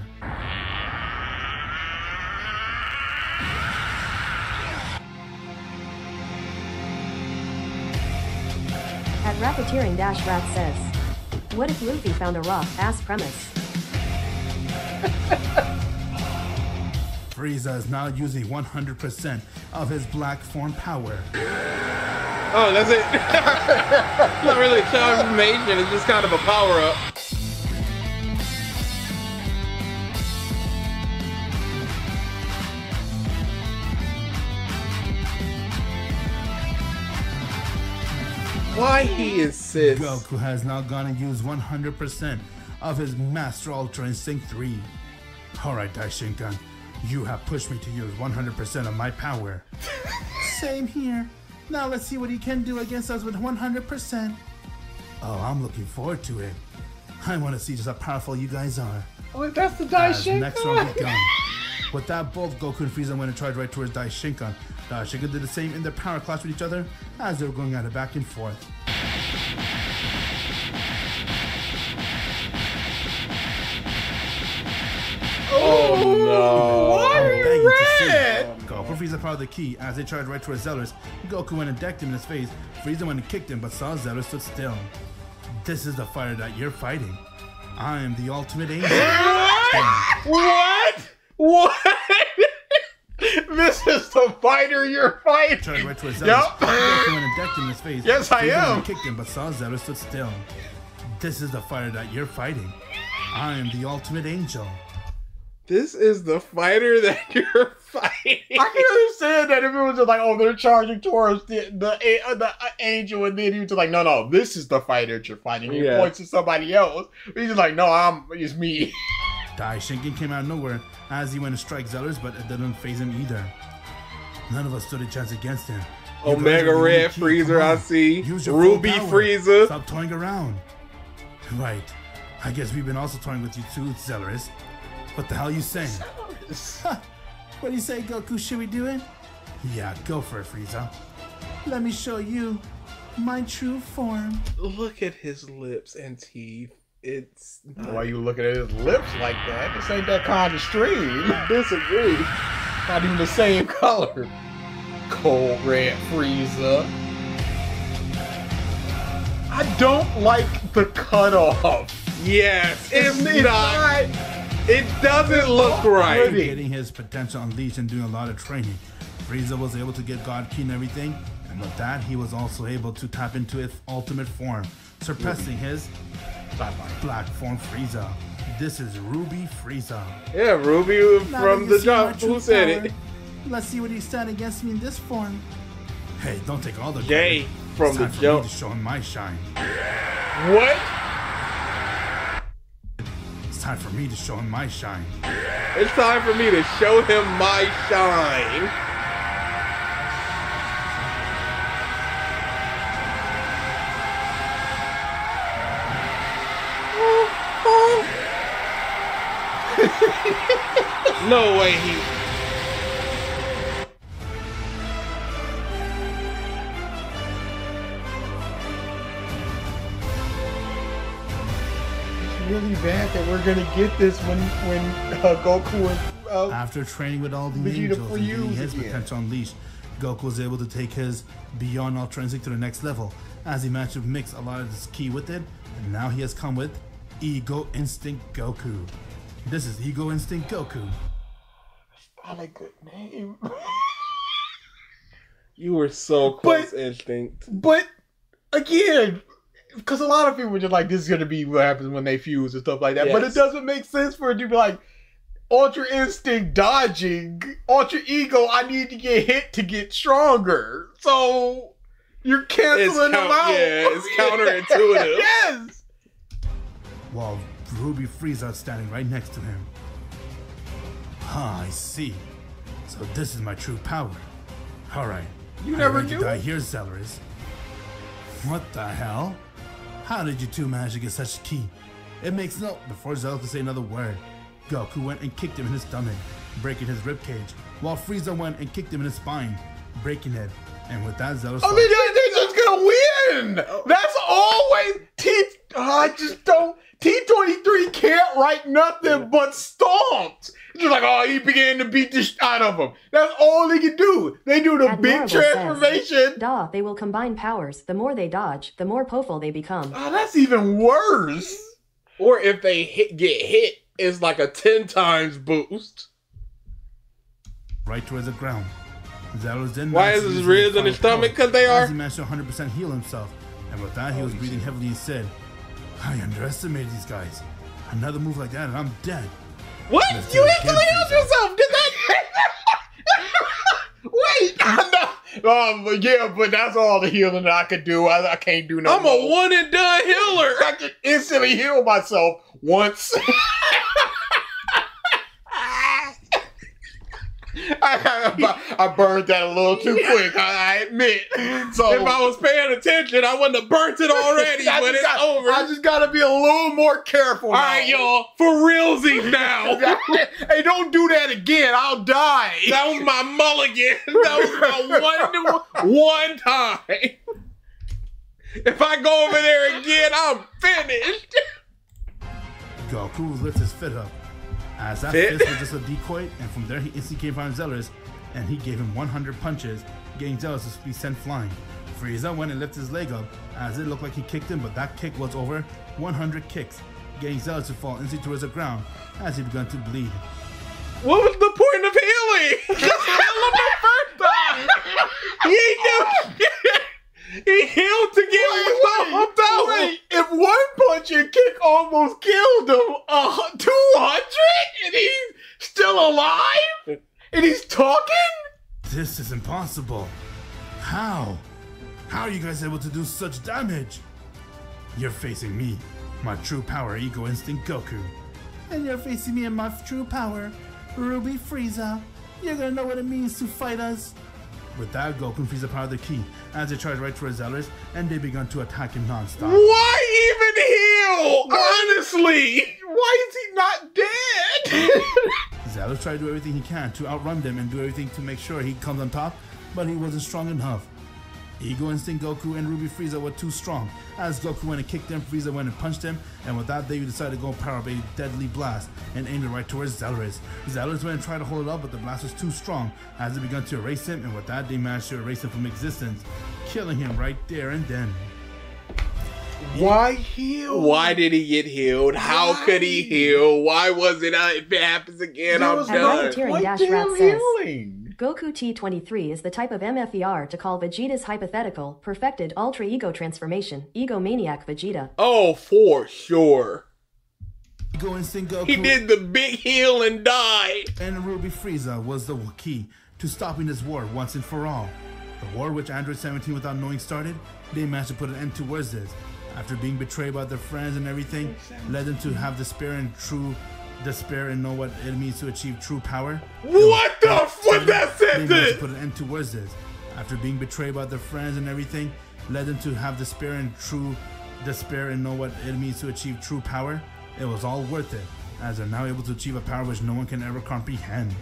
At Racketeering Rat says, what if Luffy found a rock ass premise? Frieza is now using 100% of his black form power. Oh, that's it. Not really a transformation, it's just kind of a power up. Why he insists? Goku has now gone and used 100% of his Master Ultra Instinct 3. Alright, Daishinkan, you have pushed me to use 100% of my power. Same here. Now let's see what he can do against us with 100%. Oh, I'm looking forward to it. I want to see just how powerful you guys are. Oh, that's the As Daishinkan. next round begun. With that, both Goku and Frieza went and charged right towards Daishinkan. Daishinkan did the same in their power clash with each other as they were going at it back and forth. Oh no! Why are Begging you to see. red? Goku Frieza followed the key as they charged right towards Zellers. Goku went and decked him in his face. Frieza went and kicked him, but saw Zellers stood still. This is the fighter that you're fighting. I am the ultimate angel. What? What? This is the fighter you're fighting. Charged right towards Zellers. Yep. Goku went and decked him in his face. Yes, I Frieza went am. and kicked him, but saw Zellers stood still. This is the fighter that you're fighting. I am the ultimate angel. This is the fighter that you're fighting. I can understand that if it was just like, oh, they're charging towards the angel, and then he was just like, no, this is the fighter that you're fighting. He Yeah. points to somebody else. He's just like, no, it's me. Daishinkan came out of nowhere as he went to strike Zellers, but it didn't phase him either. None of us stood a chance against him. You guys Omega are the Red only key. Freezer, Come I on. see. Use your Ruby full power. Freezer. Stop toying around. Right. I guess we've been also toying with you too, Zellers. What the hell are you saying? What do you say, Goku? Should we do it? Yeah, go for it, Frieza. Let me show you my true form. Look at his lips and teeth. It's not... Why you looking at his lips like that? This ain't that kind of stream. Disagree. Not even the same color. Cold red Frieza. I don't like the cutoff. Yes, it's not. It doesn't look right. Getting his potential unleashed and doing a lot of training. Frieza was able to get God Key and everything, and with that, he was also able to tap into his ultimate form, surpassing his Black form Frieza. This is Ruby Frieza. Yeah, Ruby from the jump. Who said it? Let's see what he's standing against me in this form. Hey, don't take all the Jay credit. from It's the time for jump. me to show him my shine. What? It's time for me to show him my shine. It's time for me to show him my shine. No way he... It's really bad that we're gonna get this when Goku and After training with all the Vegeta angels for and getting use his again. potential unleashed, Goku was able to take his Beyond Ultra Instinct to the next level, as he managed to mix a lot of his ki with it, and now he has come with Ego Instinct Goku. This is Ego Instinct Goku. Not a good name. You were so close, Instinct. But again, because a lot of people are just like, this is gonna be what happens when they fuse and stuff like that. But it Yes. doesn't make sense for it to be like Ultra Instinct dodging, Ultra Ego. I need to get hit to get stronger. So you're canceling them out. Yeah, it's counterintuitive. Yes. While Ruby Frieza is standing right next to him. I see. So this is my true power. Alright. You never ready to knew? die here, Celeris. What the hell? How did you two manage to get such ki? It makes no... Before Zell could say another word, Goku went and kicked him in his stomach, breaking his ribcage, while Frieza went and kicked him in his spine, breaking it. And with that, Zell I mean, they're just gonna win. That's always I just don't. T23 can't write nothing but stomped. It's just like, oh, he began to beat the shit out of him. That's all they can do. They do the big Admirable says, transformation. Duh, they will combine powers. The more they dodge, the more powerful they become. Oh, that's even worse. Or if they get hit, it's like a 10 times boost. right towards the ground. Zeros then Why is his ribs in his stomach? Because they are. He managed to 100% heal himself. And with that, he was breathing heavily and said, I underestimated these guys. Another move like that and I'm dead. What? Let's You do it instantly again, healed Frieza. yourself? Did that? Wait, yeah, but that's all the healing that I could do. I can't do no I'm a one and done healer. I can instantly heal myself once. I burned that a little too quick, I admit. So if I was paying attention, I wouldn't have burnt it already, but it's over. I just gotta be a little more careful. All right, y'all, for realsies now. Hey, don't do that again. I'll die. That was my mulligan. That was my one time. If I go over there again, I'm finished. Goku lifts his fit up. As that Fit? fist was just a decoy, and from there he instantly came from Zellers, and he gave him 100 punches, getting Zellers to be sent flying. Frieza went and lifted his leg up, as it looked like he kicked him, but that kick was over 100 kicks, getting Zellers to fall instantly towards the ground, as he began to bleed. What was the point of healing? Just heal him the first time. He ain't do shit. He healed to get stomped out. Wait, if one punch and kick almost killed him, 200, and he's still alive, and he's talking. This is impossible. How? How are you guys able to do such damage? You're facing me, my true power, Ego Instinct Goku. And you're facing me in my true power, Ruby Frieza. You're gonna know what it means to fight us. With that, Goku and Frieza powered the key as they charged right towards Zellers, and they began to attack him non-stop. Why even heal? Honestly, Why is he not dead? Zellers tried to do everything he can to outrun them and do everything to make sure he comes on top, but he wasn't strong enough. Ego Instinct Goku and Ruby Frieza were too strong. As Goku went and kicked him, Frieza went and punched him, and with that they decided to go power up a deadly blast and aimed it right towards Zellris. Zellris went and tried to hold it up, but the blast was too strong as they began to erase him, and with that they managed to erase him from existence, killing him right there and then. Why heal? Why did he get healed? How could he heal? Why was it if it happens again, I'm done? Rocketeering says, Goku T23 is the type of MFER to call Vegeta's hypothetical, perfected Ultra Ego transformation, Egomaniac Vegeta. Oh, for sure. Ego Instinct Goku. He did the big heal and died. And Ruby Frieza was the key to stopping this war once and for all. The war which Android 17 without knowing started, they managed to put an end towards this. After being betrayed by their friends and everything, led them to have despair and know what it means to achieve true power. What the fuck that sentence? They managed to put an end towards this. After being betrayed by their friends and everything, led them to have despair and know what it means to achieve true power. It was all worth it, as they're now able to achieve a power which no one can ever comprehend.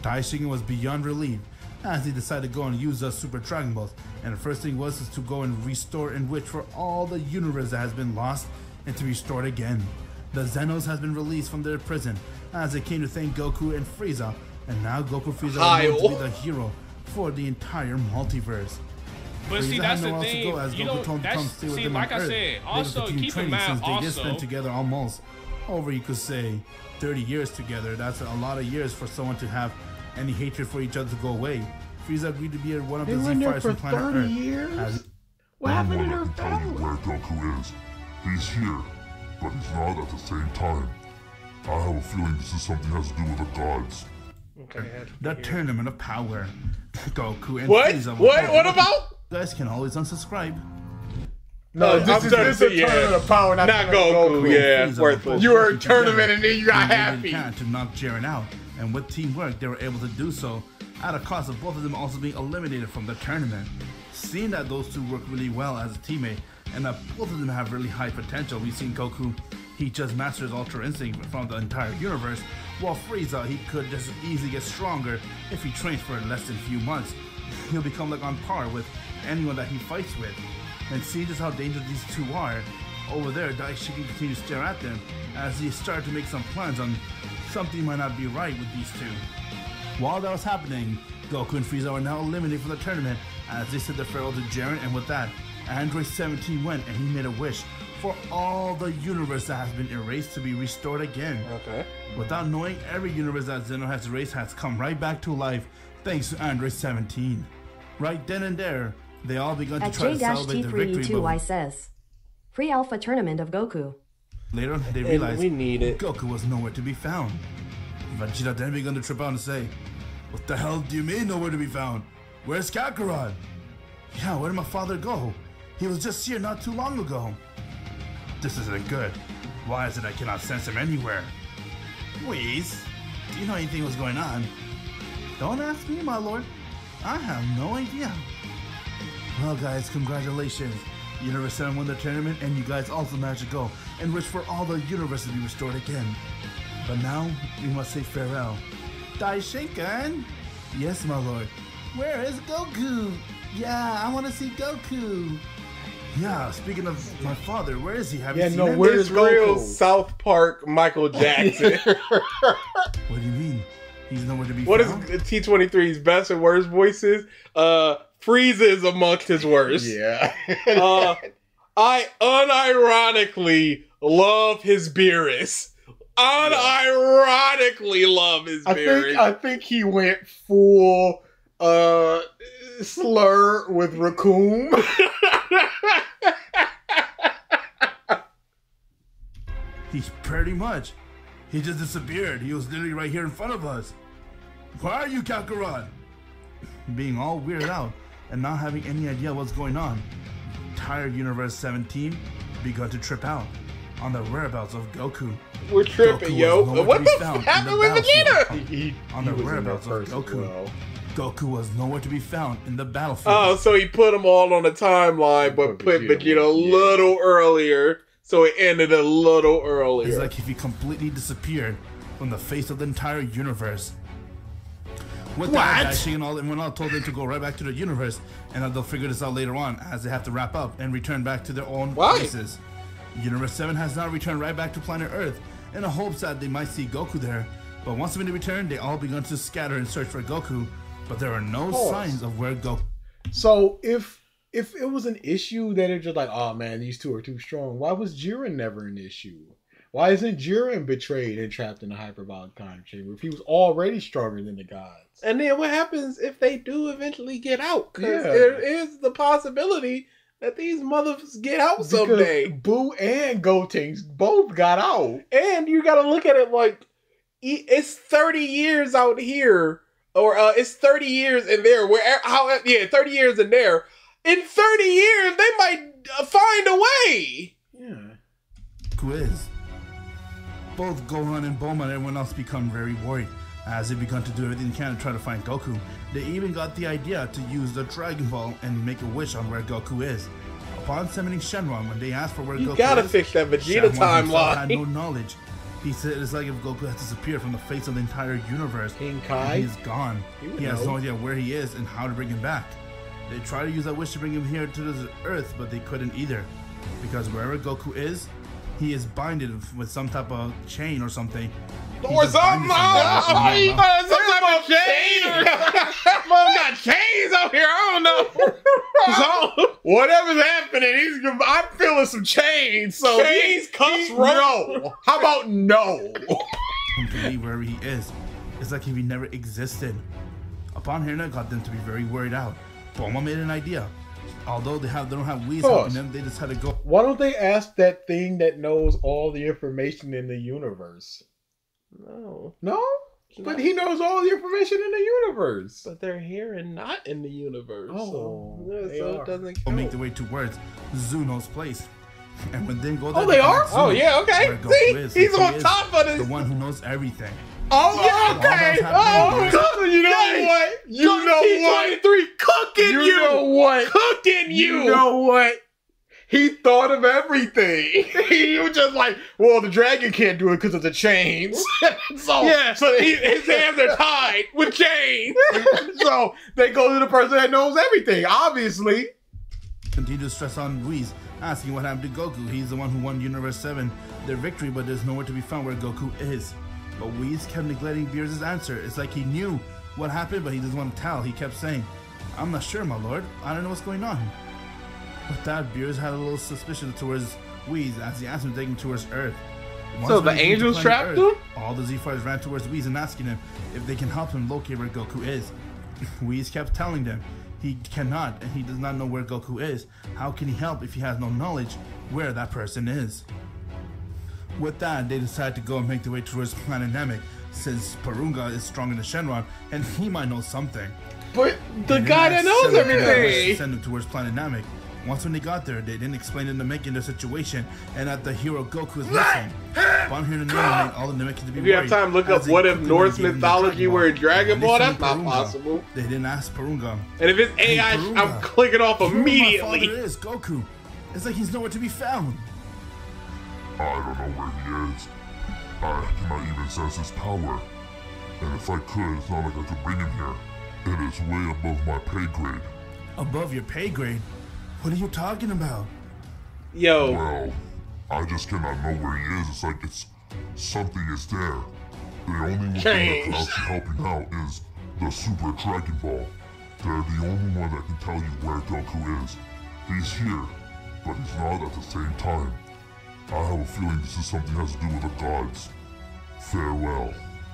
Daishigen was beyond relieved, as he decided to go and use those Super Dragon Balls, and the first thing was to go and restore and wish for all the universe that has been lost and to be restored again. The Zenos has been released from their prison as they came to thank Goku and Frieza, and now Goku and Frieza are going to be the hero for the entire multiverse. But Frieza see, that's had the nowhere else to thing. go as You Goku know, told him to come stay with see, him like on I Earth. said, They would also continue keep in training mind, since they did also spend together almost over, you could say, 30 years together. That's a lot of years for someone to have any hatred for each other to go away. Frieza agreed to be one of the Z-Fighters from planet Earth. Years? What happened to their family? Where Goku is. He's here, but he's not at the same time. I have a feeling this is something that has to do with the gods. Okay. The Tournament of Power. Goku and What? Frieza. What about? You guys can always unsubscribe. No, this is a tournament of power, not Goku. Yeah, worthless. You were a tournament and then you got happy. To knock Jiren out, and with teamwork, they were able to do so at a cost of both of them also being eliminated from the tournament. Seeing that those two work really well as a teammate, and that both of them have really high potential, we've seen Goku, he just masters Ultra Instinct from the entire universe, while Frieza, he could just easily get stronger if he trains for less than a few months. He'll become like on par with anyone that he fights with. And see just how dangerous these two are. Over there, Daishigen continues to stare at them as he started to make some plans on something might not be right with these two. While that was happening, Goku and Frieza are now eliminated from the tournament as they said their farewell to Jiren, and with that, Android 17 went and he made a wish for all the universe that has been erased to be restored again. Okay. Without knowing, every universe that Zeno has erased has come right back to life thanks to Android 17. Right then and there, they all begun to try to celebrate their victory. At J-T3U2I says, Free Alpha Tournament of Goku. Later, they realized we need it. Goku was nowhere to be found. Vegeta then began to trip out and say, "What the hell do you mean nowhere to be found? Where's Kakarot? Yeah, where did my father go? He was just here not too long ago. This isn't good. Why is it I cannot sense him anywhere? Whis, do you know anything was going on?" "Don't ask me, my lord. I have no idea." Well, guys, congratulations. Universe 7 won the tournament, and you guys also managed to go and wish for all the universe to be restored again. But now, we must say farewell. Daishinkan? Yes, my lord. Where is Goku? Yeah, I want to see Goku. Yeah, speaking of my father, where is he? Have you seen him? Where's real South Park Michael Jackson? What do you mean? He's nowhere to be found? found? What is T23's best and worst voices? Frieza is amongst his worst. Yeah. I unironically love his Beerus. Unironically love his Beerus. I think he went full slur with Raccoon. He's pretty much. He just disappeared. He was literally right here in front of us. Where are you, Kakarot? Being all weirded out and not having any idea what's going on, entire Universe 17 begun to trip out on the whereabouts of Goku. We're tripping, Goku yo. What the fuck happened with Vegeta? On the whereabouts of Goku. Goku was nowhere to be found in the battlefield. Oh, so he put them all on the timeline, but put Vegeta a little earlier, so it ended a little earlier. It's like if he completely disappeared from the face of the entire universe. With What? that, Daishin and everyone else told them to go right back to the universe, and that they'll figure this out later on as they have to wrap up and return back to their own places. Universe 7 has now returned right back to planet Earth in the hopes that they might see Goku there. But once they return, they all begun to scatter and search for Goku, but there are no signs of where Goku. So if it was an issue that it's just like, oh man, these two are too strong, why was Jiren never an issue? Why isn't Jiren betrayed and trapped in the hyperbolic time chamber if he was already stronger than the gods? And then what happens if they do eventually get out? Because there is the possibility that these mothers get out someday. Because Boo and Gotenks both got out. And you got to look at it like it's 30 years out here, or it's 30 years in there. 30 years in there. In 30 years, they might find a way. Yeah. Quiz. Both Gohan and Bulma and everyone else become very worried as they begun to do everything they can to try to find Goku. They even got the idea to use the Dragon Ball and make a wish on where Goku is. Upon summoning Shenron, when they asked for where Goku is, you gotta fix that Vegeta timeline. Had no knowledge. He said it's like if Goku had disappeared from the face of the entire universe. King Kai? He's gone. He has no idea where he is and how to bring him back. They tried to use that wish to bring him here to this Earth, but they couldn't either. Because wherever Goku is, he is binded with some type of chain or something. Or something! Some type of chain! Mom got chains out here, I don't know. So, whatever's happening, I'm feeling some chains. So chains, cuffs, no. How about no? To be wherever he is. It's like if he never existed. Upon hearing that, got them to be very worried out. Bulma made an idea. Although they don't have Whis helping them, they just had to go. Why don't they ask that thing that knows all the information in the universe? No. But he knows all the information in the universe. But they're here and not in the universe. Oh, so it doesn't count. They'll make their way towards Zuno's place. And when they go there, they are? Oh, yeah, okay. See? He's on top of this. The one who knows everything. Oh, yeah, okay. Oh, you know what? You know what? Cooking you. You know what? Cooking you. You know what? He thought of everything. He was just like, well, the dragon can't do it because of the chains. so his hands are tied with chains. So they go to the person that knows everything, obviously. Continue to stress on Whis, asking what happened to Goku. He's the one who won Universe 7, their victory, but there's nowhere to be found where Goku is. But Whis kept neglecting Beerus' answer. It's like he knew what happened, but he doesn't want to tell. He kept saying, I'm not sure, my lord. I don't know what's going on. With that, Beerus had a little suspicion towards Whis as he asked him to take him towards Earth. So the angels trapped him? All the Z-Fighters ran towards Whis and asking him if they can help him locate where Goku is. Whis kept telling them he cannot and he does not know where Goku is. How can he help if he has no knowledge where that person is? With that, they decided to go and make their way towards Planet Namek, since Porunga is stronger than Shenron and he might know something. But the guy that knows everything! Send them towards Planet Namek. Once when they got there, they didn't explain to Namekian their situation and that the hero Goku is missing. Upon hearing the name, made all the Namekians to be If you have time, look up what if Norse mythology were a Dragon Ball. That's not possible. They didn't ask Porunga. And if it's AI, I'm clicking off immediately. My father is Goku. It's like he's nowhere to be found. I don't know where he is. I cannot even sense his power. And if I could, it's not like I could bring him here. It is way above my pay grade. Above your pay grade? What are you talking about? Yo. Well, I just cannot know where he is. It's like something is there. The only one thing that's actually helping out is the Super Dragon Ball. They're the only one that can tell you where Goku is. He's here, but he's not at the same time. I have a feeling this is something that has to do with the gods. Farewell.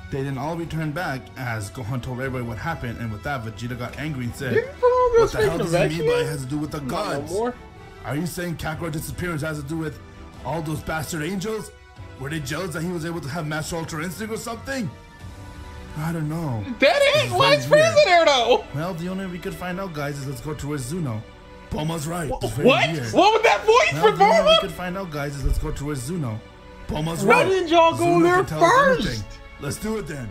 They then all returned back as Gohan told everybody what happened, and with that, Vegeta got angry and said, what the hell does it mean by it has to do with the gods? Are you saying Kakarot's disappearance has to do with all those bastard angels? Were they jealous that he was able to have Master Ultra Instinct or something? I don't know. That is what's Frieza there though? Well, the only way we could find out, guys, is let's go towards Zuno. Bulma's right. What? What was that voice for Bulma? The only way we Bulma? could find out, guys, is let's go towards Zuno. Bulma's Why right. didn't y'all go Zuno there can tell us first? anything. Let's do it then.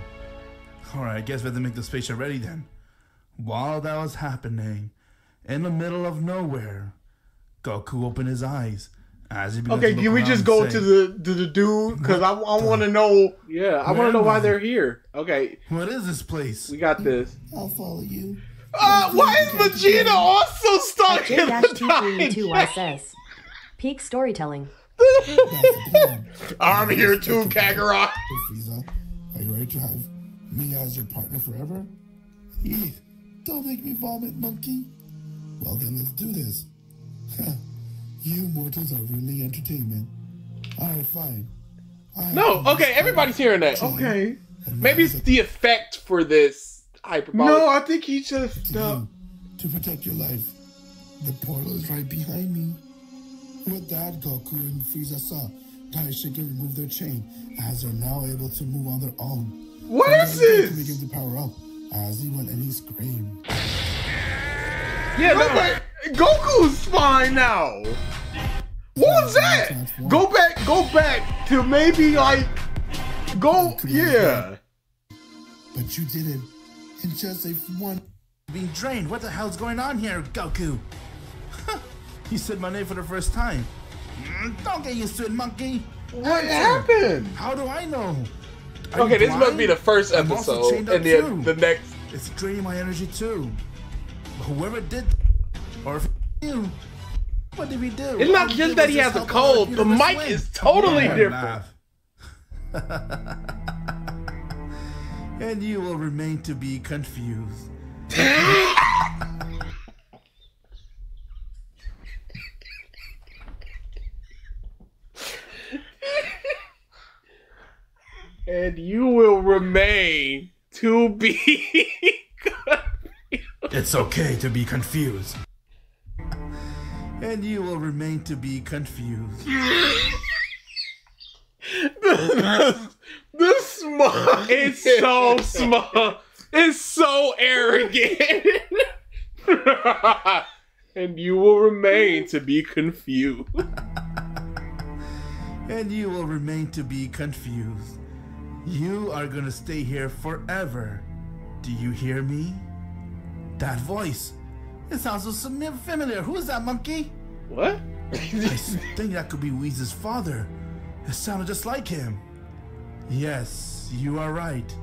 Alright, I guess we have to make the spaceship ready then. While that was happening, in the middle of nowhere, Goku opened his eyes As he begins Okay, to look can we around just and go say, to the dude? Because I want to know. Yeah, I want to know why they're here. Okay. What is this place? We got this. I'll follow you. Why is Vegeta also stuck in the J-T322Y says, peak storytelling. I'm here too, Kakarot. Frieza, are you ready to have me as your partner forever? Eek, don't make me vomit, monkey. Well then, let's do this. You mortals are really entertainment. Alright, fine. No, okay, everybody's hearing that. Okay. Maybe it's the effect for this hyperbolic. No, I think he just... To protect your life. The portal is right behind me. With that, Goku and Frieza saw Daishiken remove their chain, as they're now able to move on their own. What is this? Goku began to power up, as he went and he screamed. Yeah, no, but Goku's fine now. What was that? Go back to maybe like yeah. But you did it in just a one. Being drained. What the hell's going on here, Goku? You said my name for the first time. Don't get used to it, monkey. What happened? How do I know? Okay, this must be the first episode, and then the next. It's draining my energy too. Whoever did, or if you, what did we do? It's not just that he has a cold. The mic is totally different. And you will remain to be confused. And you will remain to be confused. It's okay to be confused. And you will remain to be confused. The smug. It's so smug. It's so arrogant. And you will remain to be confused. And you will remain to be confused. You are gonna stay here forever. Do you hear me? That voice. It sounds so familiar. Who is that, monkey? What? I think that could be Whis' father. It sounded just like him. Yes, you are right.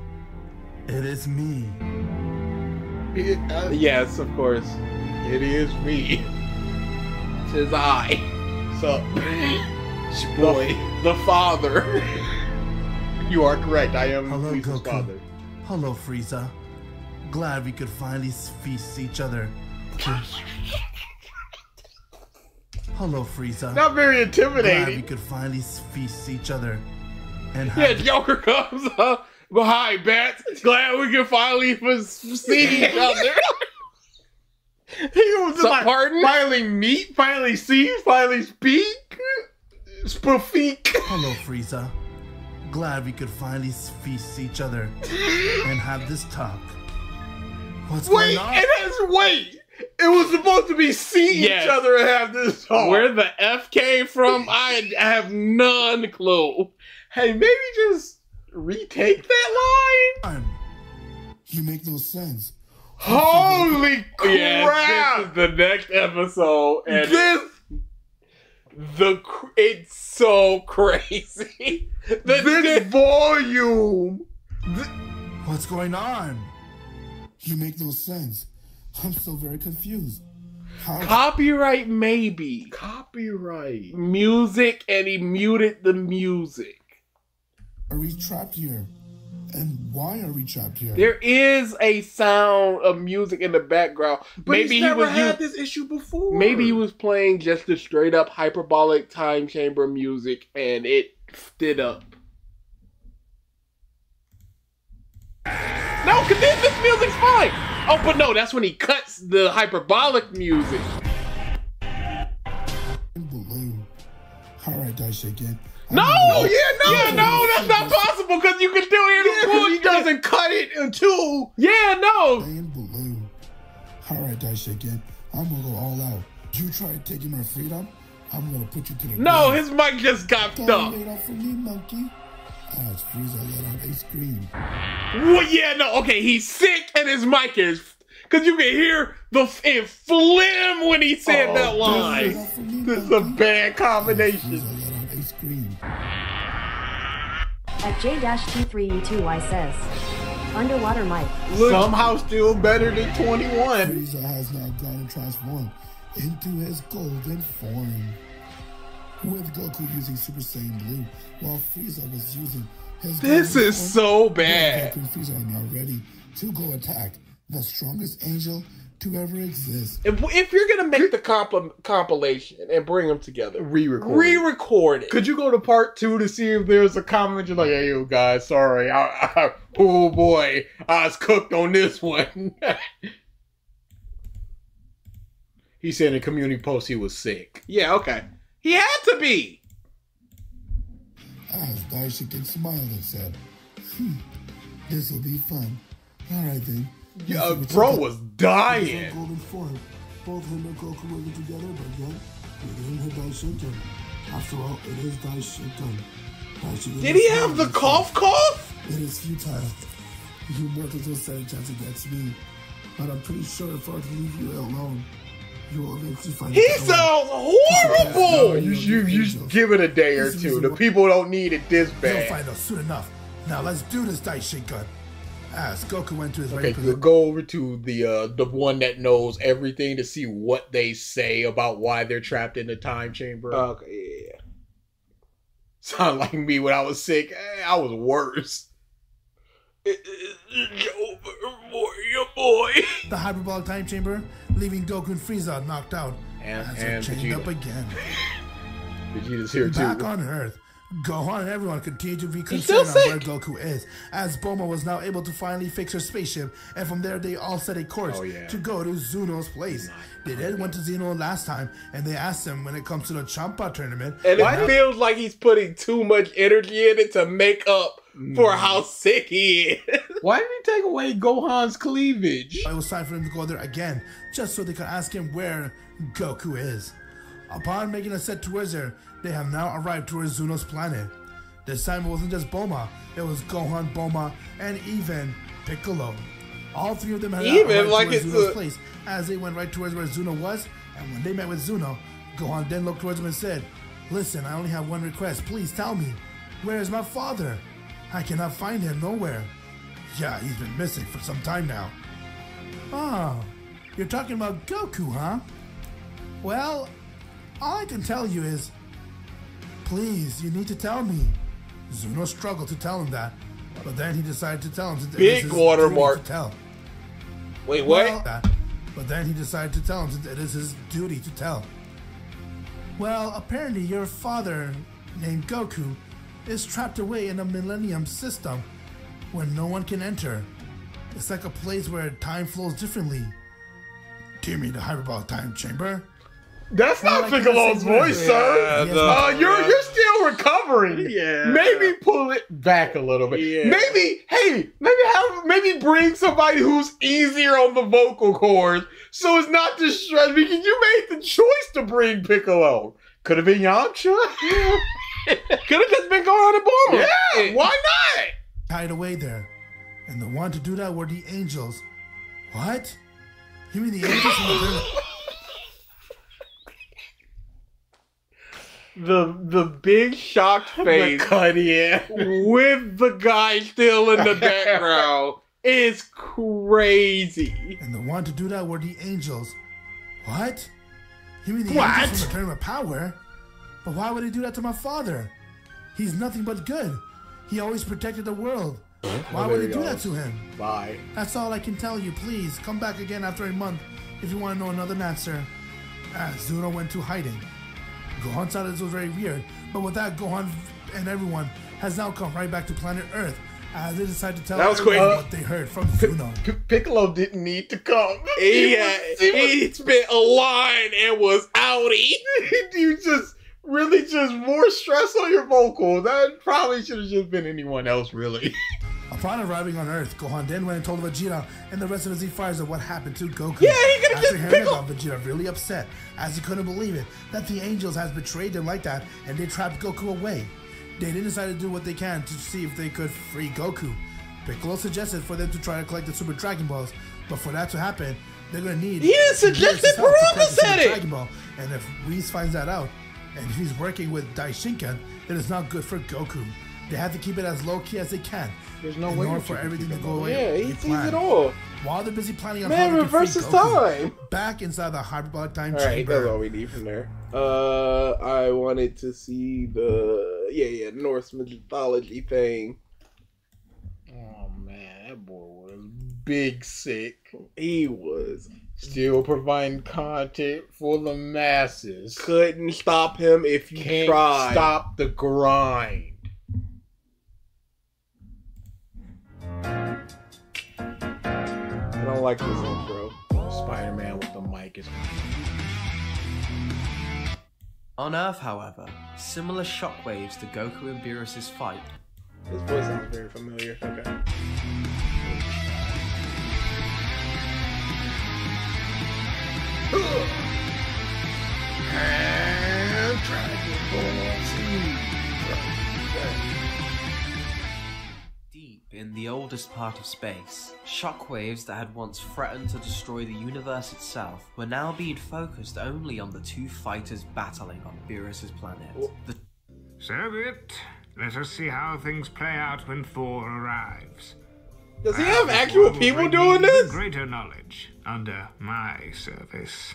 It is me. Yes, of course. It is me. Tis I. So, boy, the father. You are correct. I am Whis' father. Hello, Frieza. Glad we could finally feast each other. Hello, Frieza. Not very intimidating. Glad we could finally feast each other. And yeah, Joker comes up. Well, hi, Bats. Glad we can finally see each other. He was like, pardon? Finally meet, finally see, finally speak. Spoofeek. Hello, Frieza. Glad we could finally feast each other and have this talk. What's going on? Wait! It was supposed to be see each other and have this talk. Where the F came from, I have none clue. Hey, maybe just retake that line? You make no sense. Holy crap! Yes, this is the next episode, and it's so crazy. This volume. What's going on? You make no sense. I'm still very confused. Copyright, maybe. Copyright. Music, and he muted the music. Are we trapped here? And why are we trapped here? There is a sound of music in the background. But maybe he was had this issue before. Maybe he was playing just the straight up hyperbolic time chamber music and it stood up. No, because this music's fine. Oh, but no, that's when he cuts the hyperbolic music. Balloon. Alright, Daishiken. No, that's not possible because you can still hear the balloon. He doesn't cut it until Balloon. Alright, Daishiken. I'm gonna go all out. You try taking my freedom, I'm gonna put you to the ground. His mic just got stuck. Wait up for me, monkey. As Frieza let out a scream. Well, yeah, no, okay, he's sick and his mic is, because Because you can hear it flim when he said that line. This is a bad combination. At J-T3E2Y says, Underwater Mike. Somehow still better than 21. Frieza has now gone and transformed into his golden form. With Goku using Super Saiyan Blue, while Frieza was using his This golden is form, so bad. Goku and Frieza are now ready to go attack the strongest angel to ever exist. If you're gonna make the compilation and bring them together, re-record it. Could you go to part 2 to see if there's a comment? You're like, hey, you guys, sorry. Oh boy, I was cooked on this one. He said in a community post he was sick. Yeah, okay. He had to be. As Daishikin smiled and said, this will be fun. Alright then. Yeah, bro was dying. Golden form. Both him and Goku working together, but yet within her Daishikin. After all, it is Daishikin. Did he have the cough? It is futile. You mortals will stand a chance against me. But I'm pretty sure if I were to leave you alone, you will eventually find He sounds horrible! You give it a day or two. The people don't need it this They'll bad. find us soon enough. Now let's do this, Daishikin. As Goku went to his Okay, right we'll go over to the one that knows everything to see what they say about why they're trapped in the time chamber. Okay, yeah. Sound like me when I was sick. I was worse. It's over for your boy. The hyperbolic time chamber, leaving Goku and Frieza knocked out as they're chained up again. Vegeta's here too. Back on Earth, Gohan and everyone continue to be concerned on where Goku is, as Bulma was now able to finally fix her spaceship, and from there they all set a course to go to Zuno's place. They then went to Zuno last time, and they asked him when it comes to the Champa tournament. And it feels like he's putting too much energy in it to make up for how sick he is. Why did he take away Gohan's cleavage? It was time for him to go there again, just so they could ask him where Goku is. Upon making a set towards there, they have now arrived towards Zuno's planet. This time it wasn't just Bulma, it was Gohan, Bulma, and even Piccolo. All three of them had arrived towards Zuno's place as they went right towards where Zuno was, and when they met with Zuno, Gohan then looked towards him and said, "Listen, I only have one request, please tell me, where is my father? I cannot find him nowhere." Yeah, he's been missing for some time now. Oh, you're talking about Goku, huh? Well, all I can tell you is, please, you need to tell me. Zuno struggled to tell him that, but then he decided to tell him that big watermark. Wait, what? But then he decided to tell him that it is his duty to tell. Well, apparently your father, named Goku, is trapped away in a Millennium system where no one can enter. It's like a place where time flows differently. Do you mean the hyperbolic time chamber? That's not Piccolo's voice, sir. You're still recovering. Yeah. Maybe pull it back a little bit. Yeah. Maybe bring somebody who's easier on the vocal cords, so it's not distressing. Because you made the choice to bring Piccolo. Could have been Yamcha. Could have just been Gohan and Bulma. Yeah, why not? Tied away there, and the one to do that were the angels. What? You mean the angels from the The big shocked face with the guy still in the background is crazy. And the one to do that were the angels. What? You mean the angels from the Tournament of Power? But why would he do that to my father? He's nothing but good. He always protected the world. Why would he do that to him? Bye. That's all I can tell you. Please, come back again after a month if you want to know another answer. As Zuno went to hiding. Gohan thought this was very weird, but with that, Gohan and everyone has now come right back to planet Earth as they decided to tell everyone what they heard from Zuno. Piccolo didn't need to come. He spent a line and was outie. You just more stress on your vocals. That probably should have just been anyone else, really. Upon arriving on Earth, Gohan then went and told Vegeta and the rest of the Z-Fighters of what happened to Goku. Yeah, he could have just hearing about Vegeta really upset, as he couldn't believe it, that the angels has betrayed them like that, and they trapped Goku away. They then decided to do what they can to see if they could free Goku. Piccolo suggested for them to try to collect the Super Dragon Balls, but for that to happen, they're gonna need. He didn't suggest it. Kurama said it. Dragon Ball. And if Whis finds that out, and if he's working with Daishinkan, it is not good for Goku. They have to keep it as low key as they can. There's no in way order for everything to go away. Yeah, he sees it all. While they're busy planning on Man, how to reverse free his Goku time. back inside the hyperbolic time All right, chamber. that's all we need from there. I wanted to see the Norse mythology thing. Oh man, that boy was big sick. He was still providing content for the masses. Couldn't stop him if you Can't tried. stop the grind. I don't like this intro. Spider-Man with the mic is. On Earth, however, similar shockwaves to Goku and Beerus' fight. His voice sounds very familiar. Okay. And Dragon Ball Z. Deep in the oldest part of space, shockwaves that had once threatened to destroy the universe itself were now being focused only on the two fighters battling on Beerus' planet. So let us see how things play out when Thor arrives. Does he have actual people doing this? Greater knowledge under my service.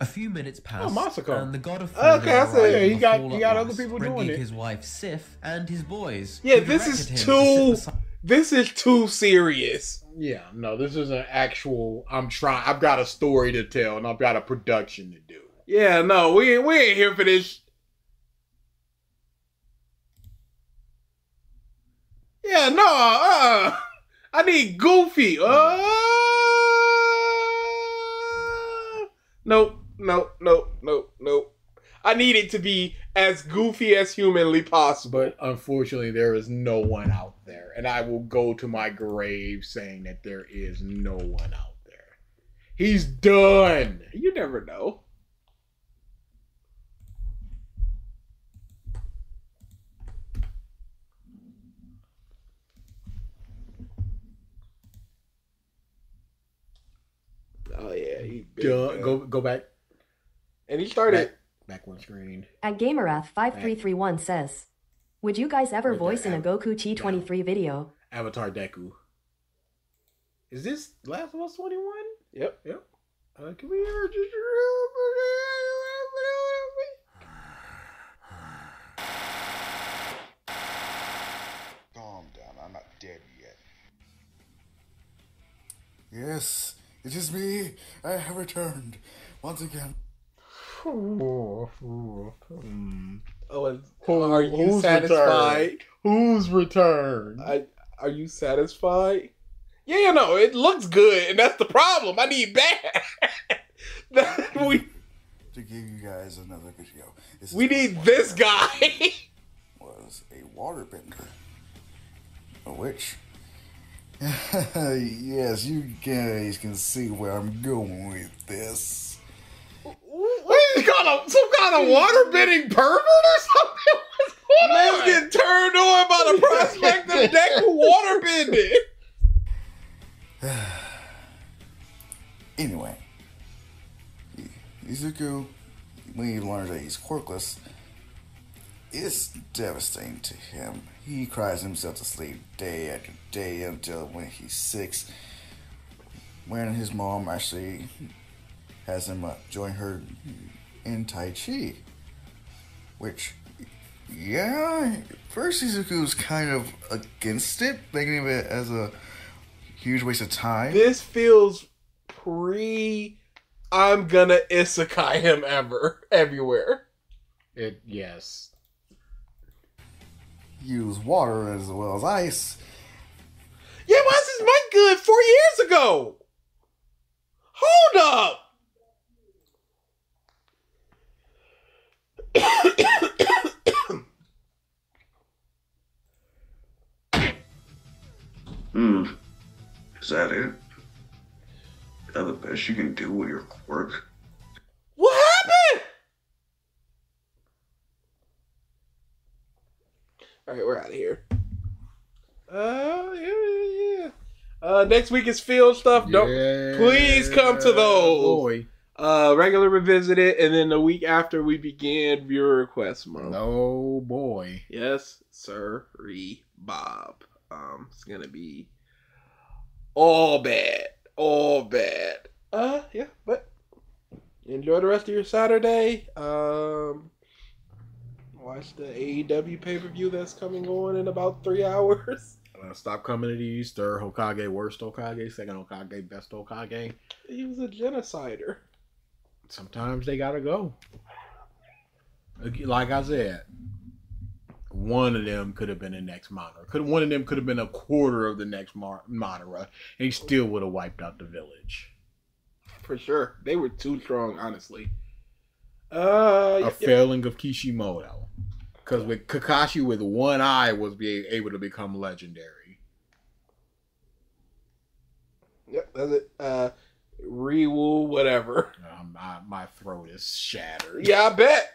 A few minutes passed, Masako. and the god of Okay, I said, arrived yeah, he got- all he at got other once, people bringing doing it. his wife Sif and his boys. Yeah, who this directed is him to sit too. beside- This is too serious. Yeah, no, this is an actual. I've got a story to tell, and I've got a production to do. Yeah, no, we ain't here for this. Yeah, no, I need Goofy. Nope. I need it to be as goofy as humanly possible. But unfortunately, there is no one out there, and I will go to my grave saying that there is no one out there. He's done. You never know. Oh yeah, he Done. Go back. And he started back one screen. At Gamerath5331 says, would you guys ever voice in a Goku T23 video? Avatar Deku. Is this Last of Us 21? Yep. Can we ever just... Calm down, I'm not dead yet. Yes, it is me. I have returned once again. Oh, are you who's satisfied? Returned? Who's returned? Are you satisfied? Yeah, no, it looks good, and that's the problem. I need bad. To give you guys another video. We need this guy. Was a waterbender. Which, yes, you guys can see where I'm going with this. What is some kind of waterbending pervert or something? What's going on? Man's getting turned on by the prospect of Deku waterbending. Anyway, Izuku, when he learns that he's quirkless, it's devastating to him. He cries himself to sleep day after day until when he's 6, when his mom actually has him join her in Tai Chi. Which, yeah, first Izuku was kind of against it, thinking of it as a huge waste of time. This feels I'm gonna isekai him everywhere. Yes. Use water as well as ice. Yeah, why is this mic good 4 years ago? Hold up. Is that it? Is that the best you can do with your quirk? What happened? All right, we're out of here. Next week is field stuff. Don't please come to those. Boy. Regular Revisited, and then the week after we begin viewer request month. Oh boy. Yes, sir. Bob. It's gonna be all bad. All bad. Yeah, but enjoy the rest of your Saturday. Watch the AEW pay-per-view that's coming on in about 3 hours. Stop coming to the East. Third Hokage, worst Hokage. Second Hokage, best Hokage. He was a genocider. Sometimes they gotta go. Like I said, one of them could have been the next Madara. One of them could have been a quarter of the next Madara, and he still would have wiped out the village. For sure. They were too strong, honestly. A failing of Kishimoto. Because with Kakashi with one eye was being able to become legendary. Yep, that's it. Rewu, whatever. My throat is shattered. Yeah, I bet.